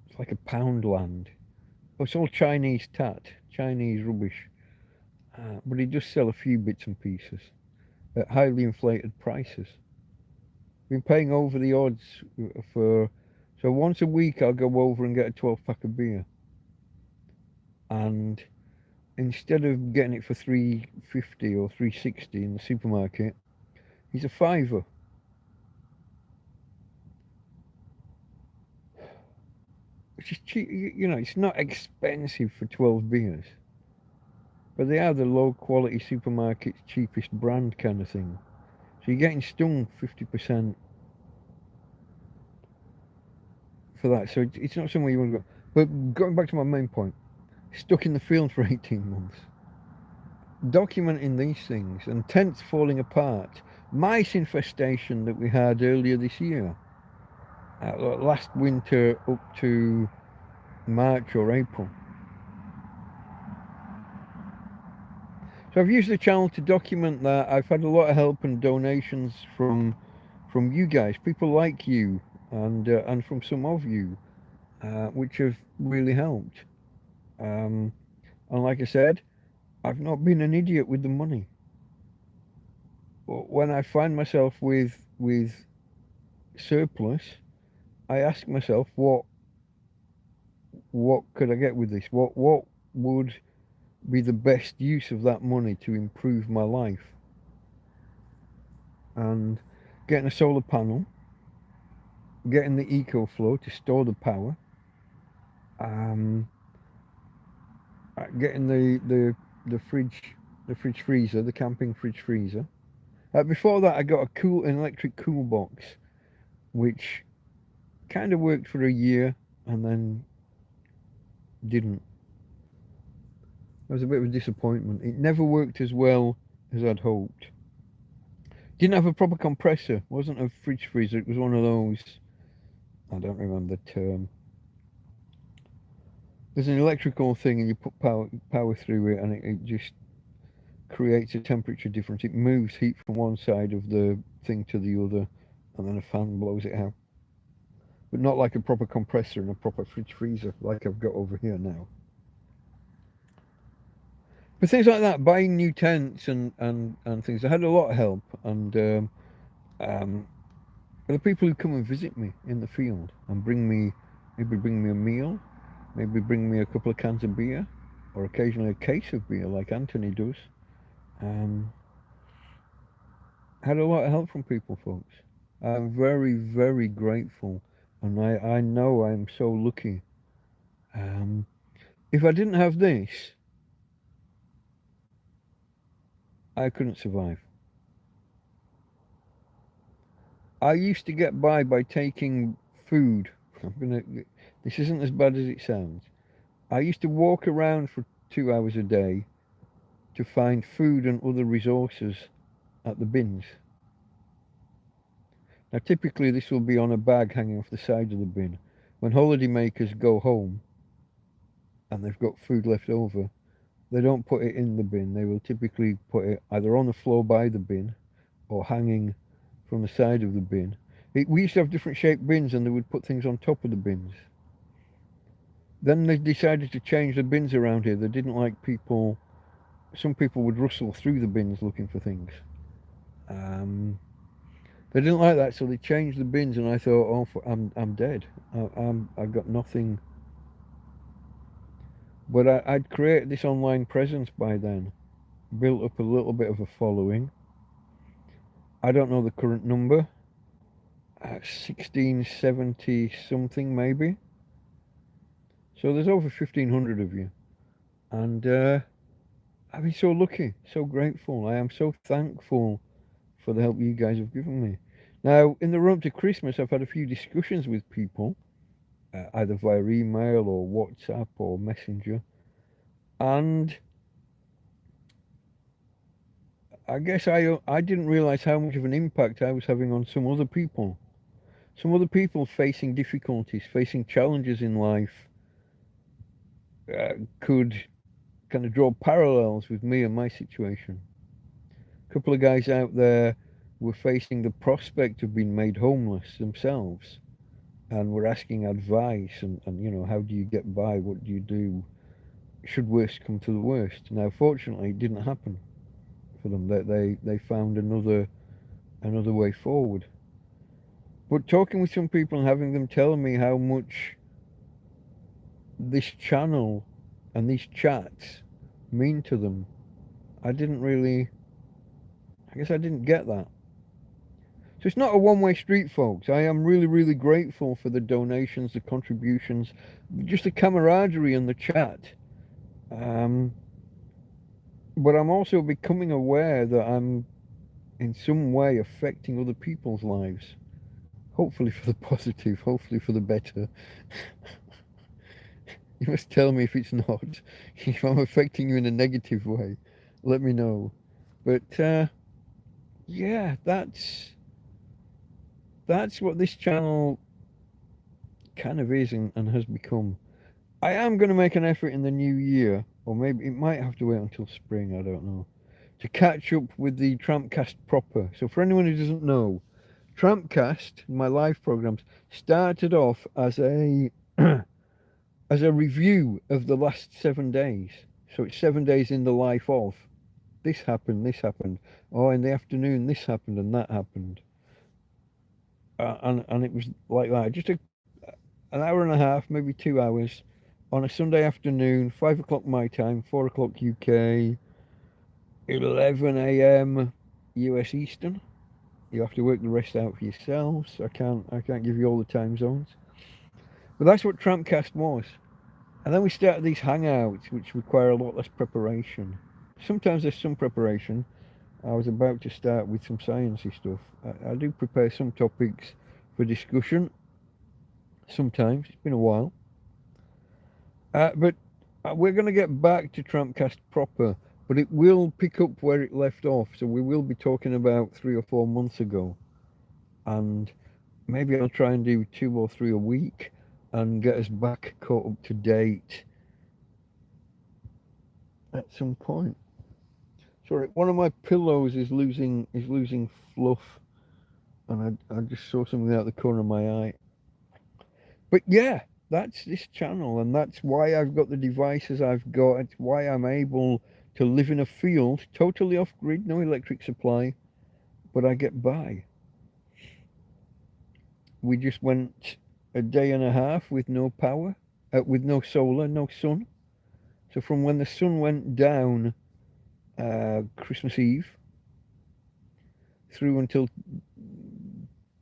it's like a pound land. Oh, it's all Chinese tat, Chinese rubbish. But he does sell a few bits and pieces at highly inflated prices. Been paying over the odds for. So once a week I'll go over and get a 12 pack of beer, and instead of getting it for 350 or 360 in the supermarket, he's a fiver. Which is cheap. You know, it's not expensive for 12 beers, but they are the low quality supermarket's cheapest brand kind of thing. So you're getting stung 50% for that. So it's not somewhere you want to go. But going back to my main point, stuck in the field for 18 months, documenting these things, and tents falling apart, mice infestation that we had earlier this year, last winter up to March or April. So I've used the channel to document that. I've had a lot of help and donations from you guys, people like you, and from some of you, which have really helped. And like I said, I've not been an idiot with the money. When I find myself with surplus, I ask myself, what could I get with this? What would be the best use of that money to improve my life? And getting a solar panel, getting the EcoFlow to store the power, getting the fridge freezer, the camping fridge freezer. Before that, I got an electric cool box, which kind of worked for a year and then didn't. It was a bit of a disappointment. It never worked as well as I'd hoped. Didn't have a proper compressor. Wasn't a fridge freezer. It was one of those. I don't remember the term. There's an electrical thing, and you put power through it, and it just creates a temperature difference. It moves heat from one side of the thing to the other, and then a fan blows it out. But not like a proper compressor and a proper fridge freezer like I've got over here now. But things like that, buying new tents and things, I had a lot of help. And the people who come and visit me in the field and bring me a meal, maybe bring me a couple of cans of beer, or occasionally a case of beer like Anthony does. Had a lot of help from people, folks. I'm very, very grateful, and I know I'm so lucky. If I didn't have this, I couldn't survive. I used to get by taking food. This isn't as bad as it sounds. I used to walk around for 2 hours a day to find food and other resources at the bins. Now, typically this will be on a bag hanging off the side of the bin. When holiday makers go home and they've got food left over, they don't put it in the bin. They will typically put it either on the floor by the bin or hanging from the side of the bin. We used to have different shaped bins, and they would put things on top of the bins. Then they decided to change the bins around here. They didn't like people. Some people would rustle through the bins looking for things. They didn't like that, so they changed the bins. And I thought, oh, I'm dead. I've got nothing. But I'd created this online presence by then, built up a little bit of a following. I don't know the current number. 1670 something maybe. So there's over 1500 of you. And I've been so lucky, so grateful. I am so thankful for the help you guys have given me. Now, in the run up to Christmas, I've had a few discussions with people, either via email or WhatsApp or Messenger. And I guess I didn't realize how much of an impact I was having on some other people. Some other people facing difficulties, facing challenges in life, could kind of draw parallels with me and my situation. A couple of guys out there were facing the prospect of being made homeless themselves, and were asking advice and how do you get by? What do you do? Should worst come to the worst? Now, fortunately, it didn't happen for them. They found another way forward. But talking with some people and having them tell me how much this channel and these chats mean to them, I guess I didn't get that. So it's not a one-way street, folks. I am really, really grateful for the donations, the contributions, just the camaraderie and the chat. But I'm also becoming aware that I'm in some way affecting other people's lives. Hopefully for the positive, hopefully for the better. You must tell me if it's not. If I'm affecting you in a negative way, let me know. But yeah, that's what this channel kind of is and has become. I am going to make an effort in the new year, or maybe it might have to wait until spring, I don't know, to catch up with the TrampCast proper. So for anyone who doesn't know, TrampCast, my live programs, started off as a as a review of the last 7 days. So it's 7 days in the life of. This happened. Oh, in the afternoon, this happened and that happened. And it was like that. Just an hour and a half, maybe 2 hours, on a Sunday afternoon, 5 o'clock my time, 4 o'clock UK, 11 a.m. US Eastern. You have to work the rest out for yourselves. I can't give you all the time zones. But that's what TrampCast was. And then we started these Hangouts, which require a lot less preparation. Sometimes there's some preparation. I was about to start with some sciencey stuff. I do prepare some topics for discussion. Sometimes. It's been a while. But we're going to get back to TrampCast proper, but it will pick up where it left off. So we will be talking about 3 or 4 months ago. And maybe I'll try and do 2 or 3 a week and get us back caught up to date at some point. Sorry, one of my pillows is losing fluff, and I just saw something out the corner of my eye. But yeah, that's this channel, and that's why I've got the devices I've got. It's why I'm able to live in a field totally off grid, no electric supply, but I get by. We just went a day and a half with no power, with no solar, no sun. So from when the sun went down Christmas Eve through until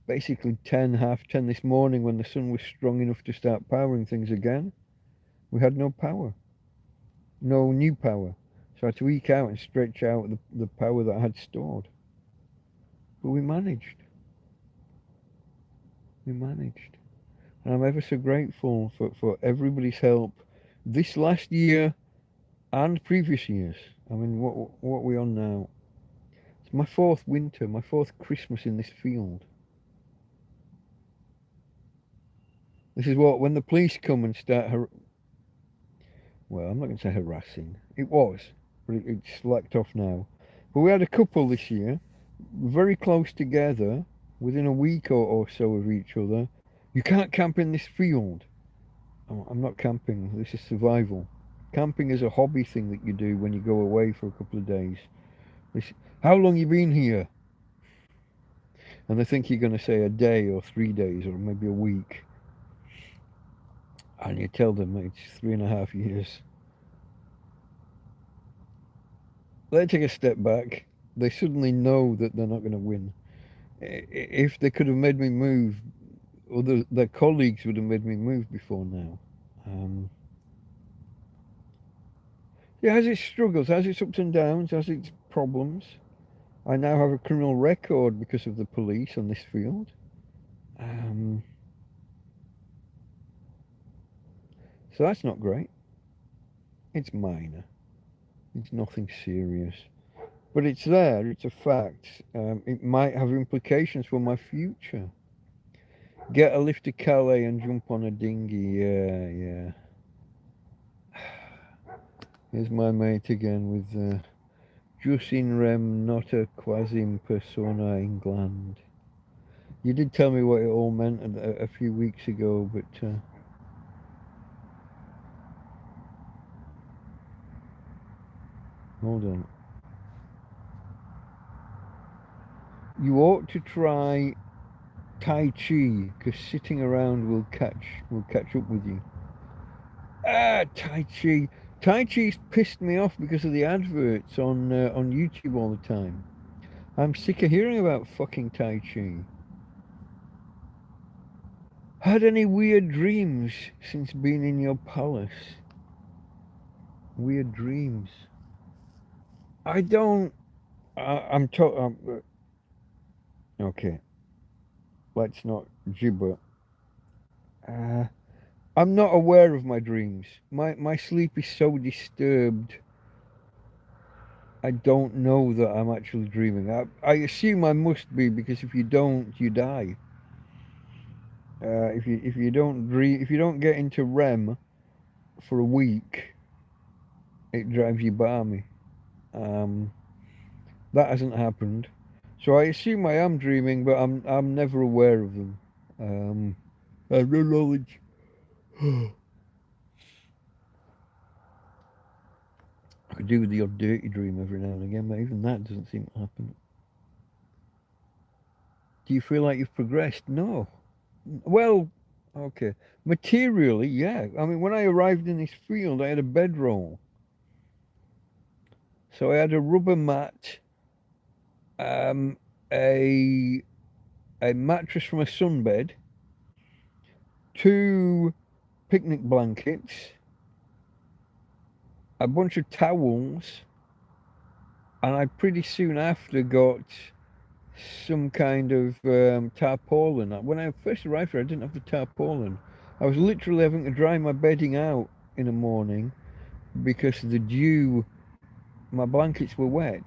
basically 10, half 10 this morning, when the sun was strong enough to start powering things again, we had no power, no new power. So I had to eke out and stretch out the power that I had stored. But we managed. And I'm ever so grateful for everybody's help this last year and previous years. I mean, what are we on now? It's my 4th winter, my 4th Christmas in this field. This is what, when the police come and start, well, I'm not going to say harassing. It was, but it's slacked off now. But we had a couple this year, very close together, within a week or so of each other. You can't camp in this field. Oh, I'm not camping. This is survival. Camping is a hobby thing that you do when you go away for a couple of days. How long you been here? And they think you're going to say a day or 3 days or maybe a week. And you tell them it's 3.5 years. They take a step back. They suddenly know that they're not going to win. If they could have made me move, or their colleagues would have made me move before now. Yeah, has its struggles, has its ups and downs, has its problems. I now have a criminal record because of the police on this field. So that's not great. It's minor. It's nothing serious. But it's there, it's a fact. It might have implications for my future. Get a lift to Calais and jump on a dinghy. Yeah. Here's my mate again with Jus in rem nota quasim persona England. You did tell me what it all meant a few weeks ago, but hold on. You ought to try Tai Chi, because sitting around will catch up with you. Tai Chi. Tai Chi's pissed me off because of the adverts on YouTube all the time. I'm sick of hearing about fucking Tai Chi. Had any weird dreams since being in your palace? Weird dreams. I don't. Okay. Let's not gibber. I'm not aware of my dreams. My sleep is so disturbed. I don't know that I'm actually dreaming. I assume I must be, because if you don't, you die. If you don't dream, if you don't get into REM for a week, it drives you balmy. That hasn't happened, so I assume I am dreaming, but I'm never aware of them. I have no knowledge. I could do with the odd dirty dream every now and again, but even that doesn't seem to happen. Do you feel like you've progressed? No. Well, okay. Materially, yeah. I mean, when I arrived in this field, I had a bedroll. So I had a rubber mat, a mattress from a sunbed, 2 picnic blankets, a bunch of towels, and I pretty soon after got some kind of tarpaulin. When I first arrived here, I didn't have the tarpaulin. I was literally having to dry my bedding out in the morning because the dew, my blankets were wet.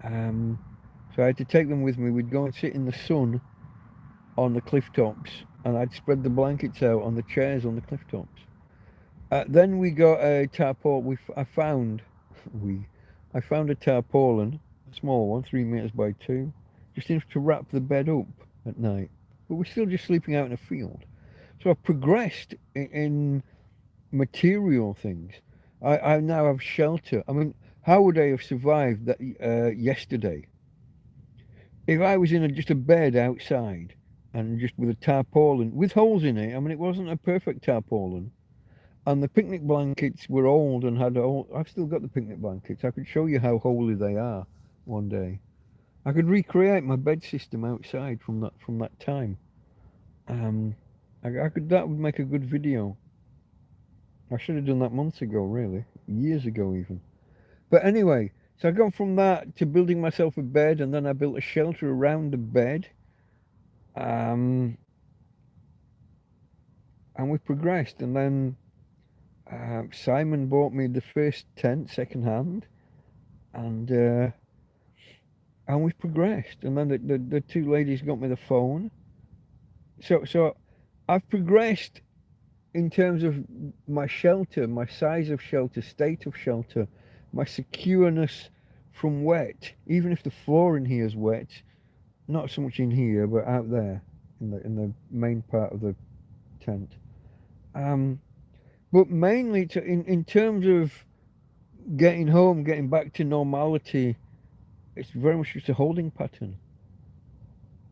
So I had to take them with me. We'd go and sit in the sun on the cliff tops, and I'd spread the blankets out on the chairs on the cliff tops. Then we got a tarpaulin. I found a tarpaulin, a small one, 3 meters by 2, just enough to wrap the bed up at night. But we're still just sleeping out in a field. So I've progressed in material things. I now have shelter. I mean, how would I have survived that yesterday? If I was in just a bed outside and just with a tarpaulin with holes in it. I mean, it wasn't a perfect tarpaulin. And the picnic blankets were old and had I've still got the picnic blankets. I could show you how holy they are one day. I could recreate my bed system outside from that time. That would make a good video. I should have done that months ago, really, years ago even. But anyway, so I got from that to building myself a bed, and then I built a shelter around the bed. And we progressed, and then Simon bought me the first tent second hand, and we progressed. And then the 2 ladies got me the phone. So I've progressed in terms of my shelter, my size of shelter, state of shelter, my secureness from wet. Even if the floor in here is wet, not so much in here, but out there in the main part of the tent. Um, but mainly in terms of getting home, getting back to normality, it's very much just a holding pattern.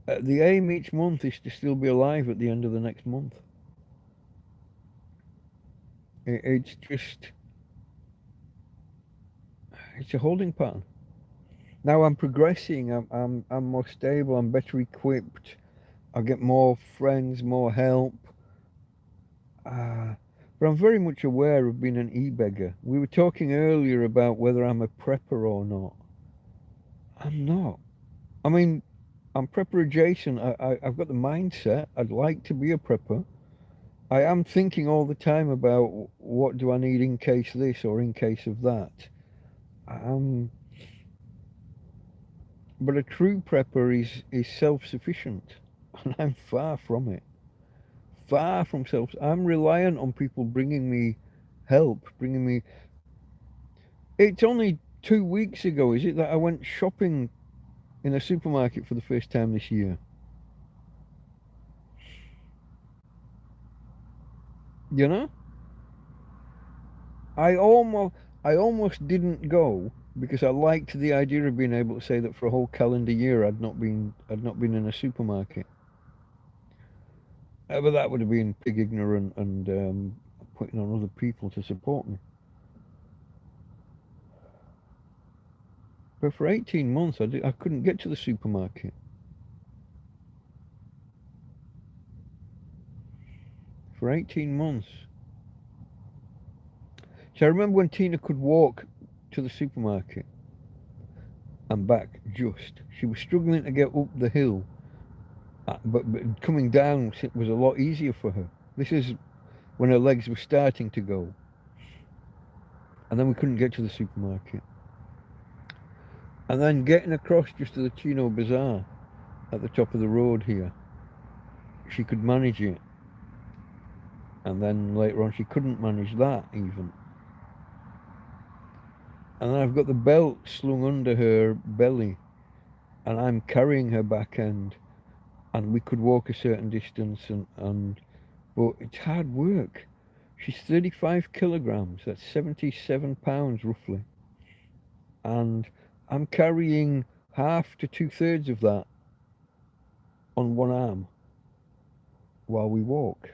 The aim each month is to still be alive at the end of the next month. It's just, it's a holding pattern. Now I'm progressing. I'm more stable. I'm better equipped. I get more friends, more help. Uh, but I'm very much aware of being an e-beggar. We were talking earlier about whether I'm a prepper or not. I'm not. I mean, I'm prepper adjacent. I've got the mindset. I'd like to be a prepper. I am thinking all the time about what do I need in case this or in case of that. Um, but a true prepper is self-sufficient, and I'm far from it. Far from self. I'm reliant on people bringing me help, bringing me. It's only 2 weeks ago, is it, that I went shopping in a supermarket for the first time this year. You know, I almost, I almost didn't go because I liked the idea of being able to say that for a whole calendar year I'd not been in a supermarket. But that would have been pig ignorant and putting on other people to support me. But for 18 months, I couldn't get to the supermarket. For 18 months. So I remember when Tina could walk to the supermarket and back just. She was struggling to get up the hill, but coming down was a lot easier for her. This is when her legs were starting to go. And then we couldn't get to the supermarket. And then getting across just to the Chino Bazaar at the top of the road here, she could manage it. And then later on, she couldn't manage that even. And then I've got the belt slung under her belly, and I'm carrying her back end, and we could walk a certain distance, but it's hard work. She's 35 kilograms, that's 77 pounds roughly. And I'm carrying half to two-thirds of that on one arm while we walk.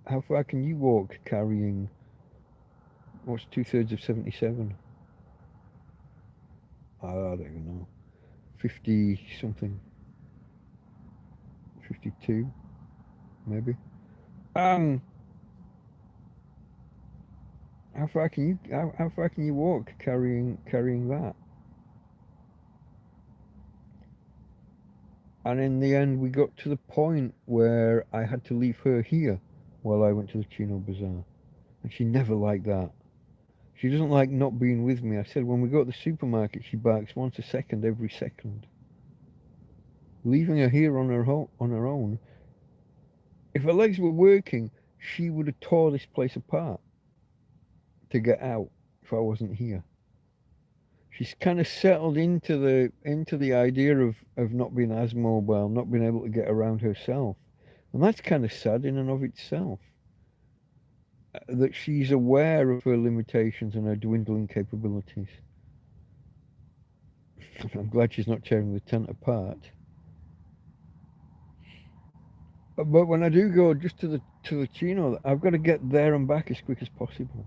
How far can you walk carrying, what's two-thirds of 77? I don't even know. 50 something. 52, maybe. Um, how far can you walk carrying that? And in the end, we got to the point where I had to leave her here while I went to the Chino Bazaar, and she never liked that. She doesn't like not being with me. I said when we go to the supermarket, she barks once a second every second. Leaving her here on her own. If her legs were working, she would have tore this place apart to get out if I wasn't here. She's kind of settled into the idea of not being as mobile, not being able to get around herself. And that's kind of sad in and of itself. That she's aware of her limitations and her dwindling capabilities. I'm glad she's not tearing the tent apart. But when I do go just to the Chino, I've got to get there and back as quick as possible.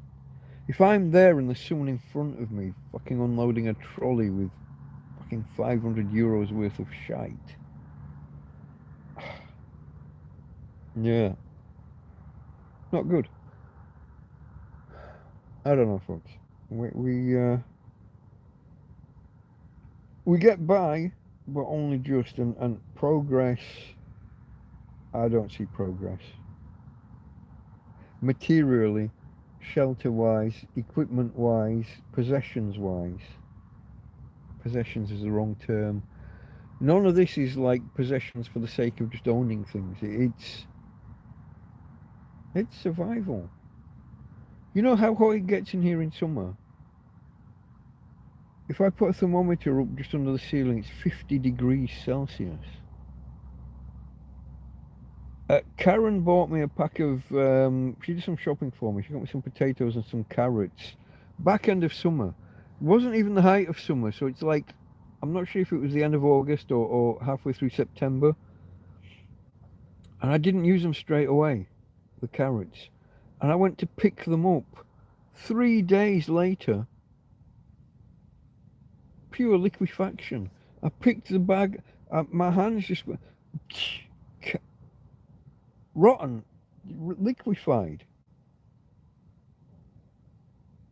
If I'm there and there's someone in front of me fucking unloading a trolley with fucking 500 euros worth of shite. Yeah. Not good. I don't know, folks. We get by, but only just, and progress, I don't see progress. Materially, shelter-wise, equipment-wise, possessions-wise. Possessions is the wrong term. None of this is like possessions for the sake of just owning things. It's survival. You know how hot it gets in here in summer? If I put a thermometer up just under the ceiling, it's 50 degrees Celsius. Karen bought me a pack of, she did some shopping for me. She got me some potatoes and some carrots. Back end of summer. It wasn't even the height of summer, so it's like, I'm not sure if it was the end of August or halfway through September. And I didn't use them straight away, the carrots. And I went to pick them up 3 days later. Pure liquefaction. I picked the bag, my hands just went rotten, liquefied.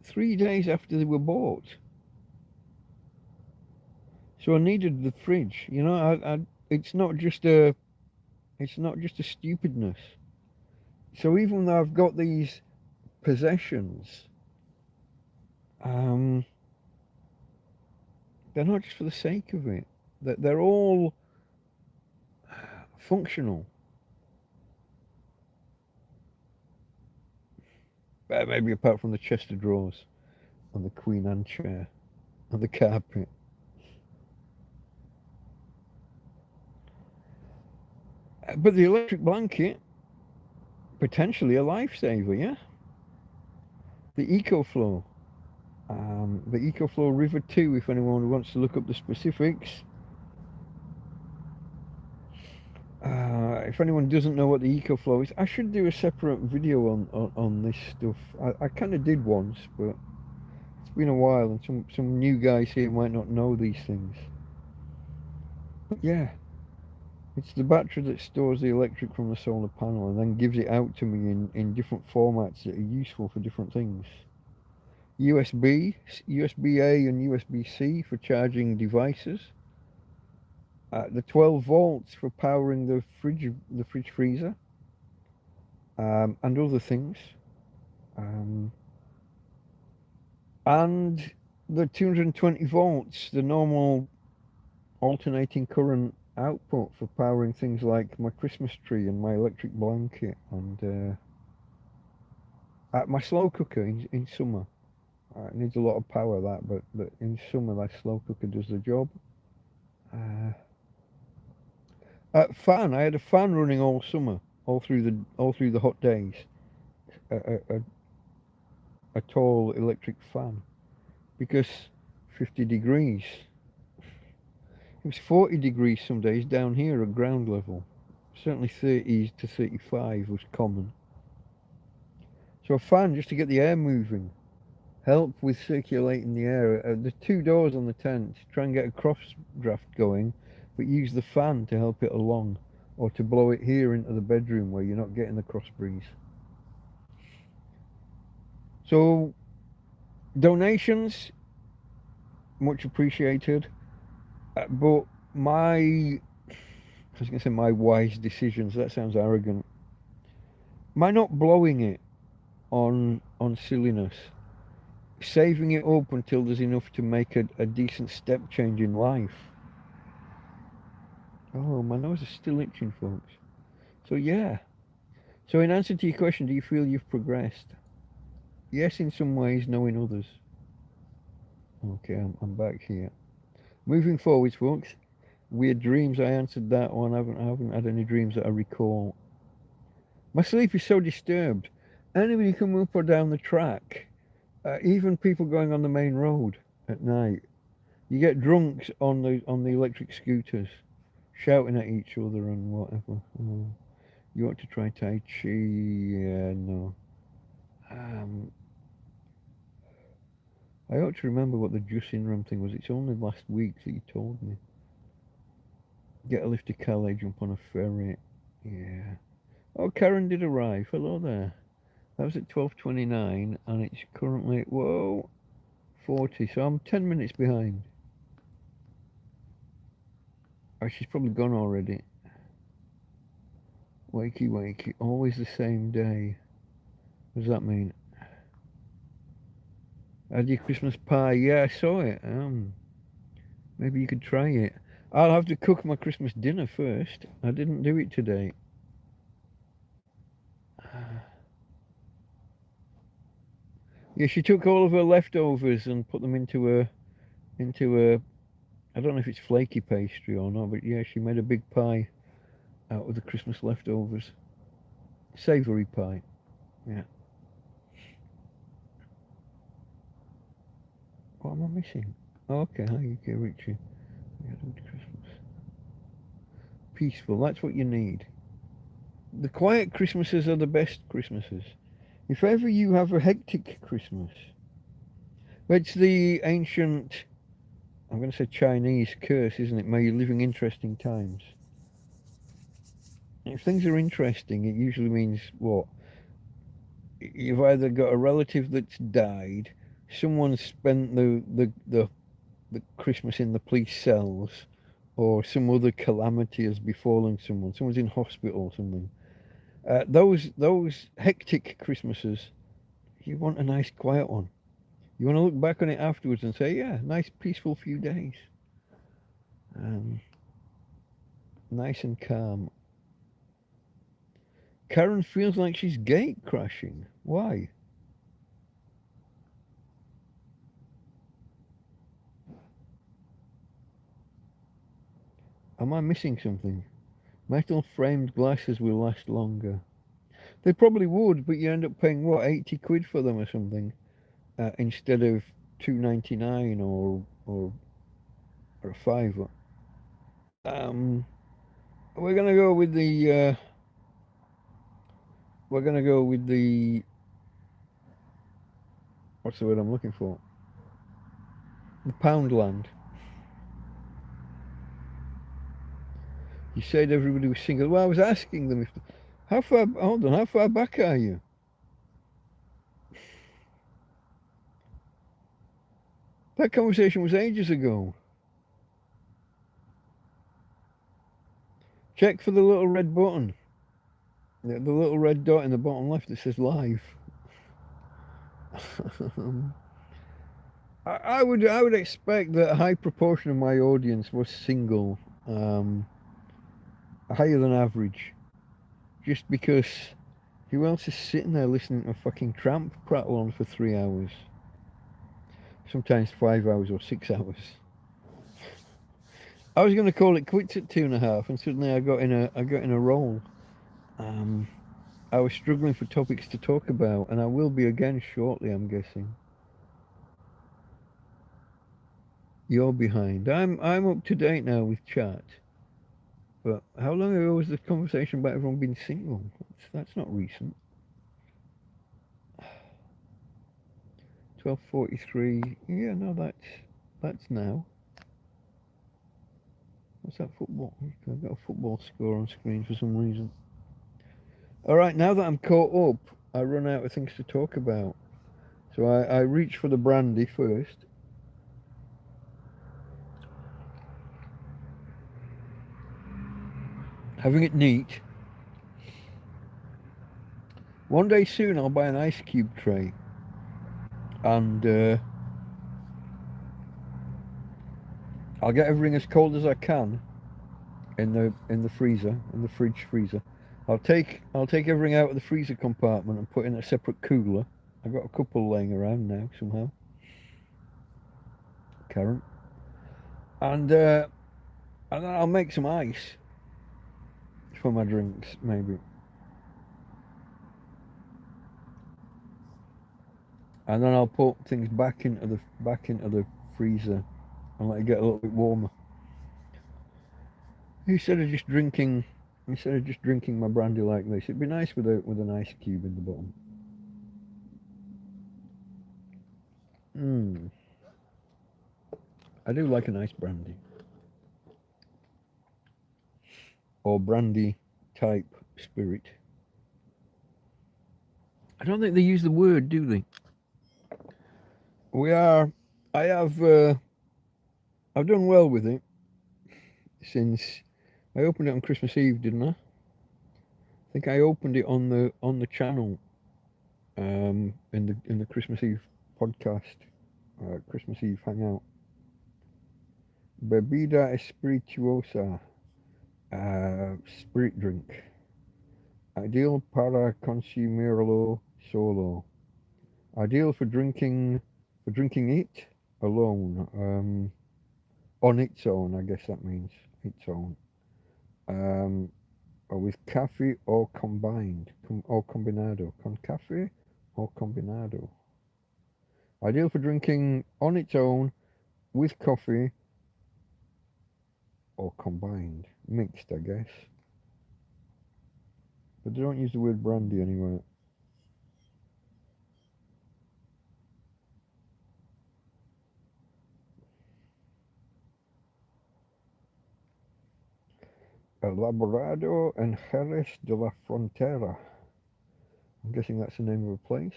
3 days after they were bought. So I needed the fridge. You know, it's not just a stupidness. So even though I've got these possessions, they're not just for the sake of it. They're all functional. Maybe apart from the chest of drawers and the Queen Anne chair and the carpet. But the electric blanket, potentially a lifesaver, yeah? The EcoFlow. The EcoFlow River 2, if anyone wants to look up the specifics. If anyone doesn't know what the EcoFlow is, I should do a separate video on this stuff. I kind of did once, but it's been a while, and some new guys here might not know these things. But yeah, it's the battery that stores the electric from the solar panel and then gives it out to me in different formats that are useful for different things. USB, USB-A and USB-C for charging devices. The 12 volts for powering the fridge freezer, and other things. And the 220 volts, the normal alternating current output for powering things like my Christmas tree and my electric blanket and my slow cooker in summer. It needs a lot of power, but in summer that slow cooker does the job. Fan. I had a fan running all summer, all through the hot days. A tall electric fan, because 50 degrees. It was 40 degrees some days down here at ground level. Certainly 30 to 35 was common. So a fan just to get the air moving, help with circulating the air. The two doors on the tent, try and get a cross draft going, but use the fan to help it along, or to blow it here into the bedroom where you're not getting the cross breeze. So, donations, much appreciated. But my wise decisions, that sounds arrogant. My not blowing it on silliness, saving it up until there's enough to make a decent step change in life. Oh, my nose is still itching, folks. So yeah. So in answer to your question, do you feel you've progressed? Yes, in some ways, no in others. Okay, I'm back here. Moving forwards, folks. Weird dreams, I answered that one. I haven't had any dreams that I recall. My sleep is so disturbed. Anybody come up or down the track, even people going on the main road at night, you get drunks on the electric scooters, shouting at each other and whatever. You ought to try Tai Chi. Yeah, no. I ought to remember what the Jusinram thing was. It's only last week that you told me. Get a lift to Calais, jump on a ferry. Yeah. Oh, Karen did arrive. Hello there. That was at 12:29, and it's currently, 40. So I'm 10 minutes behind. Oh, she's probably gone already. Wakey, wakey. Always the same day. What does that mean? Had your Christmas pie? Yeah, I saw it. Maybe you could try it. I'll have to cook my Christmas dinner first. I didn't do it today. Yeah, she took all of her leftovers and put them into a I don't know if it's flaky pastry or not, but yeah, she made a big pie out of the Christmas leftovers. Savoury pie. Yeah. What am I missing? Oh, okay, hi, UK Richie. Yeah, Christmas. Peaceful, that's what you need. The quiet Christmases are the best Christmases. If ever you have a hectic Christmas, it's the ancient, I'm going to say Chinese curse, isn't it? May you live in interesting times. If things are interesting, it usually means what? You've either got a relative that's died, someone's spent the Christmas in the police cells, or some other calamity has befallen someone. Someone's in hospital or something. Those hectic Christmases, you want a nice quiet one. You want to look back on it afterwards and say, yeah, nice peaceful few days, nice and calm. Karen feels like she's gate crashing. Why? Am I missing something? Metal framed glasses will last longer. They probably would, but you end up paying what, 80 quid for them or something, instead of 2.99 or a fiver. Um, we're gonna go with the we're gonna go with the what's the word I'm looking for? The Poundland. You said everybody was single. Well, I was asking them if how far. Hold on, how far back are you? That conversation was ages ago. Check for the little red button. The little red dot in the bottom left that says live. I would expect that a high proportion of my audience was single, higher than average, just because who else is sitting there listening to a fucking tramp prattle on for 3 hours, sometimes 5 hours or 6 hours. I was going to call it quits at 2.5, and suddenly I got in a roll. I was struggling for topics to talk about, and I will be again shortly, I'm guessing. You're behind. I'm up to date now with chat. But how long ago was the conversation about everyone being single? That's not recent. 12:43. Yeah, no, that's now. What's that football? I've got a football score on screen for some reason. All right, now that I'm caught up, I run out of things to talk about. So I reach for the brandy first. Having it neat. One day soon I'll buy an ice cube tray. And I'll get everything as cold as I can in the freezer, in the fridge freezer. I'll take everything out of the freezer compartment and put in a separate cooler. I've got a couple laying around now somehow. Karen. And then I'll make some ice for my drinks, maybe. And then I'll put things back into the freezer and let it get a little bit warmer. Instead of just drinking my brandy like this, it'd be nice with an ice cube in the bottom. I do like a nice brandy. Or brandy type spirit. I don't think they use the word, do they? I've done well with it since I opened it on Christmas Eve, didn't I? I think I opened it on the channel, in the Christmas Eve podcast, Christmas Eve Hangout. Bebida espirituosa, spirit drink, ideal para consumirlo solo. Ideal for drinking it alone. On its own, I guess that means its own. Or with coffee or combined, or combinado. Con cafe or combinado. Ideal for drinking on its own, with coffee, or combined. Mixed, I guess. But they don't use the word brandy anywhere. Elaborado and Jerez de la Frontera. I'm guessing that's the name of a place.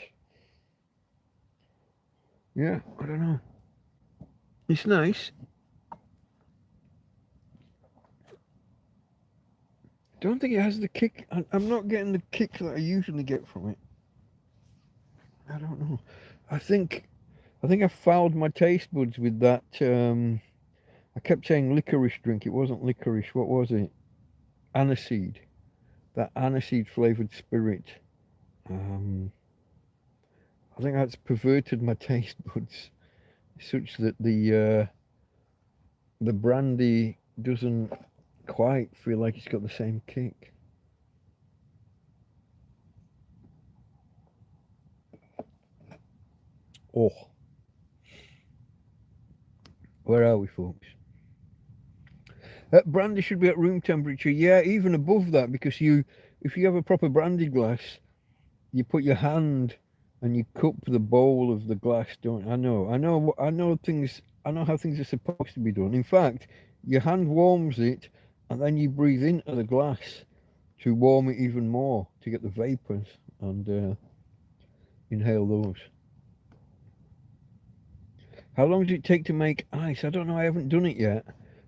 Yeah, I don't know. It's nice. Don't think it has the kick. I'm not getting the kick that I usually get from it. I don't know. I think I fouled my taste buds with that. I kept saying licorice drink. It wasn't licorice. What was it? Aniseed. That aniseed flavored spirit. I think that's perverted my taste buds such that the brandy doesn't quite feel like it's got the same kick. Oh, where are we, folks? Brandy should be at room temperature. Yeah, even above that, because if you have a proper brandy glass, you put your hand and you cup the bowl of the glass. Don't I know things. I know how things are supposed to be done. In fact, your hand warms it, and then you breathe into the glass to warm it even more to get the vapors and inhale those. How long does it take to make ice? I don't know. I haven't done it yet,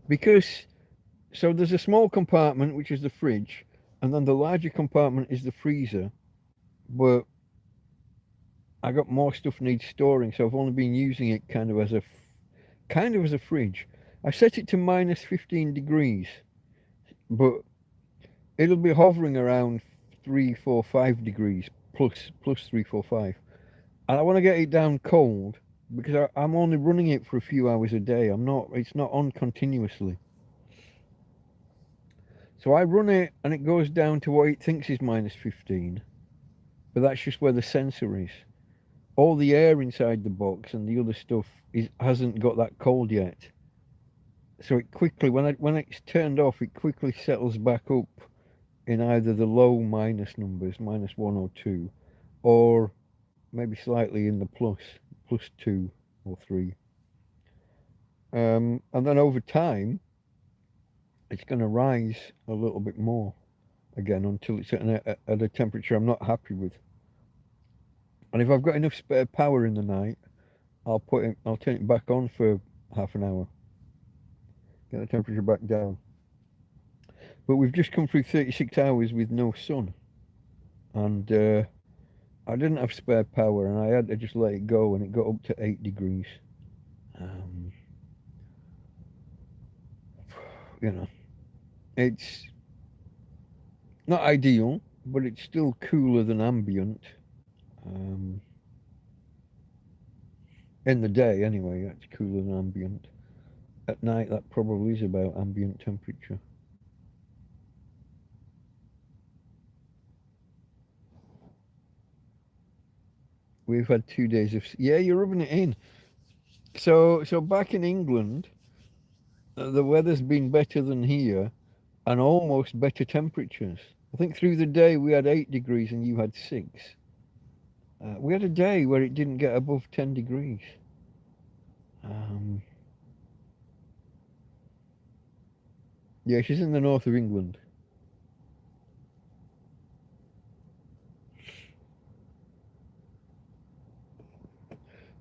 because so there's a small compartment which is the fridge, and then the larger compartment is the freezer. But I got more stuff needs storing, so I've only been using it kind of as a fridge. I set it to minus 15 degrees, but it'll be hovering around 3, 4, 5 degrees plus 3, 4, 5. And I want to get it down cold because I'm only running it for a few hours a day. It's not on continuously. So I run it and it goes down to what it thinks is minus 15, but that's just where the sensor is. All the air inside the box and the other stuff hasn't got that cold yet. So it quickly, when it's turned off, it quickly settles back up in either the low minus numbers, minus 1 or 2, or maybe slightly in the plus 2 or 3. And then over time, it's going to rise a little bit more again until it's at a temperature I'm not happy with. And if I've got enough spare power in the night, I'll turn it back on for half an hour, get the temperature back down. But we've just come through 36 hours with no sun, and I didn't have spare power, and I had to just let it go, and it got up to 8 degrees. It's not ideal, but it's still cooler than ambient. In the day, anyway, it's cooler than ambient. At night, that probably is about ambient temperature. We've had 2 days of... Yeah, you're rubbing it in. So back in England, the weather's been better than here, and almost better temperatures. I think through the day we had 8 degrees and you had 6. We had a day where it didn't get above 10 degrees. Yeah, she's in the north of England.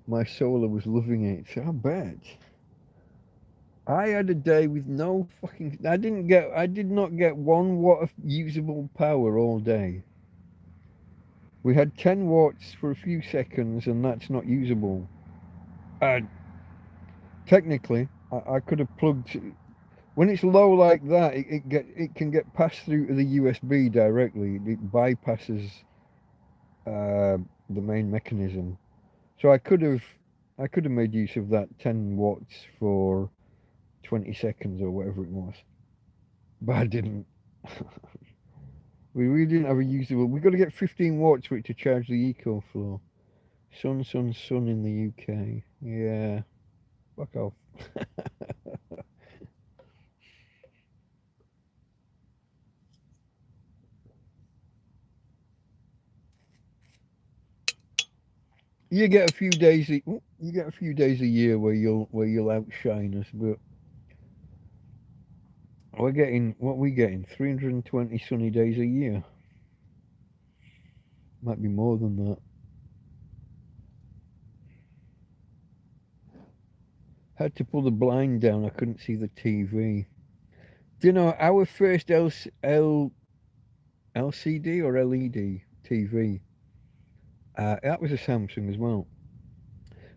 My solar was loving it. I bet. I had a day with no fucking... I did not get 1 watt of usable power all day. We had 10 watts for a few seconds, and that's not usable. Technically, I could have plugged... When it's low like that, it can get passed through to the USB directly. It bypasses the main mechanism. So I could have made use of that 10 watts for 20 seconds or whatever it was, but I didn't. We really didn't have a usable. We got to get 15 watts for it to charge the EcoFlow. Sun in the UK. Yeah, fuck off. You get a few days. You get a few days a year where you'll outshine us, but we're getting what we getting 320 sunny days a year. Might be more than that. Had to pull the blind down. I couldn't see the TV. Do you know our first LCD or LED TV? That was a Samsung as well.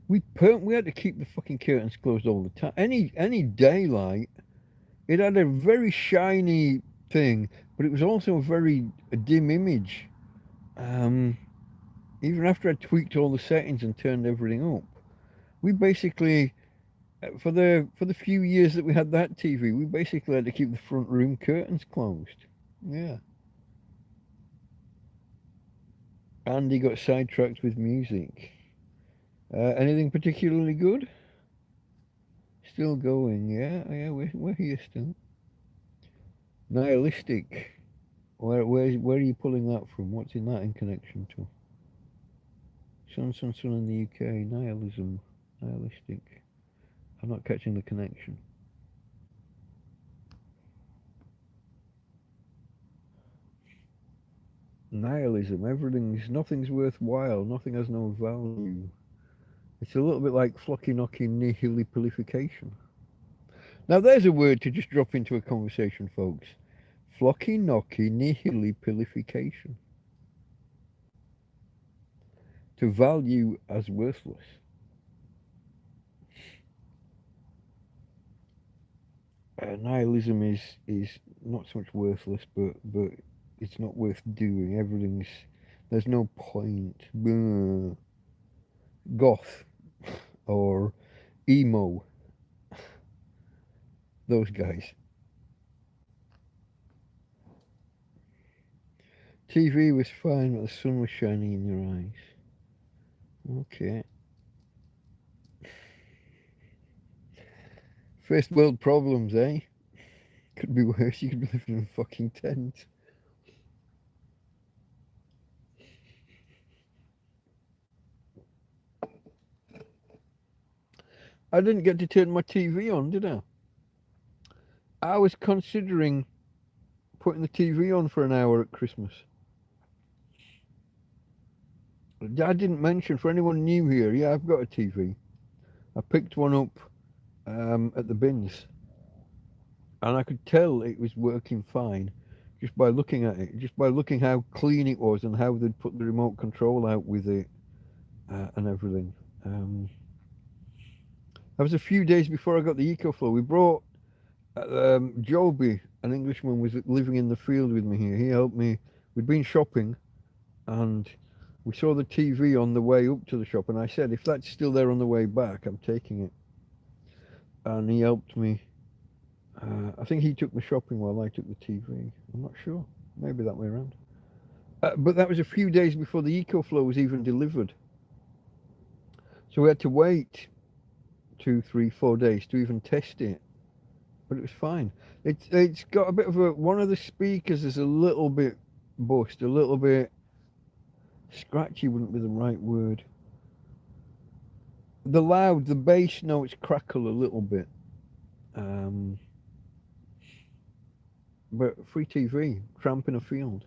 We had to keep the fucking curtains closed all the time. Any daylight, it had a very shiny thing, but it was also a dim image. Um, Even after I tweaked all the settings and turned everything up, we basically for the few years that we had that TV, we basically had to keep the front room curtains closed. Yeah. Andy got sidetracked with music. Anything particularly good? Still going, yeah, yeah. We're here still. Nihilistic. Where are you pulling that from? What's in that in connection to? Sun in the UK. Nihilism. Nihilistic. I'm not catching the connection. Nihilism. Nothing's worthwhile. Nothing has no value. It's a little bit like flocky knocky nihili pilification. Now there's a word to just drop into a conversation, folks. Flocky knocky nihili pilification. To value as worthless. Nihilism is not so much worthless, but it's not worth doing. There's no point. Goth or emo, those guys. TV was fine, but the sun was shining in your eyes. Okay. First world problems, eh? Could be worse. You could be living in a fucking tent. I didn't get to turn my TV on, did I? I was considering putting the TV on for an hour at Christmas. I didn't mention, for anyone new here, yeah, I've got a TV. I picked one up at the bins, and I could tell it was working fine just by looking at it, just by looking how clean it was and how they'd put the remote control out with it and everything. That was a few days before I got the EcoFlow. We brought Joby, an Englishman, was living in the field with me here. He helped me. We'd been shopping, and we saw the TV on the way up to the shop, and I said, if that's still there on the way back, I'm taking it. And he helped me. I think he took the shopping while I took the TV. I'm not sure. Maybe that way around. But that was a few days before the EcoFlow was even delivered. So we had to wait 2, 3, 4 days to even test it. But it was fine. It's got a bit of one of the speakers is a little bit bust, a little bit scratchy wouldn't be the right word. The bass notes crackle a little bit. But free TV, tramp in a field.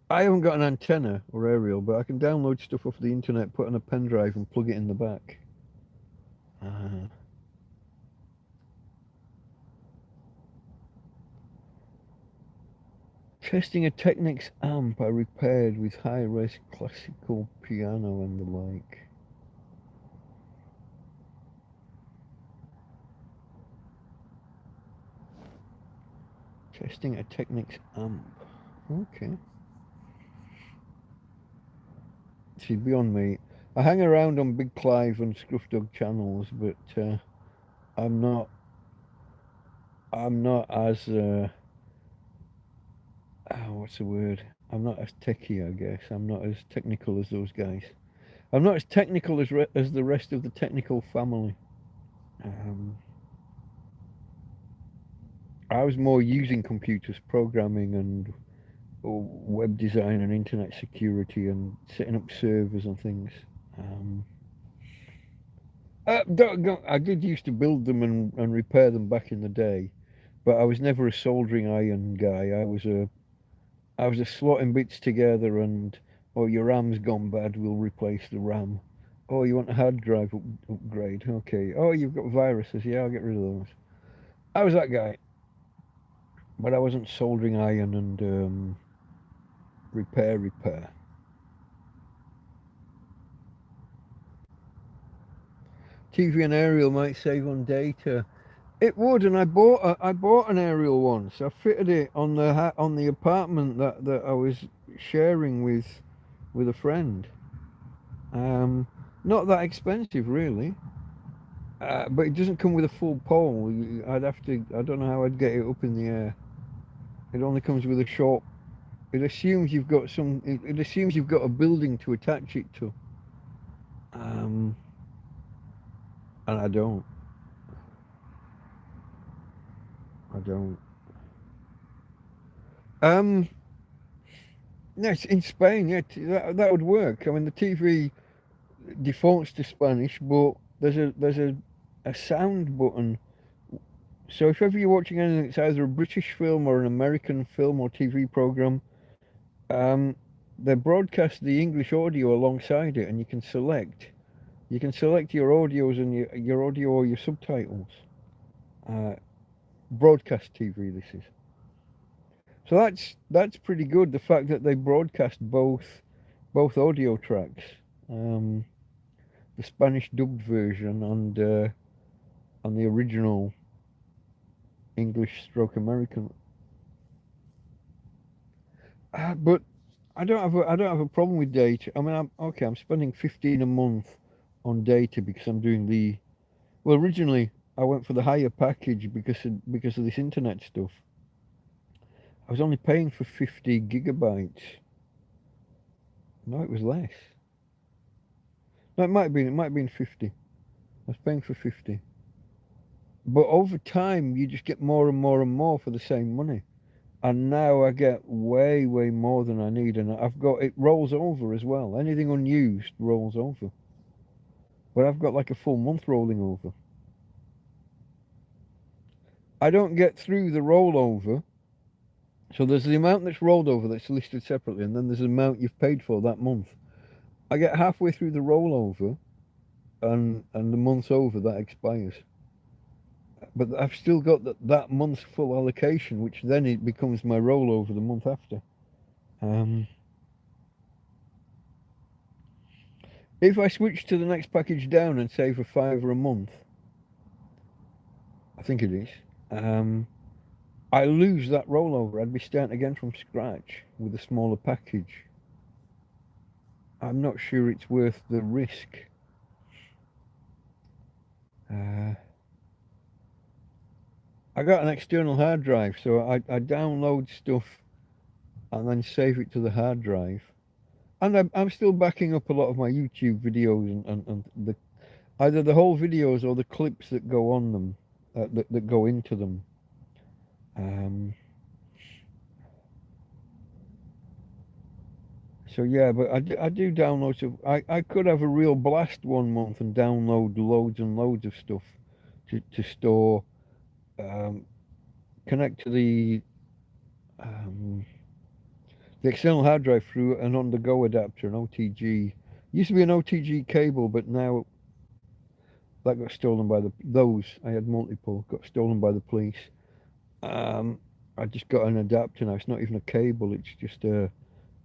I haven't got an antenna or aerial, but I can download stuff off the internet, put on a pen drive, and plug it in the back. Testing a Technics amp I repaired with high-res classical piano and the like. Testing a Technics amp. Okay. See, beyond me. I hang around on Big Clive and Scruff Dog channels, but I'm not. I'm not as what's the word? I'm not as techie, I guess. I'm not as technical as those guys. I'm not as technical as the rest of the technical family. Um, I was more using computers, programming and web design and internet security and setting up servers and things. Um, I did used to build them and repair them back in the day, but I was never a soldering iron guy. I was a slotting bits together and, oh, your RAM's gone bad, we'll replace the RAM. Oh, you want a hard drive upgrade? Okay. Oh, you've got viruses. Yeah, I'll get rid of those. I was that guy, but I wasn't soldering iron and repair. TV and aerial might save on data. It would, and I bought an aerial once. I fitted it on the apartment that I was sharing with a friend. Um, Not that expensive, really. But it doesn't come with a full pole. I'd have to. I don't know how I'd get it up in the air. It only comes with a short. It assumes you've got some. It assumes you've got a building to attach it to. Um, and I don't. I don't. Um, yes, in Spain, yeah, that would work. I mean, the TV defaults to Spanish, but there's a sound button. So if ever you're watching anything that's either a British film or an American film or TV program, um, they broadcast the English audio alongside it, and you can select. You can select your audios and your audio or your subtitles. Uh, Broadcast TV, this is. So that's pretty good. The fact that they broadcast both audio tracks, um, the Spanish dubbed version and the original English stroke American. But I don't have a problem with data. I mean, I'm spending 15 a month on data because I'm doing the. Well, originally I went for the higher package because of this internet stuff. I was only paying for 50 gigabytes. No, it was less. No, it might have been 50. I was paying for 50. But over time, you just get more and more and more for the same money. And now I get way, way more than I need. And it rolls over as well. Anything unused rolls over. But I've got like a full month rolling over. I don't get through the rollover. So there's the amount that's rolled over that's listed separately. And then there's the amount you've paid for that month. I get halfway through the rollover. And the month's over, that expires. But I've still got that month's full allocation, which then it becomes my rollover the month after. If I switch to the next package down and save a £5 a month, I think it is, I lose that rollover. I'd be starting again from scratch with a smaller package. I'm not sure it's worth the risk. I got an external hard drive, so I download stuff and then save it to the hard drive. And I'm still backing up a lot of my YouTube videos and either the whole videos or the clips that go on them, that go into them. So yeah, but I do download stuff. I could have a real blast one month and download loads and loads of stuff to store, connect to the external hard drive through an on-the-go adapter, an OTG. Used to be an OTG cable, but now that got stolen by I had multiple, got stolen by the police. I just got an adapter now. It's not even a cable, it's just a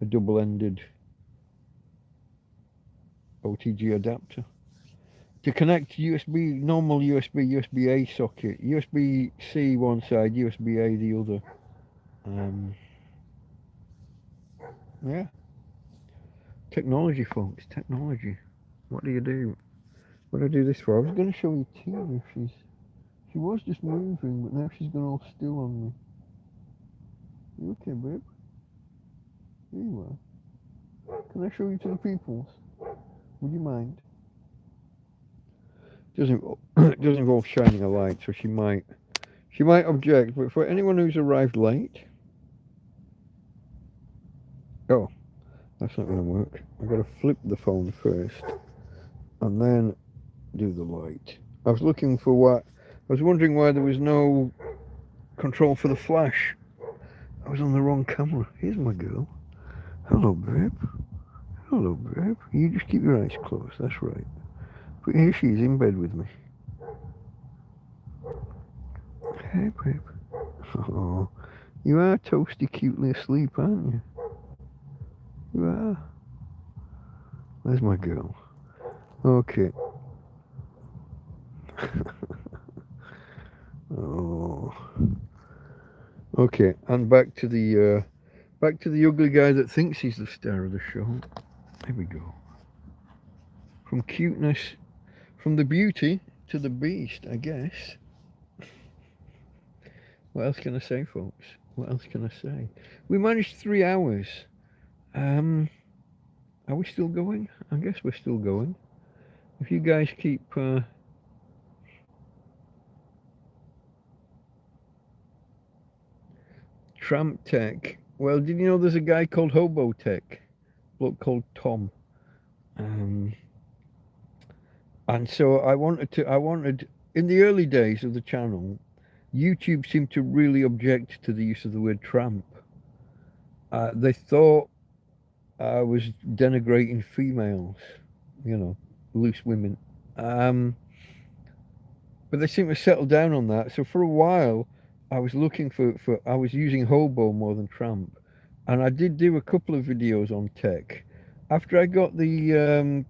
double-ended OTG adapter. To connect USB, normal USB-A socket, USB-C one side, USB-A the other. Yeah. Technology, folks, technology. What do you do? What do I do this for? I was going to show you Tina if she was just moving, but now she's gone all still on me. You okay, babe? Here you are. Can I show you to the peoples? Would you mind? It doesn't involve shining a light, so she might object. But for anyone who's arrived late, oh, that's not going to work. I've got to flip the phone first, and then do the light. I was looking for what. I was wondering why there was no control for the flash. I was on the wrong camera. Here's my girl. Hello, babe. Hello, babe. You just keep your eyes closed. That's right. But here she is in bed with me. Hey, babe. Oh, you are toasty cutely asleep, aren't you? You are. There's my girl. Okay. Oh. Okay, and back to the ugly guy that thinks he's the star of the show. Here we go. From cuteness, from the beauty to the beast, I guess. What else can I say, folks? What else can I say? We managed 3 hours. Are we still going? I guess we're still going. If you guys keep Tramp Tech. Well, did you know there's a guy called Hobo Tech? A bloke called Tom. And so I wanted in the early days of the channel, YouTube seemed to really object to the use of the word tramp. They thought I was denigrating females, loose women. But they seem to settle down on that. So for a while, I was looking I was using hobo more than tramp. And I did do a couple of videos on tech. After I got the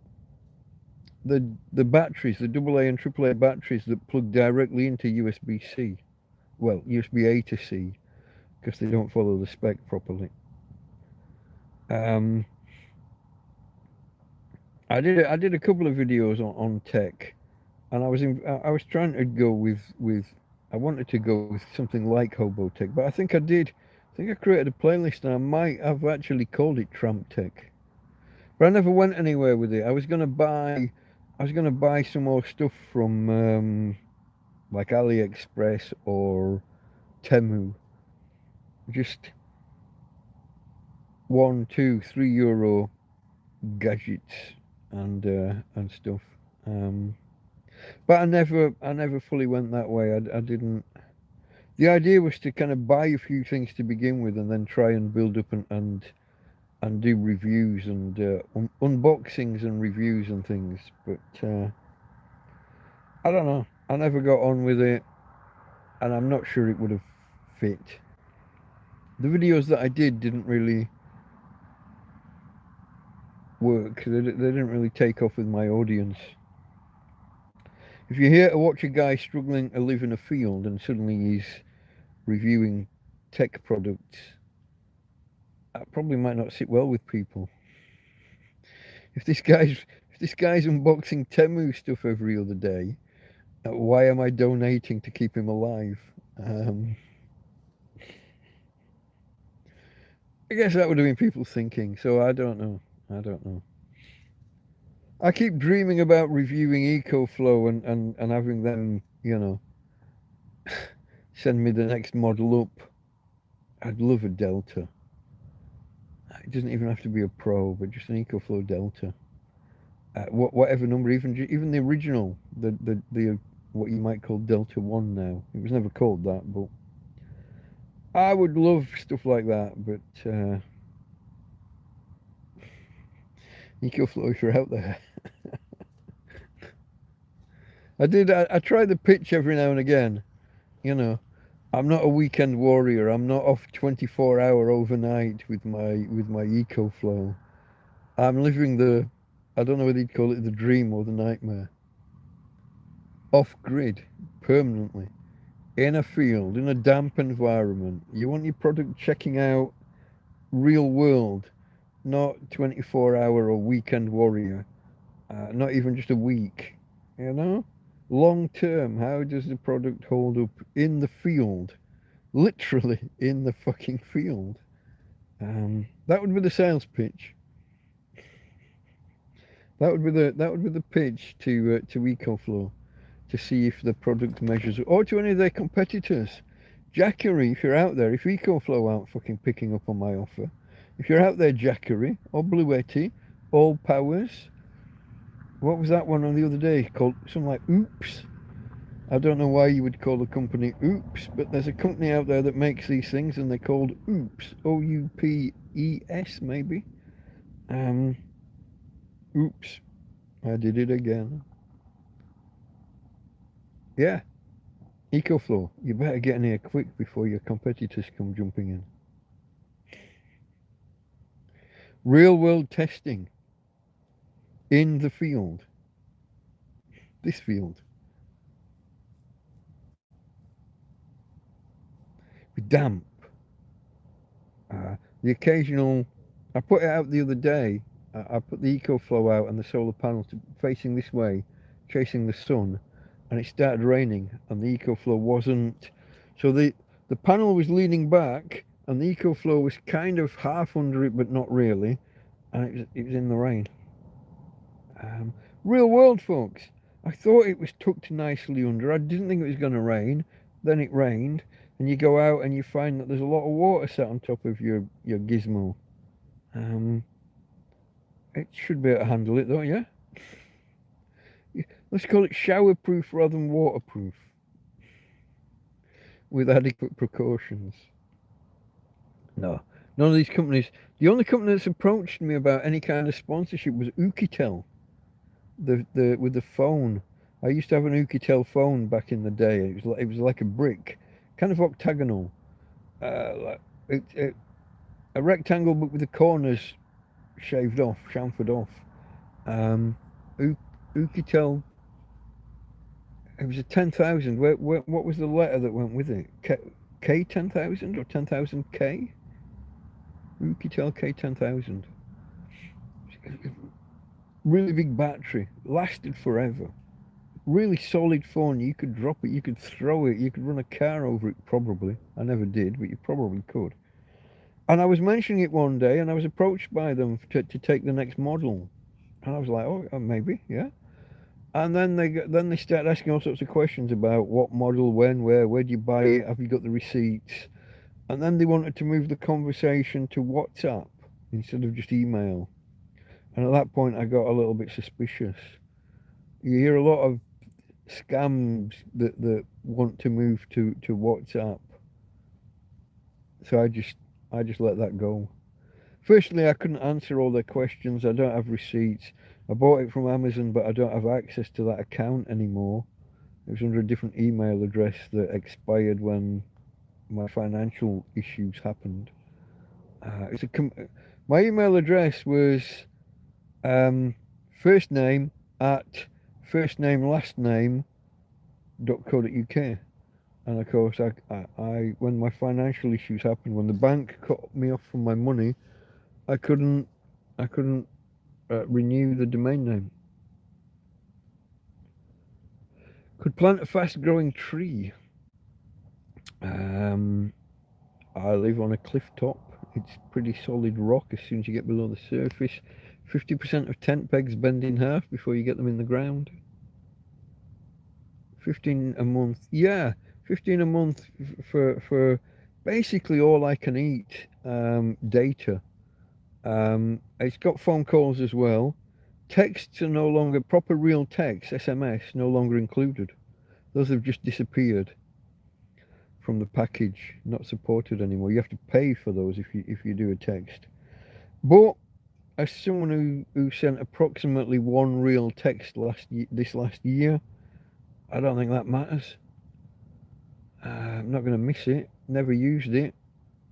batteries, the AA and AAA batteries that plug directly into USB-C, well, USB-A to C, because they don't follow the spec properly. I did a couple of videos on tech, and I was trying to go with I wanted to go with something like Hobo Tech, but I think I created a playlist, and I might have actually called it Tramp Tech, but I never went anywhere with it. I was gonna buy some more stuff from like AliExpress or Temu, just €1, €2, €3 gadgets and stuff. But I never fully went that way. I didn't. The idea was to kind of buy a few things to begin with, and then try and build up and do reviews and unboxings and reviews and things. But I don't know. I never got on with it, and I'm not sure it would have fit. The videos that I did didn't really work. They didn't really take off with my audience. If you're here to watch a guy struggling to live in a field and suddenly he's reviewing tech products, that probably might not sit well with people. If this guy's unboxing Temu stuff every other day, why am I donating to keep him alive? I guess that would have been people thinking, so I don't know. I keep dreaming about reviewing EcoFlow and having them, send me the next model up. I'd love a Delta. It doesn't even have to be a Pro, but just an EcoFlow Delta. Whatever number, even the original, the what you might call Delta 1 now. It was never called that, but I would love stuff like that. But EcoFlow, if you're out there. I try the pitch every now and again. I'm not a weekend warrior. I'm not off 24-hour overnight with my EcoFlow. I'm living I don't know whether you'd call it the dream or the nightmare. Off-grid, permanently, in a field, in a damp environment. You want your product checking out real world, not 24-hour or weekend warrior. not even just a week, you know? Long term, how does the product hold up in the field? Literally in the fucking field. That would be the sales pitch. That would be the pitch to EcoFlow, to see if the product measures, or to any of their competitors. Jackery, if you're out there, if EcoFlow aren't fucking picking up on my offer, if you're out there, Jackery or Bluetti, All Powers, what was that one on the other day called? Something like Oops. I don't know why you would call the company Oops, but there's a company out there that makes these things, and they're called Oops. Oupes, maybe. Oops. I did it again. Yeah. EcoFlow, you better get in here quick before your competitors come jumping in. Real world testing in the field. This field. Damp. The occasional. I put it out the other day. I put the EcoFlow out and the solar panel facing this way, chasing the sun, and it started raining, and the EcoFlow wasn't. So the panel was leaning back, and the EcoFlow was kind of half under it, but not really, and it was in the rain. Real world, folks. I thought it was tucked nicely under. I didn't think it was going to rain. Then it rained, and you go out and you find that there's a lot of water sat on top of your gizmo. It should be able to handle it though, yeah? Let's call it showerproof rather than waterproof, with adequate precautions. No, none of these companies. The only company that's approached me about any kind of sponsorship was Oukitel, with the phone. I used to have an Oukitel phone back in the day. It was like a brick, kind of octagonal, a rectangle but with the corners shaved off, chamfered off. Oukitel. It was a 10,000. What was the letter that went with it? K 10,000 or 10,000 K? Oukitel K 10,000. Really big battery, lasted forever. Really solid phone. You could drop it, you could throw it, you could run a car over it. Probably. I never did, but you probably could. And I was mentioning it one day, and I was approached by them to take the next model, and I was like, oh, maybe, yeah. And then they start asking all sorts of questions about what model, when, where do you buy it, have you got the receipts? And then they wanted to move the conversation to WhatsApp instead of just email. And at that point, I got a little bit suspicious. You hear a lot of scams that want to move to WhatsApp. So I just let that go. Firstly, I couldn't answer all their questions. I don't have receipts. I bought it from Amazon, but I don't have access to that account anymore. It was under a different email address that expired when my financial issues happened. My email address was first name at firstnamelastname.co.uk. And of course, I when my financial issues happened, when the bank cut me off from my money, I couldn't renew the domain name. Could plant a fast-growing tree. I live on a cliff top. It's pretty solid rock as soon as you get below the surface. 50% of tent pegs bend in half before you get them in the ground. 15 a month. Yeah, 15 a month for basically all I can eat data. It's got phone calls as well. Texts are no longer proper real text, SMS, no longer included. Those have just disappeared from the package, not supported anymore. You have to pay for those if you do a text. But as someone who sent approximately one real text this last year, I don't think that matters. I'm not going to miss it. Never used it.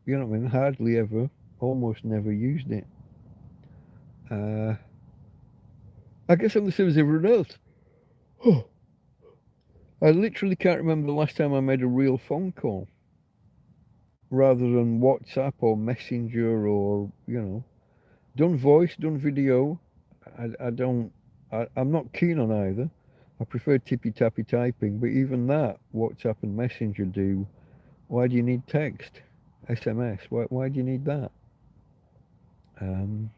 You know what I mean? Hardly ever. Almost never used it. I guess I'm the same as everyone else. I literally can't remember the last time I made a real phone call, rather than WhatsApp or Messenger or, done voice, done video. I don't I'm not keen on either. I prefer tippy-tappy typing, but even that, WhatsApp and Messenger do. Why do you need text? SMS? Why do you need that? Um,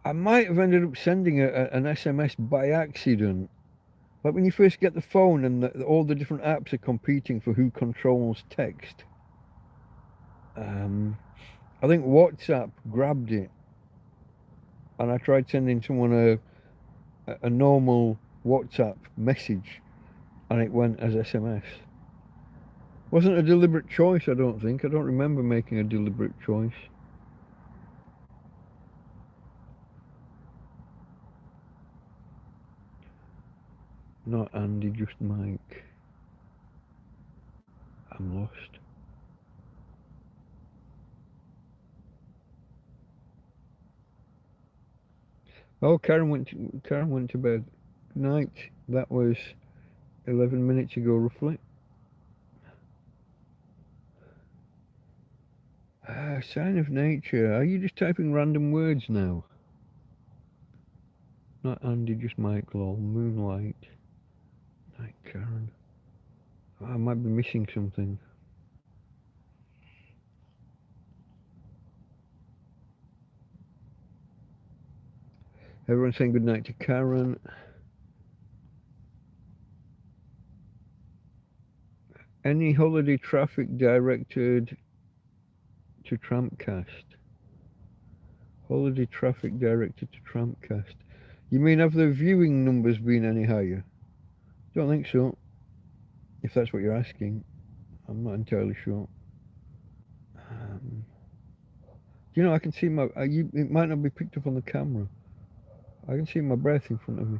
I might have ended up sending an SMS by accident. Like when you first get the phone and all the different apps are competing for who controls text. I think WhatsApp grabbed it, and I tried sending someone a normal WhatsApp message, and it went as SMS. Wasn't a deliberate choice, I don't think. I don't remember making a deliberate choice. Not Andy, just Mike. I'm lost. Oh, Karen went to bed. Good night. That was 11 minutes ago, roughly. Sign of nature. Are you just typing random words now? Not Andy, just Mike, lol. Moonlight. Night, Karen. Oh, I might be missing something. Everyone's saying good night to Karen. Any holiday traffic directed to TrampCast? Holiday traffic directed to TrampCast. You mean have the viewing numbers been any higher? Don't think so. If that's what you're asking, I'm not entirely sure. I can see my. It might not be picked up on the camera. I can see my breath in front of me.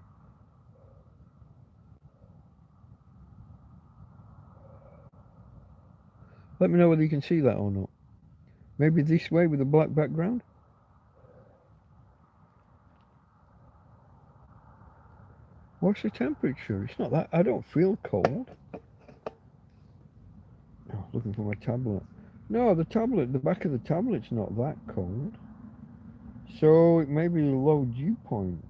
Let me know whether you can see that or not. Maybe this way with a black background? What's the temperature? It's not that. I don't feel cold. Oh, looking for my tablet. No, the back of the tablet's not that cold. So it may be a low dew point.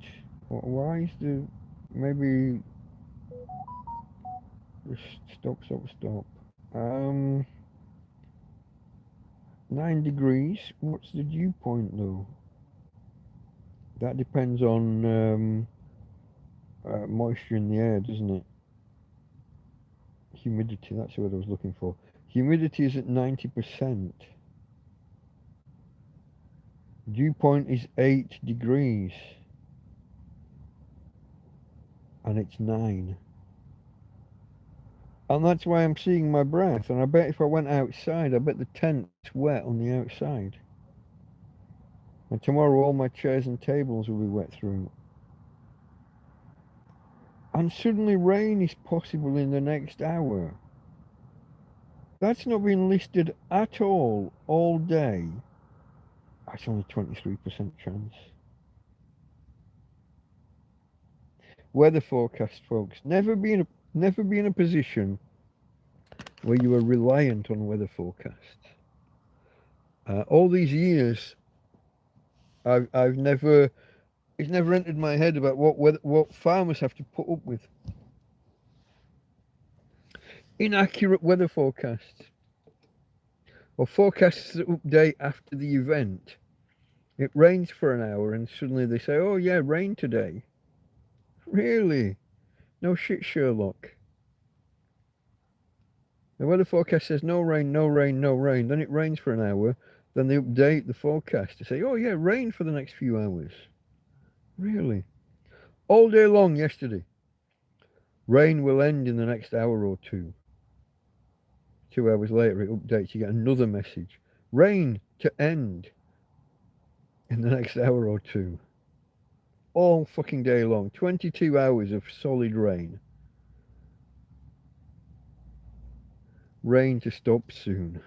Why is the. Maybe. Stop. 9 degrees. What's the dew point though? That depends on moisture in the air, doesn't it? Humidity, that's what I was looking for. Humidity is at 90%. Dew point is 8 degrees. And it's 9. And that's why I'm seeing my breath. And I bet if I went outside, I bet the tent's wet on the outside. And tomorrow all my chairs and tables will be wet through. And suddenly rain is possible in the next hour. That's not been listed at all day. That's only 23% chance. Weather forecast, folks. Never be in a position where you are reliant on weather forecasts. All these years, I've never. It's never entered my head about what farmers have to put up with. Inaccurate weather forecasts. Or forecasts that update after the event. It rains for an hour and suddenly they say, oh yeah, rain today. Really? No shit, Sherlock. The weather forecast says no rain, no rain, no rain. Then it rains for an hour. Then they update the forecast to say, oh yeah, rain for the next few hours. Really? All day long yesterday. Rain will end in the next hour or two. 2 hours later, it updates. You get another message. Rain to end in the next hour or two. All fucking day long. 22 hours of solid rain. Rain to stop soon.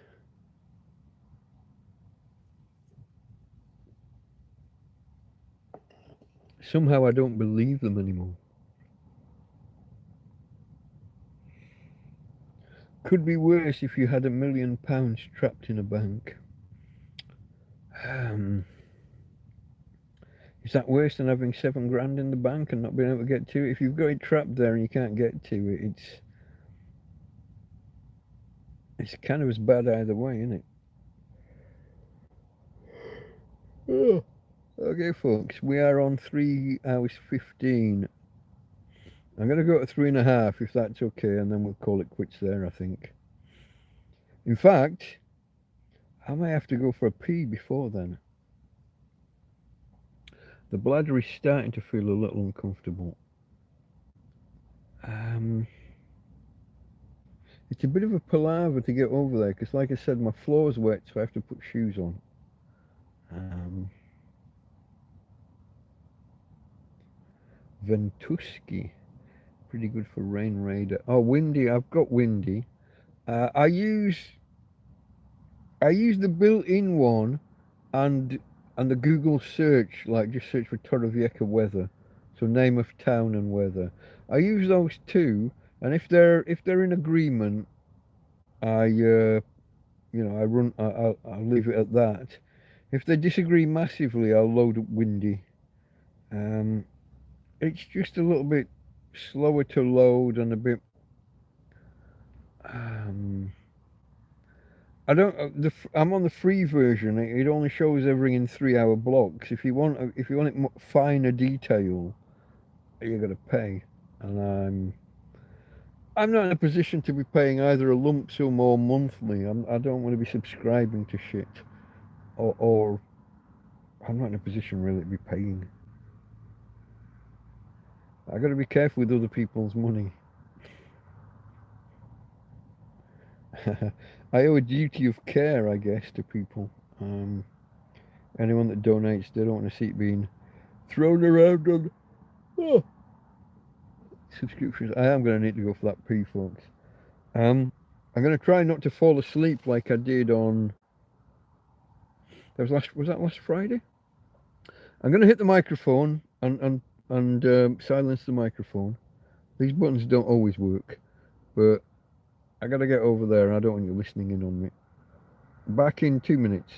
Somehow I don't believe them anymore. Could be worse if you had £1 million trapped in a bank. Is that worse than having 7 grand in the bank and not being able to get to it? If you've got it trapped there and you can't get to it, it's kind of as bad either way, isn't it? Oh. Okay, folks, we are on 3 hours 15. I'm going to go to 3.5 if that's okay, and then we'll call it quits there, I think. In fact, I may have to go for a pee before then. The bladder is starting to feel a little uncomfortable. It's a bit of a palaver to get over there because, like I said, my floor's wet, so I have to put shoes on. Ventusky, pretty good for Rain Raider. Oh, Windy, I've got Windy. I use the built-in one, and the Google search, like just search for Torrevieja weather, so name of town and weather. I use those two, and if they're in agreement, I'll leave it at that. If they disagree massively, I'll load up Windy. It's just a little bit slower to load and a bit. I don't. I'm on the free version. It only shows everything in 3-hour blocks. If you want it finer detail, you're gonna pay, and I'm not in a position to be paying either a lump sum or monthly. I don't want to be subscribing to shit, or I'm not in a position really to be paying. I got to be careful with other people's money. I owe a duty of care, I guess, to people. Anyone that donates, they don't want to see it being thrown around on subscriptions. I am going to need to go for that pee, folks. I'm going to try not to fall asleep like I did on. Was that last Friday? I'm going to hit the microphone and silence the microphone. These buttons don't always work, but I got to get over there. I don't want you listening in on me. Back in 2 minutes.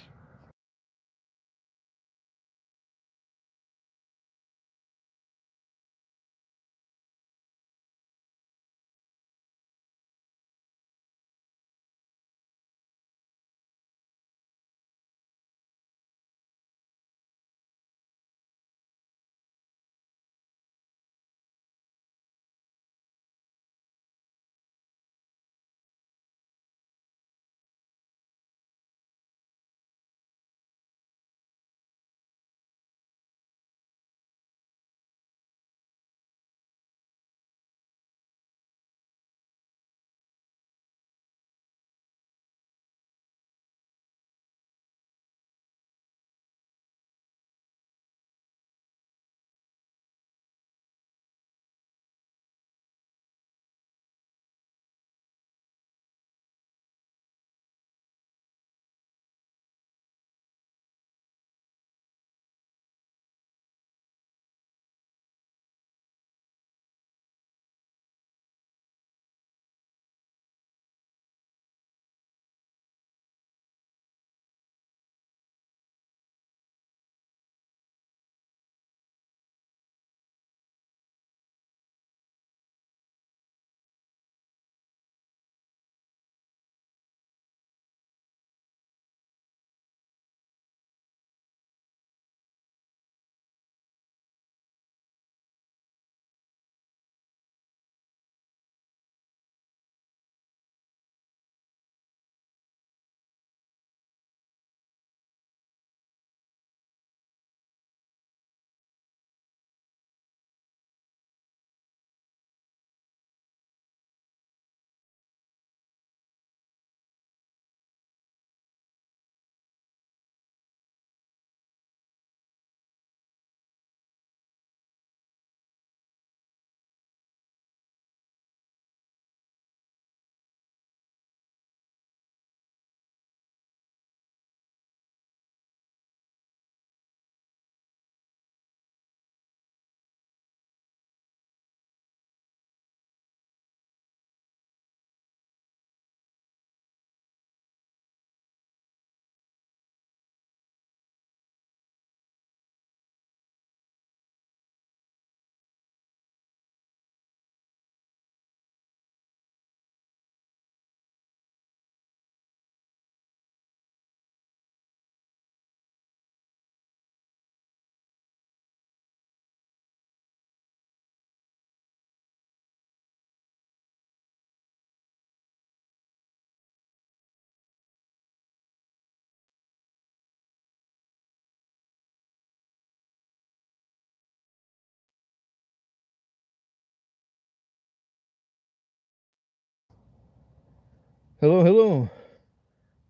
Hello, hello.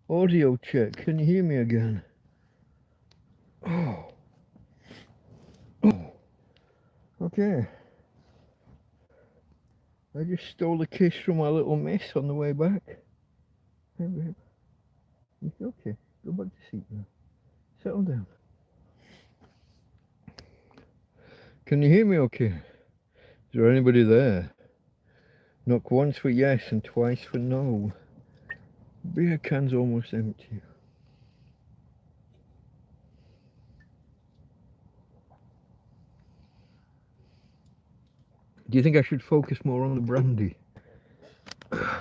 Audio check. Can you hear me again? Oh. Oh. Okay. I just stole a kiss from my little miss on the way back. Hey, babe. Okay. Go back to sleep now. Settle down. Can you hear me okay? Is there anybody there? Knock once for yes and twice for no. Beer can's almost empty. Do you think I should focus more on the brandy? Well,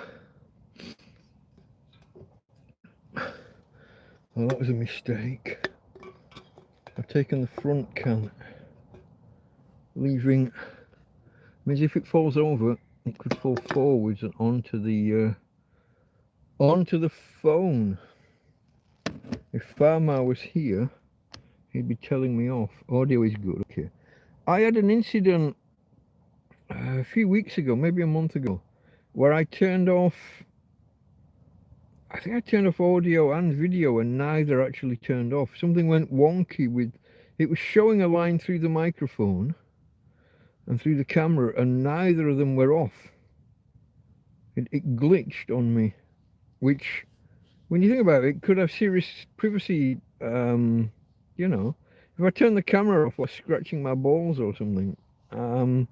that was a mistake. I've taken the front can, leaving. Means if it falls over, it could fall forwards and onto the phone. If Farmer was here, he'd be telling me off. Audio is good. Okay. I had an incident a few weeks ago, maybe a month ago, where I turned off. I think I turned off audio and video, and neither actually turned off. Something went wonky with. It was showing a line through the microphone and through the camera, and neither of them were off. It glitched on me, which, when you think about it, could have serious privacy. You know, if I turn the camera off while scratching my balls or something, and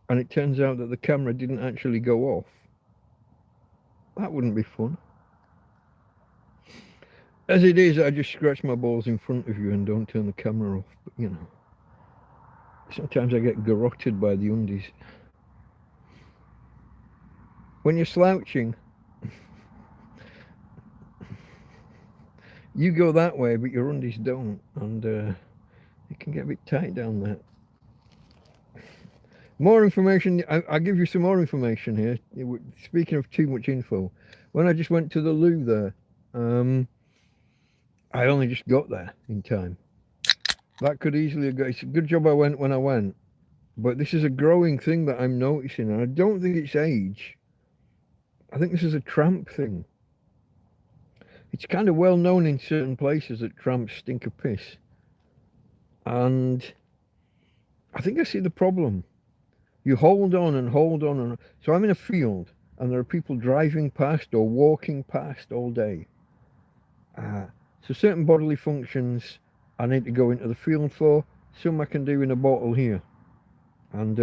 it turns out that the camera didn't actually go off, that wouldn't be fun. As it is, I just scratch my balls in front of you and don't turn the camera off. But, you know, sometimes I get garroted by the undies. When you're slouching, you go that way, but your undies don't, and it can get a bit tight down there. More information. I'll give you some more information here. Speaking of too much info, when I just went to the loo there, I only just got there in time. That could easily have got. It's a good job I went when I went, but this is a growing thing that I'm noticing, and I don't think it's age. I think this is a tramp thing. It's kind of well known in certain places that tramps stink of piss, and I think I see the problem. You hold on and hold on, and so I'm in a field, and there are people driving past or walking past all day. So certain bodily functions I need to go into the field for. Some I can do in a bottle here, and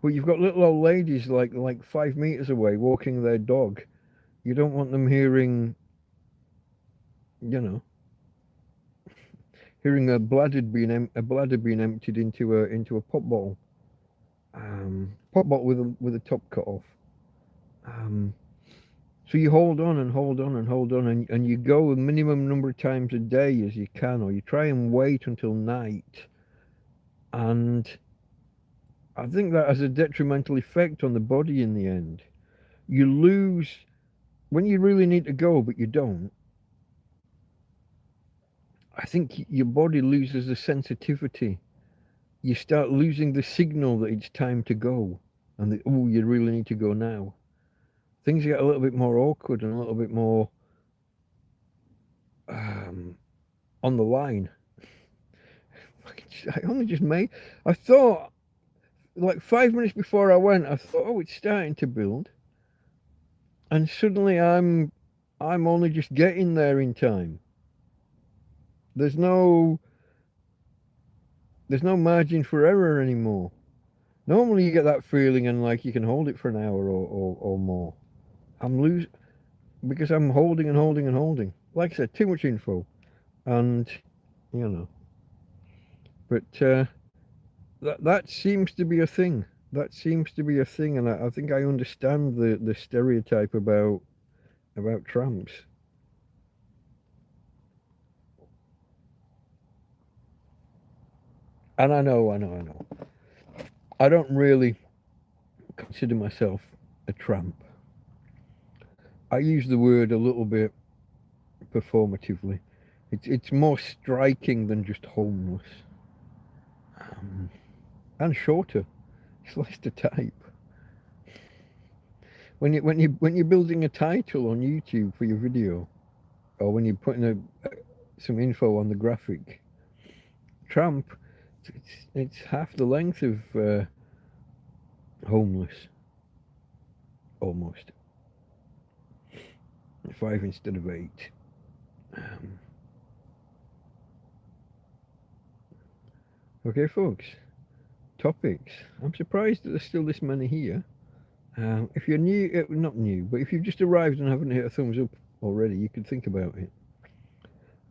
but you've got little old ladies like 5 meters away walking their dog. You don't want them hearing, you know, hearing a bladder being emptied into a pop bottle with a top cut off. So you hold on and hold on and hold on, and you go a minimum number of times a day as you can, or you try and wait until night. And I think that has a detrimental effect on the body in the end. You lose, when you really need to go, but you don't, I think your body loses the sensitivity. You start losing the signal that it's time to go, and that, oh, you really need to go now. Things get a little bit more awkward and a little bit more on the line. I thought, like 5 minutes before I went, I thought, oh, it's starting to build. And suddenly I'm only just getting there in time. There's no margin for error anymore. Normally you get that feeling and like you can hold it for an hour or more. I'm losing because I'm holding and holding and holding. Like I said, too much info, and you know. But that seems to be a thing. That seems to be a thing, and I think I understand the stereotype about tramps. And I know. I don't really consider myself a tramp. I use the word a little bit performatively. It's more striking than just homeless. And shorter. It's less to type. when you're building a title on YouTube for your video, or when you're putting some info on the graphic, Tramp, it's half the length of homeless, almost 5 instead of 8. Okay, folks. Topics. I'm surprised that there's still this many here. If you're new, not new, but if you've just arrived and haven't hit a thumbs up already, you could think about it.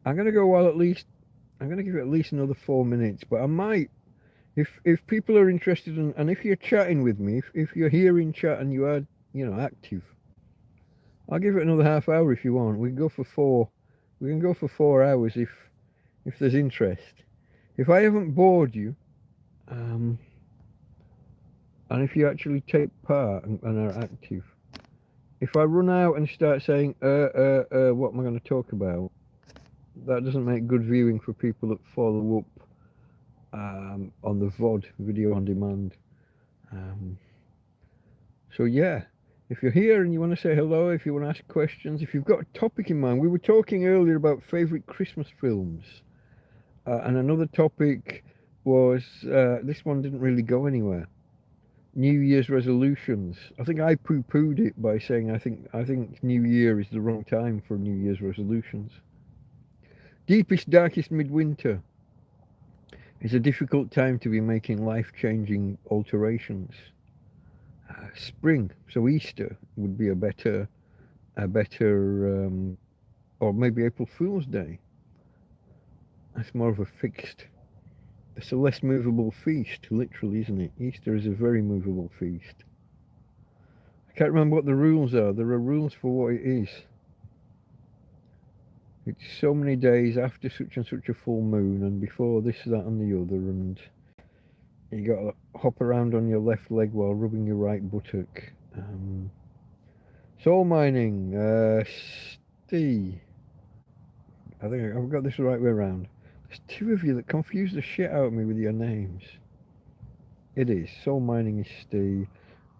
I'm gonna go I'm gonna give it at least another 4 minutes, but I might, if people are interested and if you're chatting with me, if you're here in chat and you are, active, I'll give it another half hour if you want. We can go for 4. We can go for 4 hours if there's interest. If I haven't bored you, and if you actually take part and are active, if I run out and start saying, what am I going to talk about? That doesn't make good viewing for people that follow up on the VOD, video on demand. So yeah, if you're here and you want to say hello, if you want to ask questions, if you've got a topic in mind, we were talking earlier about favourite Christmas films, and another topic was, this one didn't really go anywhere. New Year's resolutions. I think I poo-pooed it by saying I think New Year is the wrong time for New Year's resolutions. Deepest, darkest midwinter is a difficult time to be making life-changing alterations. Spring, so Easter would be a better, or maybe April Fool's Day. That's more of a fixed. It's a less movable feast, literally, isn't it? Easter is a very movable feast. I can't remember what the rules are. There are rules for what it is. It's so many days after such and such a full moon, and before this, that, and the other, and you got to hop around on your left leg while rubbing your right buttock. Soul mining, Steve. I think I've got this the right way around. There's 2 of you that confuse the shit out of me with your names. It is. Soul mining is Steve,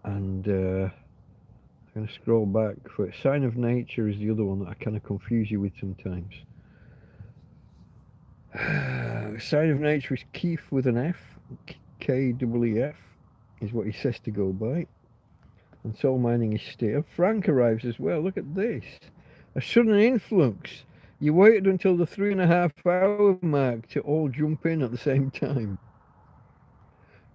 and I'm going to scroll back for Sign of Nature is the other one that I kind of confuse you with sometimes. Sign of Nature is Keith with an F. K-E-E-F is what he says to go by. And soul mining is Steve. Frank arrives as well. Look at this. A sudden influx. You waited until the 3.5 hour mark to all jump in at the same time.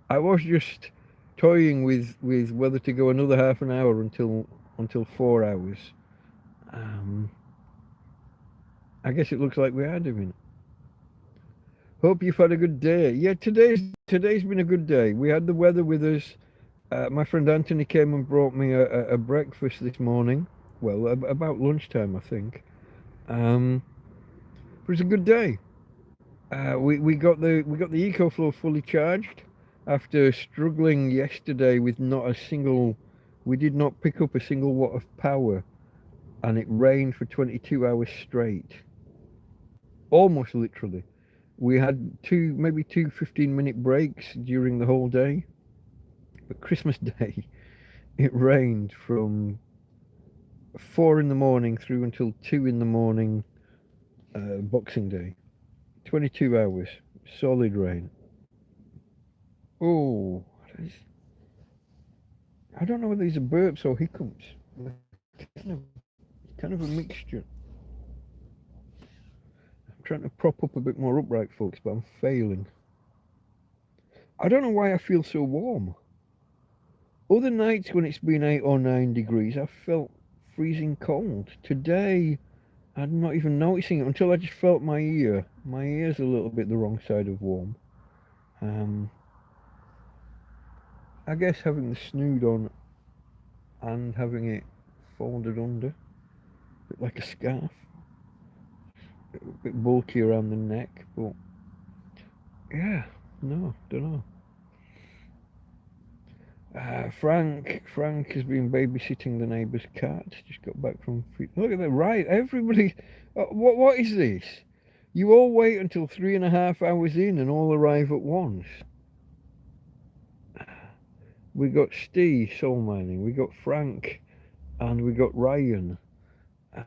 I was just toying with whether to go another half an hour until 4 hours. I guess it looks like we are doing it. Hope you've had a good day. Yeah, today's been a good day. We had the weather with us. My friend Anthony came and brought me a breakfast this morning. Well, about lunchtime, I think. It was a good day. We got the EcoFlow fully charged after struggling yesterday with not a single. We did not pick up a single watt of power, and it rained for 22 hours straight. Almost literally. We had maybe two 15-minute breaks during the whole day. But Christmas Day, it rained from 4 in the morning through until 2 in the morning, Boxing Day. 22 hours, solid rain. Oh, I don't know whether these are burps or hiccups. Kind of a mixture. I'm trying to prop up a bit more upright, folks, but I'm failing. I don't know why I feel so warm. Other nights when it's been 8 or 9 degrees, I've felt freezing cold. Today, I'm not even noticing it until I just felt my ear. My ear's a little bit the wrong side of warm. I guess having the snood on and having it folded under, a bit like a scarf, a bit bulky around the neck, but yeah, no, don't know. Frank has been babysitting the neighbour's cat. Just got back from. Look at that! Right, everybody. What is this? You all wait until 3.5 hours in and all arrive at once. We got Steve soul mining. We got Frank and we got Ryan,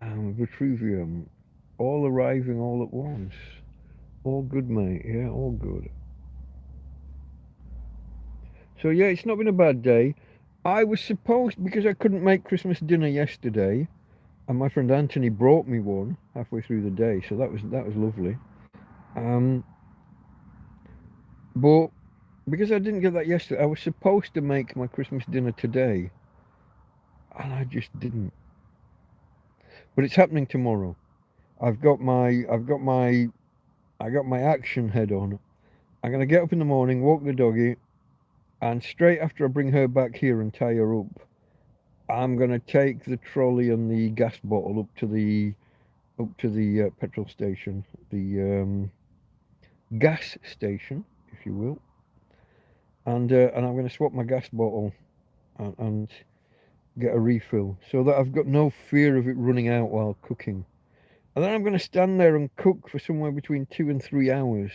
Vitruvium, all arriving all at once. All good, mate. Yeah, all good. So yeah, it's not been a bad day. I was supposed, because I couldn't make Christmas dinner yesterday, and my friend Anthony brought me one halfway through the day, so that was lovely. Um, but because I didn't get that yesterday, I was supposed to make my Christmas dinner today, and I just didn't. But it's happening tomorrow. I got my action head on. I'm gonna get up in the morning, walk the doggy, and straight after I bring her back here and tie her up, I'm gonna take the trolley and the gas bottle up to the petrol station, the gas station, if you will, and I'm gonna swap my gas bottle and get a refill so that I've got no fear of it running out while cooking. And then I'm gonna stand there and cook for somewhere between 2 and 3 hours,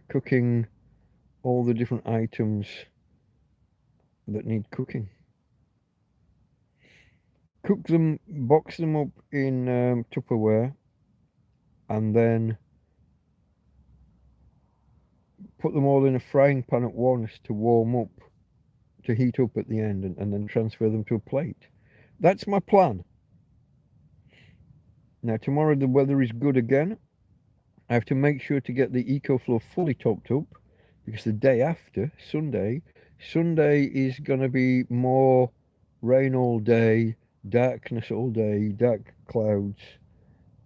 cooking all the different items that need cooking. Cook them, box them up in Tupperware, and then put them all in a frying pan at once to warm up, to heat up at the end, and then transfer them to a plate. That's my plan. Now, tomorrow the weather is good again. I have to make sure to get the EcoFlow fully topped up because the day after, Sunday is going to be more rain all day, darkness all day, dark clouds.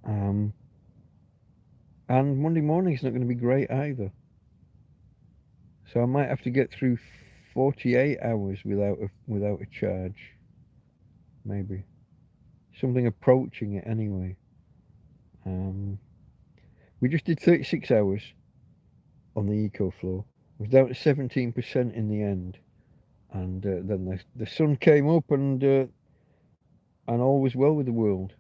Um, and Monday morning is not going to be great either. So I might have to get through 48 hours without a charge, maybe something approaching it anyway. We just did 36 hours on the EcoFlow. It was down to 17% in the end, and then the sun came up, and all was well with the world.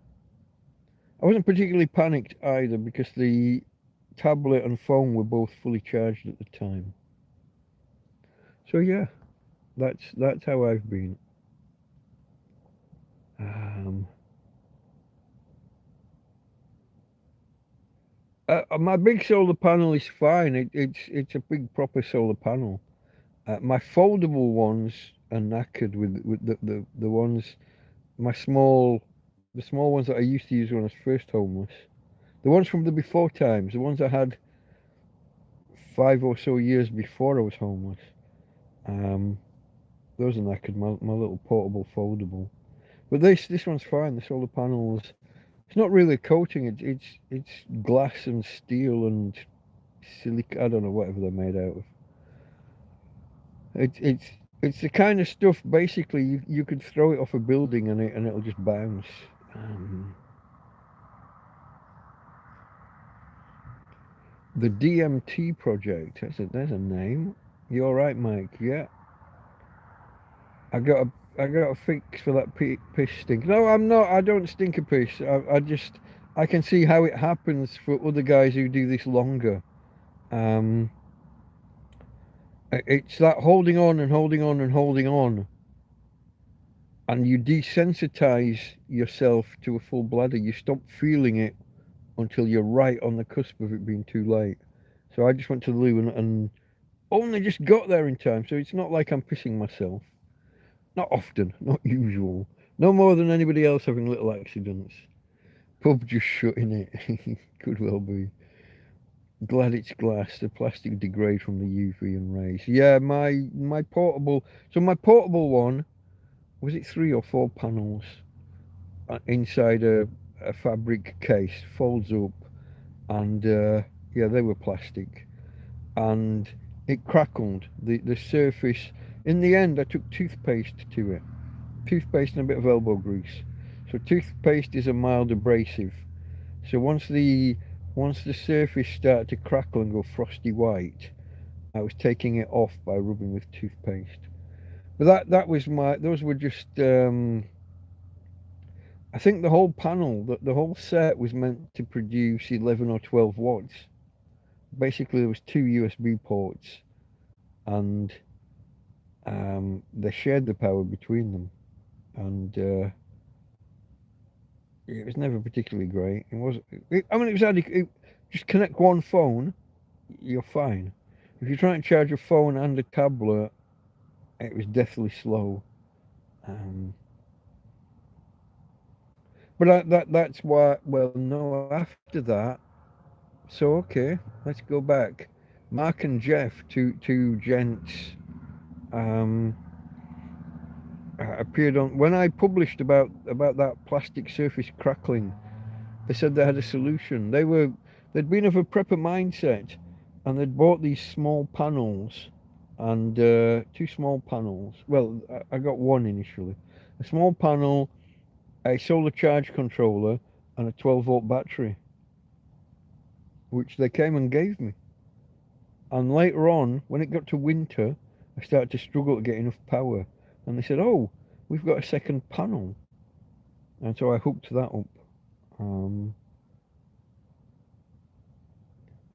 I wasn't particularly panicked either because the tablet and phone were both fully charged at the time. So yeah, that's how I've been. Um, my big solar panel is fine. It's a big proper solar panel. My foldable ones are knackered with the ones, my the small ones that I used to use when I was first homeless. The ones from the before times, the ones I had 5 or so years before I was homeless. Um, those are knackered. My little portable foldable. But this one's fine. The solar panels. It's not really a coating. It's glass and steel and silica. I don't know, whatever they're made out of. It's the kind of stuff. Basically, you could throw it off a building and it'll just bounce. Um, the DMT project. There's a name. You all right, Mike? Yeah. I got a fix for that piss stink. No, I'm not. I don't stink a piss. I can see how it happens for other guys who do this longer. Um, it's that holding on and holding on and holding on, and you desensitize yourself to a full bladder. You stop feeling it until you're right on the cusp of it being too late. So I just went to the loo and only just got there in time. So it's not like I'm pissing myself. Not often, not usual. No more than anybody else having little accidents. Pub just shutting it. Could well be. Glad it's glass. The plastic degrades from the UV and rays. Yeah, my portable. So my portable one, was it 3 or 4 panels inside a fabric case, folds up, and yeah, they were plastic, and it crackled. The surface. In the end, I took toothpaste to it. Toothpaste and a bit of elbow grease. So toothpaste is a mild abrasive. So once the surface started to crackle and go frosty white, I was taking it off by rubbing with toothpaste. But that was those were just I think the whole panel, the whole set was meant to produce 11 or 12 watts. Basically, there was 2 USB ports, and they shared the power between them. and it was never particularly great. It was. I mean, it was adequate. Just connect one phone, you're fine. If you're trying to charge a phone and a tablet, it was deathly slow. But that's why. Well, no, after that. So okay, let's go back. Mark and Jeff, two gents, um, appeared on when I published about that plastic surface crackling. They said they had a solution. They'd been of a prepper mindset, and they'd bought these small panels, and two small panels. Well, I got one initially, a small panel, a solar charge controller, and a 12-volt battery, which they came and gave me. And later on, when it got to winter, I started to struggle to get enough power. And they said, "Oh, we've got a second panel." And so I hooked that up.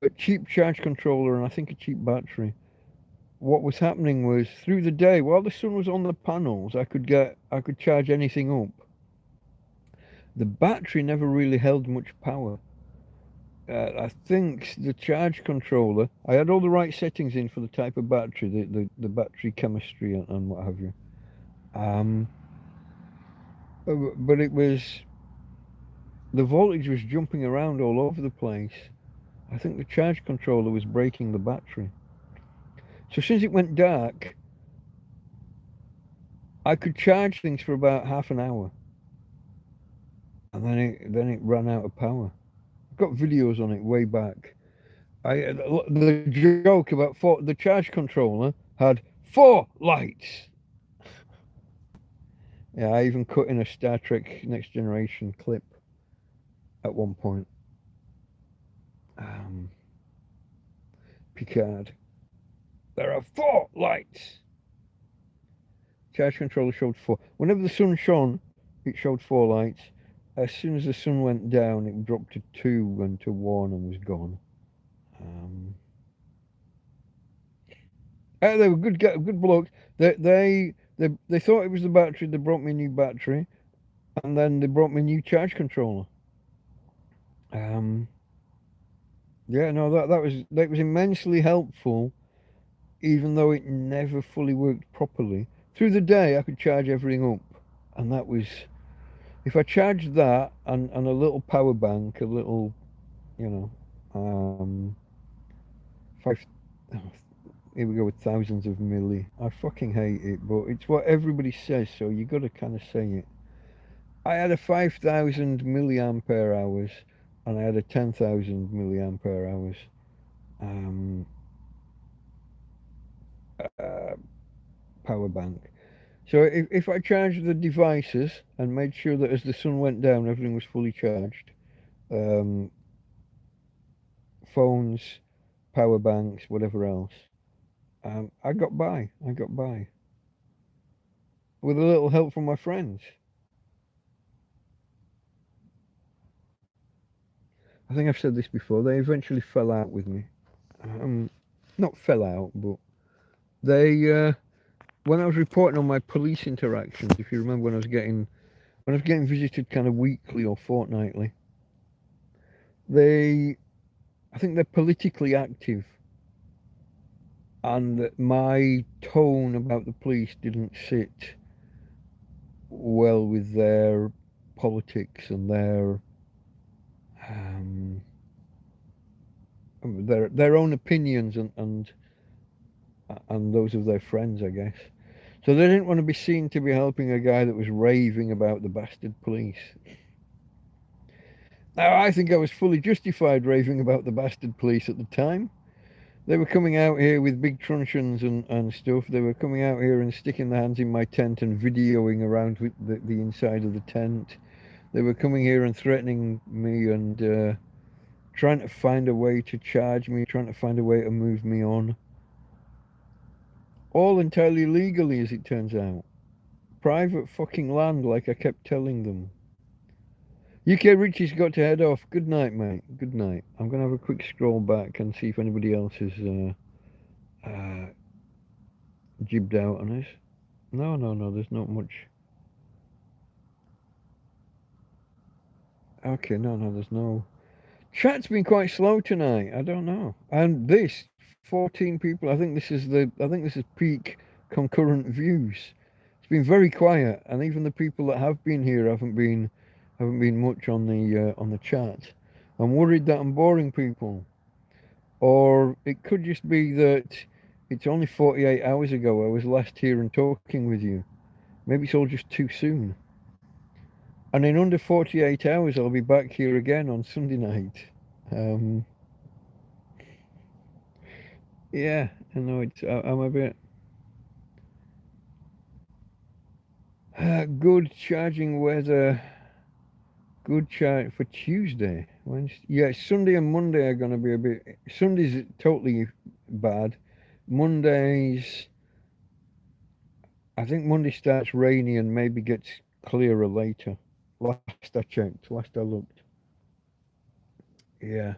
A cheap charge controller and I think a cheap battery. What was happening was through the day, while the sun was on the panels, I could charge anything up. The battery never really held much power. I think the charge controller, I had all the right settings in for the type of battery, the battery chemistry and what have you. But it was, the voltage was jumping around all over the place. I think the charge controller was breaking the battery. So since it went dark, I could charge things for about half an hour. And then it ran out of power. I've got videos on it way back. The joke about the charge controller had 4 lights. Yeah, I even cut in a Star Trek Next Generation clip at one point. Picard. There are 4 lights. Charge controller showed 4. Whenever the sun shone, it showed 4 lights. As soon as the sun went down, it dropped to 2 and to 1 and was gone. They were good blokes. They thought it was the battery. They brought me a new battery, and then they brought me a new charge controller. Yeah, no, that was immensely helpful, even though it never fully worked properly. Through the day, I could charge everything up, and that was, if I charged that and a little power bank, a little, five. Here we go with thousands of milli. I fucking hate it, but it's what everybody says, so you got to kind of say it. I had a 5,000 milliampere hours, and I had a 10,000 milliampere hours power bank. So if I charged the devices and made sure that as the sun went down, everything was fully charged, phones, power banks, whatever else, I got by. With a little help from my friends. I think I've said this before. They eventually fell out with me. Not fell out, but they. When I was reporting on my police interactions, if you remember, when I was getting visited kind of weekly or fortnightly, I think they're politically active, and that my tone about the police didn't sit well with their politics and their own opinions and those of their friends, I guess. So they didn't want to be seen to be helping a guy that was raving about the bastard police. Now, I think I was fully justified raving about the bastard police at the time. They were coming out here with big truncheons and stuff. They were coming out here and sticking their hands in my tent and videoing around with the inside of the tent. They were coming here and threatening me and trying to find a way to charge me, trying to find a way to move me on. All entirely legally, as it turns out. Private fucking land, like I kept telling them. UK Richie's got to head off. Good night, mate. Good night. I'm going to have a quick scroll back and see if anybody else has jibbed out on us. No, there's not much. Okay, no, there's no. Chat's been quite slow tonight. I don't know. And this 14 people. I think this is peak concurrent views. It's been very quiet, and even the people that have been here haven't been much on the chat. I'm worried that I'm boring people, or it could just be that it's only 48 hours ago I was last here and talking with you. Maybe it's all just too soon. And in under 48 hours, I'll be back here again on Sunday night. Um, yeah, I know I'm a bit good charging weather. Good charge for Tuesday. Wednesday. Yeah, Sunday and Monday are going to be a bit. Sunday's totally bad. Mondays, I think Monday starts rainy and maybe gets clearer later. Last I checked, last I looked. Yeah,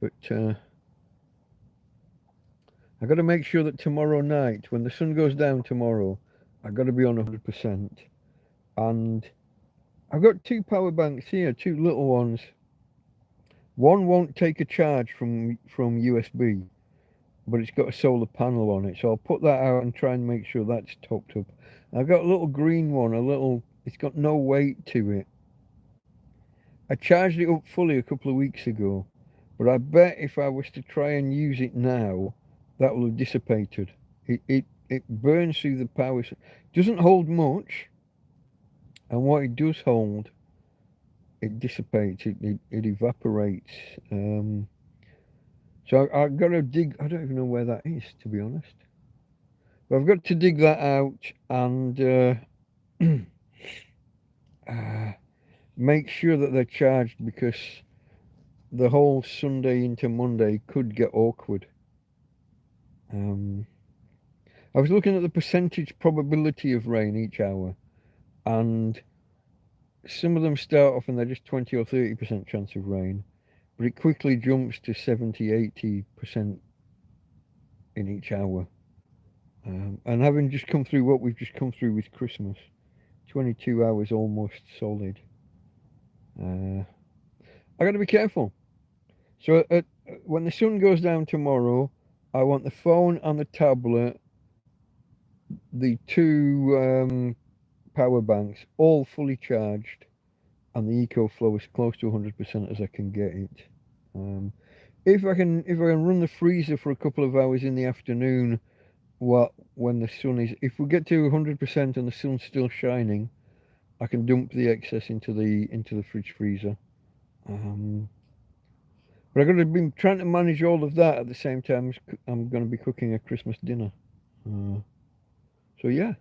but I got to make sure that tomorrow night, when the sun goes down tomorrow, I got to be on 100%. And I've got two power banks here, two little ones. One won't take a charge from USB, but it's got a solar panel on it, so I'll put that out and try and make sure that's topped up. I've got a little green one, it's got no weight to it. I charged it up fully a couple of weeks ago, but I bet if I was to try and use it now, that will have dissipated. It burns through the power. It doesn't hold much, and what it does hold, it dissipates. It evaporates. So I've got to dig. I don't even know where that is, to be honest. But I've got to dig that out and make sure that they're charged, because the whole Sunday into Monday could get awkward. I was looking at the percentage probability of rain each hour, and some of them start off and they're just 20 or 30% chance of rain, but it quickly jumps to 70, 80% in each hour. And having just come through what we've just come through with Christmas, 22 hours almost solid, I got to be careful. So when the sun goes down tomorrow, I want the phone and the tablet, the two power banks, all fully charged, and the EcoFlow as close to 100% as I can get it. If I can run the freezer for a couple of hours in the afternoon, when the sun is, if we get to 100% and the sun's still shining, I can dump the excess into the fridge freezer. But I've got to be trying to manage all of that at the same time as I'm going to be cooking a Christmas dinner. So yeah.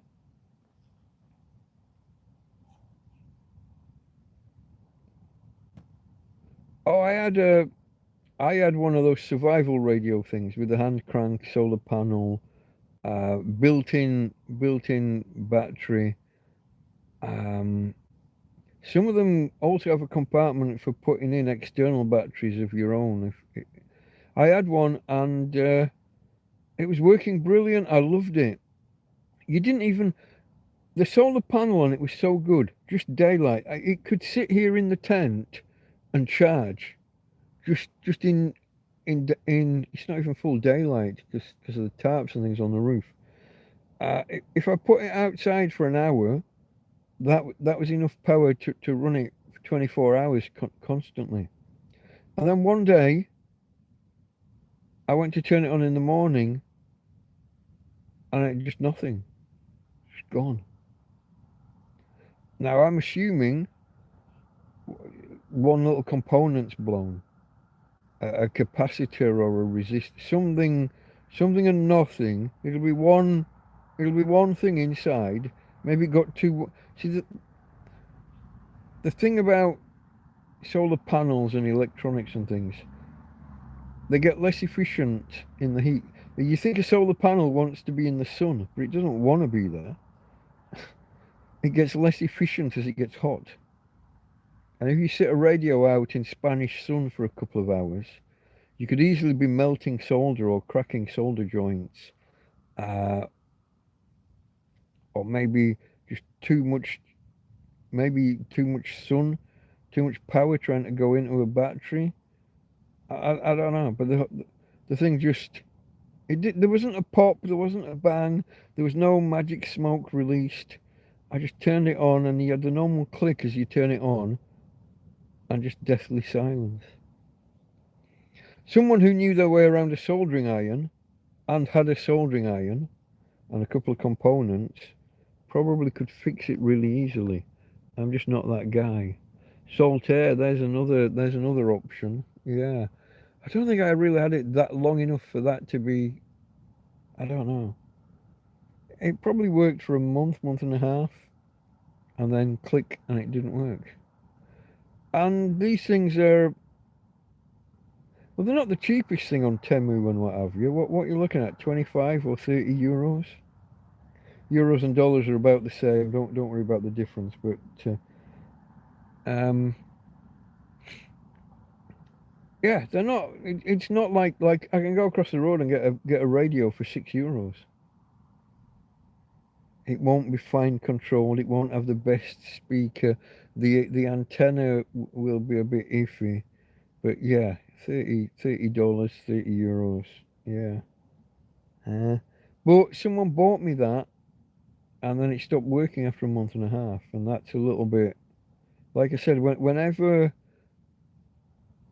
Oh, I had one of those survival radio things with the hand crank, solar panel, built-in battery. Some of them also have a compartment for putting in external batteries of your own. I had one, and it was working brilliant. I loved it. You didn't even The solar panel on it was so good. Just daylight. It could sit here in the tent and charge. Just in. It's not even full daylight because of the tarps and things on the roof. If I put it outside for an hour, that was enough power to run it for 24 hours constantly. And then one day, I went to turn it on in the morning, and it just nothing. It's gone. Now I'm assuming one little component's blown, a capacitor or a resistor, something and nothing. It'll be one thing inside. Maybe it got two. See, the thing about solar panels and electronics and things, they get less efficient in the heat. You think a solar panel wants to be in the sun, but it doesn't want to be there. It gets less efficient as it gets hot. And if you sit a radio out in Spanish sun for a couple of hours, you could easily be melting solder or cracking solder joints, uh, or maybe just maybe too much sun too much power trying to go into a battery. I don't know, but the thing just there wasn't a pop, there wasn't a bang, there was no magic smoke released. I just turned it on, and you had the normal click as you turn it on, and just deathly silence. Someone who knew their way around a soldering iron and had a soldering iron and a couple of components probably could fix it really easily. I'm just not that guy. Saltaire, there's another option. Yeah. I don't think I really had it that long enough for that to be, I don't know. It probably worked for a month and a half, and then click, and it didn't work. And these things are, well, they're not the cheapest thing on Temu and what have you. What you're looking at, 25 or 30 euros? Euros and dollars are about the same. Don't worry about the difference. But yeah, they're not. It's not like I can go across the road and get a radio for €6. It won't be fine controlled. It won't have the best speaker. The antenna will be a bit iffy. But yeah, $30, €30, €30. Yeah. But someone bought me that, and then it stopped working after a month and a half, and that's a little bit. Like I said, whenever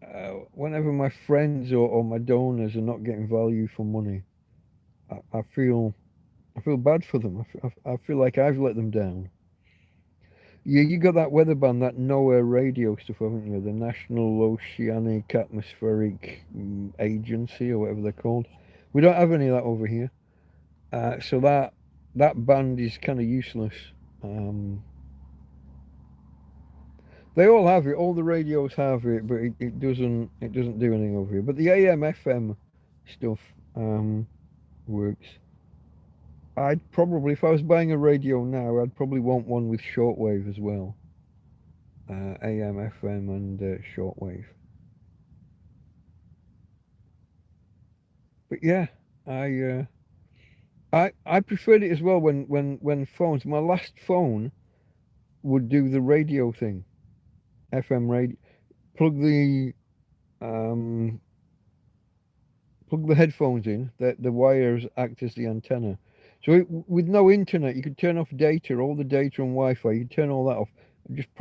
my friends or my donors are not getting value for money, I feel bad for them. I feel like I've let them down. Yeah, you got that weather band, that NOAA radio stuff, haven't you? The National Oceanic Atmospheric Agency, or whatever they're called. We don't have any of that over here. So that band is kind of useless. They all have it. All the radios have it, but it doesn't do anything over here. But the AM/FM stuff works. I'd probably, if I was buying a radio now, I'd probably want one with shortwave as well. AM/FM and shortwave. But yeah, I preferred it as well when phones. My last phone would do the radio thing, FM radio. Plug the headphones in. The wires act as the antenna. So with no internet, you could turn off data, all the data and Wi-Fi. You could turn all that off. Just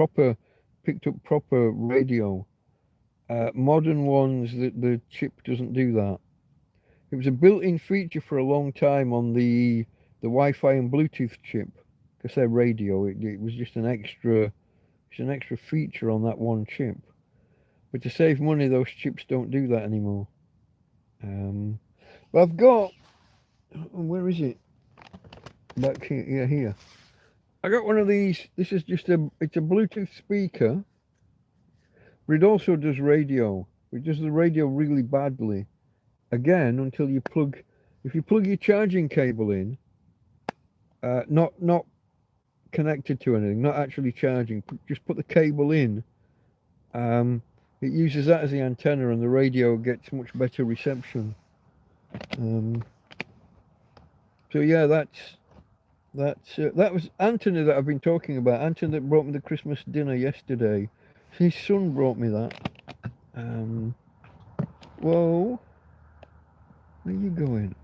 picked up proper radio. Modern ones, the chip doesn't do that. It was a built-in feature for a long time on the Wi-Fi and Bluetooth chip, because they're radio. It was just an extra feature on that one chip. But to save money, those chips don't do that anymore. But I've got, where is it? Back here, yeah, here. I got one of these. This is just it's a Bluetooth speaker, but it also does radio. It does the radio really badly. Again, until if you plug your charging cable in, not connected to anything, not actually charging, just put the cable in. It uses that as the antenna, and the radio gets much better reception. So yeah, that was Anthony that I've been talking about. Anthony that brought me the Christmas dinner yesterday. His son brought me that. Whoa, where are you going?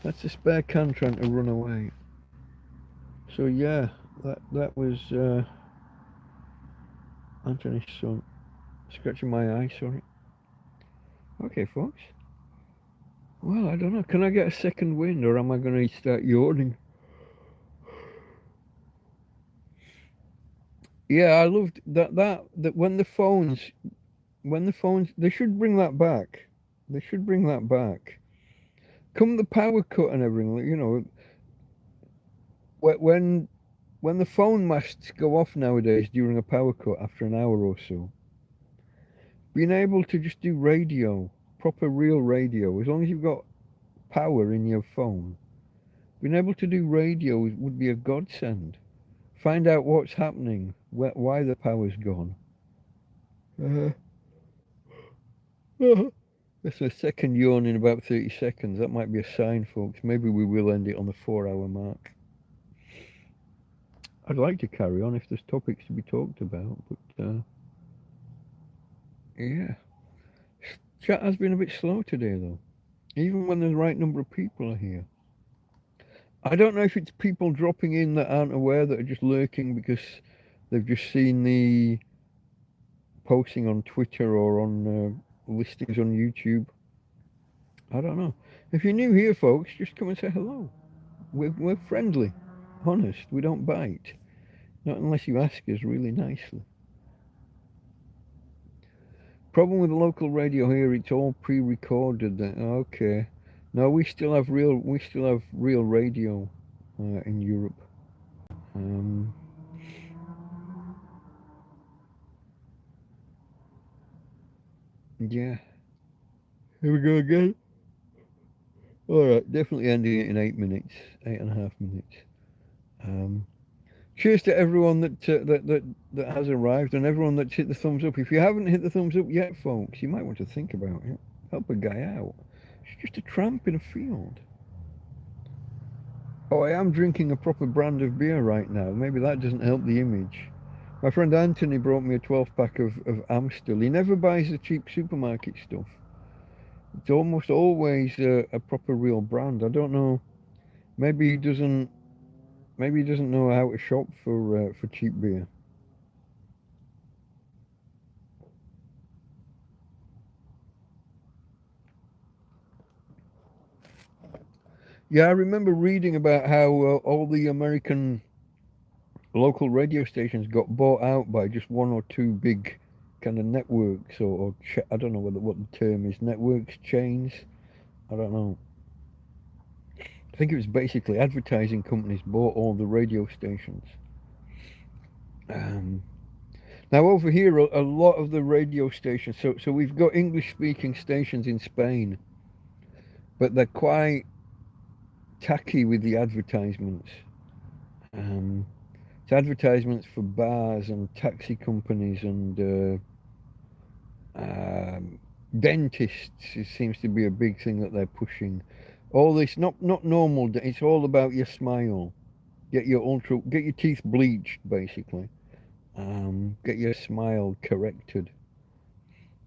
That's a spare can trying to run away. So yeah, that was Anthony's son. Scratching my eye, sorry. Okay, folks. Well, I don't know. Can I get a second wind, or am I going to start yawning? Yeah, I loved that when the phones, they should bring that back. They should bring that back. Come the power cut and everything, you know. When the phone masts go off nowadays during a power cut after an hour or so, being able to just do radio, proper real radio, as long as you've got power in your phone, being able to do radio would be a godsend. Find out what's happening, why the power's gone. That's a second yawn in about 30 seconds. That might be a sign, folks. Maybe we will end it on the 4-hour mark. I'd like to carry on if there's topics to be talked about, but Yeah. Chat has been a bit slow today, though. Even when the right number of people are here. I don't know if it's people dropping in that aren't aware, that are just lurking because they've just seen the posting on Twitter or on listings on YouTube. I don't know. If you're new here, folks, just come and say hello. We're friendly, honest. We don't bite. Not unless you ask us really nicely. Problem with the local radio here, it's all pre-recorded. Okay. No, we still have real radio in Europe. Um, yeah. Here we go again. All right, definitely ending it in 8 minutes, 8.5 minutes. Um, cheers to everyone that has arrived and everyone that's hit the thumbs up. If you haven't hit the thumbs up yet, folks, you might want to think about it. Help a guy out. It's just a tramp in a field. Oh, I am drinking a proper brand of beer right now. Maybe that doesn't help the image. My friend Anthony brought me a 12-pack of Amstel. He never buys the cheap supermarket stuff. It's almost always a proper real brand. I don't know. Maybe he doesn't. Maybe he doesn't know how to shop for cheap beer. Yeah, I remember reading about how all the American local radio stations got bought out by just one or two big kind of networks, or I don't know what the term is. Networks, chains. I don't know. I think it was basically advertising companies bought all the radio stations. Um, Now over here, a lot of the radio stations. So we've got English-speaking stations in Spain, but they're quite tacky with the advertisements. Um, it's advertisements for bars and taxi companies and dentists. It seems to be a big thing that they're pushing. All this, not normal. It's all about your smile. Get your teeth bleached, basically. Get your smile corrected.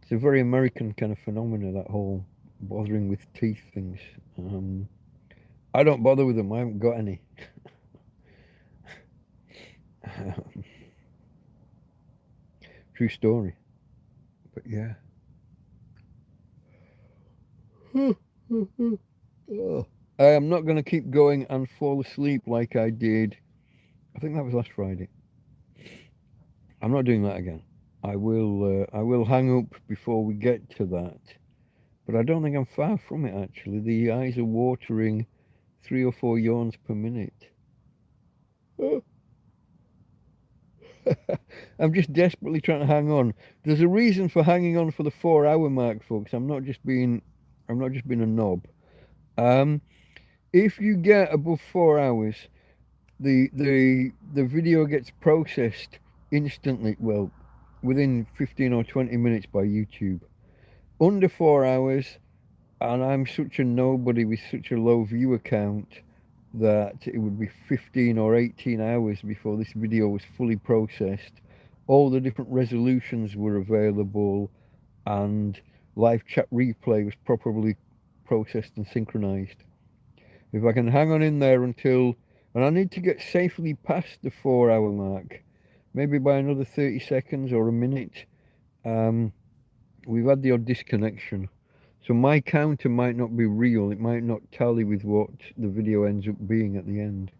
It's a very American kind of phenomena, that whole bothering with teeth things. I don't bother with them. I haven't got any. True story. But yeah. Oh. I am not going to keep going and fall asleep like I did. I think that was last Friday. I'm not doing that again. I will hang up before we get to that. But I don't think I'm far from it, actually. The eyes are watering 3 or 4 yawns per minute. I'm just desperately trying to hang on. There's a reason for hanging on for the 4 hour mark, folks. I'm not just being a knob. If you get above 4 hours, the video gets processed instantly. Well, within 15 or 20 minutes by YouTube. Under 4 hours, and I'm such a nobody with such a low viewer count that it would be 15 or 18 hours before this video was fully processed. All the different resolutions were available, and live chat replay was properly processed and synchronized. If I can hang on in there until, and I need to get safely past the 4 hour mark, maybe by another 30 seconds or a minute. We've had the odd disconnection. So my counter might not be real. It might not tally with what the video ends up being at the end.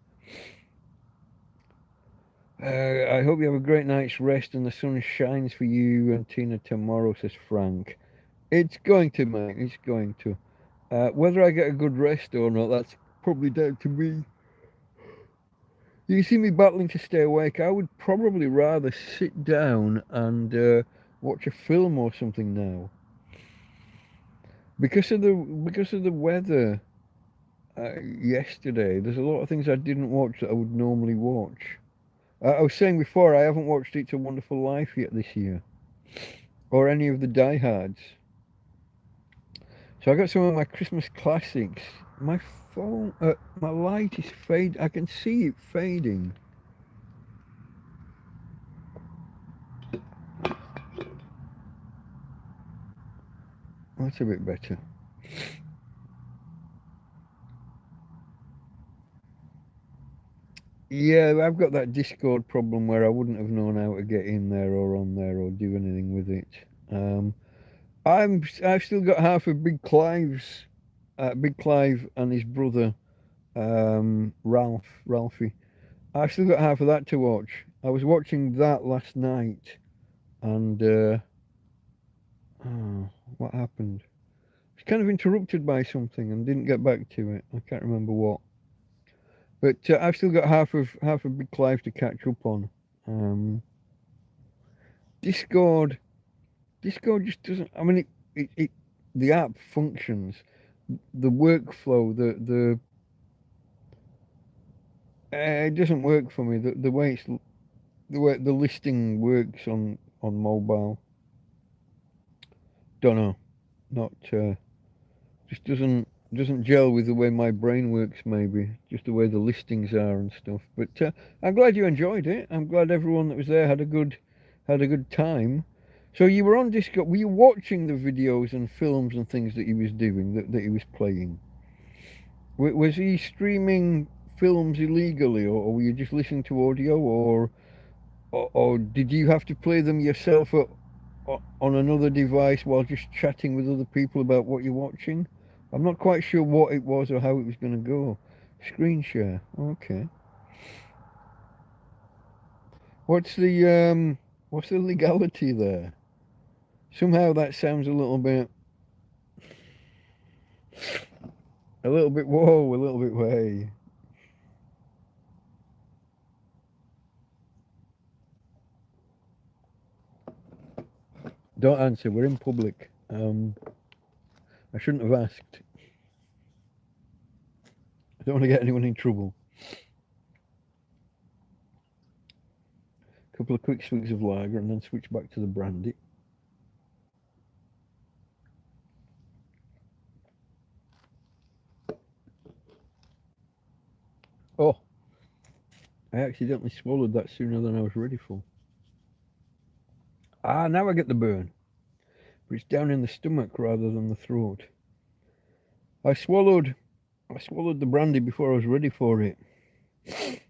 I hope you have a great night's rest and the sun shines for you and Tina tomorrow, says Frank. It's going to, mate. It's going to. Whether I get a good rest or not, that's probably down to me. You see me battling to stay awake. I would probably rather sit down and watch a film or something now. Because of the weather yesterday, there's a lot of things I didn't watch that I would normally watch. I was saying before, I haven't watched It's a Wonderful Life yet this year, or any of the diehards. So I got some of my Christmas classics. My phone, my light is fading. I can see it fading. That's a bit better. Yeah, I've got that Discord problem where I wouldn't have known how to get in there or on there or do anything with it. I've still got half of Big Clive and his brother, Ralphie. I've still got half of that to watch. I was watching that last night, and oh, what happened? I was kind of interrupted by something and didn't get back to it. I can't remember what. But I've still got half of Big Clive to catch up on. Um, Discord, Discord just doesn't. I mean, it the app functions, the workflow, it doesn't work for me. The way the listing works on mobile. Don't know. Not just doesn't gel with the way my brain works. Maybe just the way the listings are and stuff. But I'm glad you enjoyed it. I'm glad everyone that was there had a good time. So you were on Discord. Were you watching the videos and films and things that he was doing that he was playing? Was he streaming films illegally, or were you just listening to audio, or did you have to play them yourself on another device while just chatting with other people about what you're watching? I'm not quite sure what it was or how it was going to go. Screen share. Okay. What's the legality there? Somehow that sounds a little bit whoa, a little bit way. Don't answer. We're in public. I shouldn't have asked. I don't want to get anyone in trouble. A couple of quick swigs of lager and then switch back to the brandy. Oh, I accidentally swallowed that sooner than I was ready for. Ah, now I get the burn. But it's down in the stomach rather than the throat. I swallowed the brandy before I was ready for it. It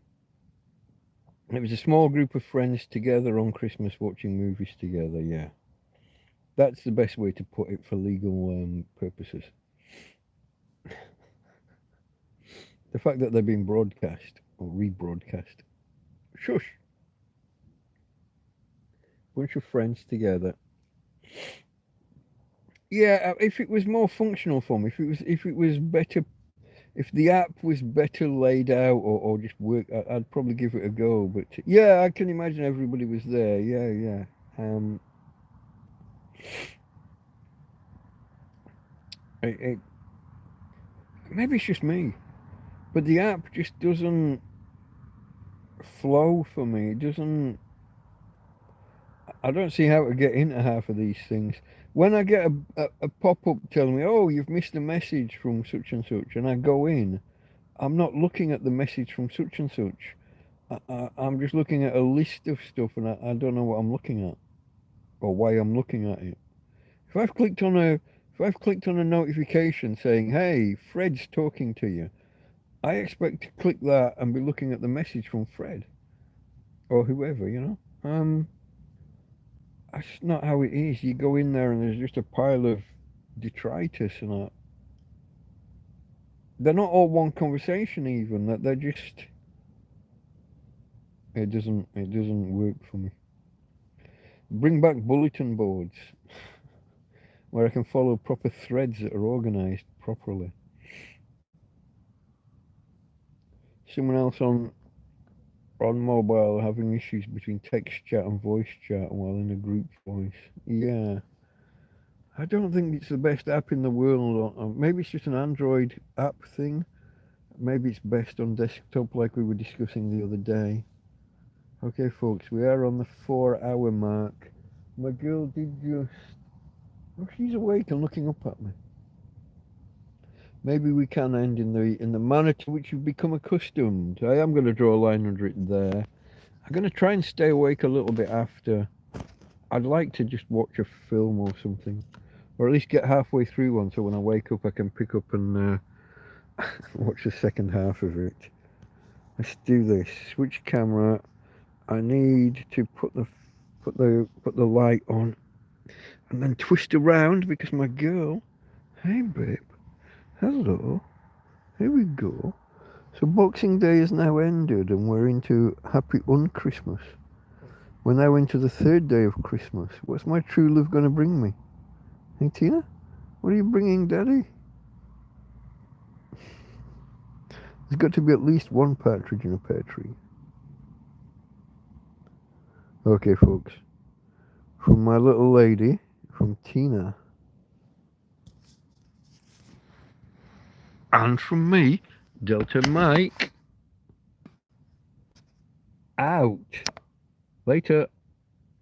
was a small group of friends together on Christmas watching movies together, yeah. That's the best way to put it for legal purposes. The fact that they're being broadcast or rebroadcast. Shush. Bunch of friends together. Yeah, if it was more functional for me, if it was better, if the app was better laid out or just work, I'd probably give it a go. But yeah, I can imagine everybody was there. Yeah, yeah. It, maybe it's just me, but the app just doesn't flow for me. It doesn't. I don't see how to get into half of these things. When I get a pop up telling me, "Oh, you've missed a message from such and such," and I go in, I'm not looking at the message from such and such. I'm just looking at a list of stuff, and I don't know what I'm looking at or why I'm looking at it. If I've clicked on a if I've clicked on a notification saying, "Hey, Fred's talking to you," I expect to click that and be looking at the message from Fred or whoever, you know. That's not how it is. You go in there and there's just a pile of detritus, and they're not all one conversation even. That they're just. It doesn't work for me. Bring back bulletin boards where I can follow proper threads that are organized properly. Someone else on mobile having issues between text chat and voice chat while in a group voice. Yeah. I don't think it's the best app in the world. Or maybe it's just an Android app thing. Maybe it's best on desktop like we were discussing the other day. Okay, folks, we are on the 4-hour mark. My girl did just... Oh, she's awake and looking up at me. Maybe we can end in the manner to which you've become accustomed. I am going to draw a line under it there. I'm going to try and stay awake a little bit after. I'd like to just watch a film or something. or at least get halfway through one, so when I wake up I can pick up and watch the second half of it. Let's do this. Switch camera. I need to put the light on, and then twist around because my girl. Hey babe. Hello. Here we go. So Boxing Day has now ended, and we're into Happy Un-Christmas. We're now into the third day of Christmas. What's my true love going to bring me? Hey Tina, what are you bringing, Daddy? There's got to be at least one partridge in a pear tree. Okay, folks. From my little lady, from Tina. And from me, Delta Mike. Out. Later.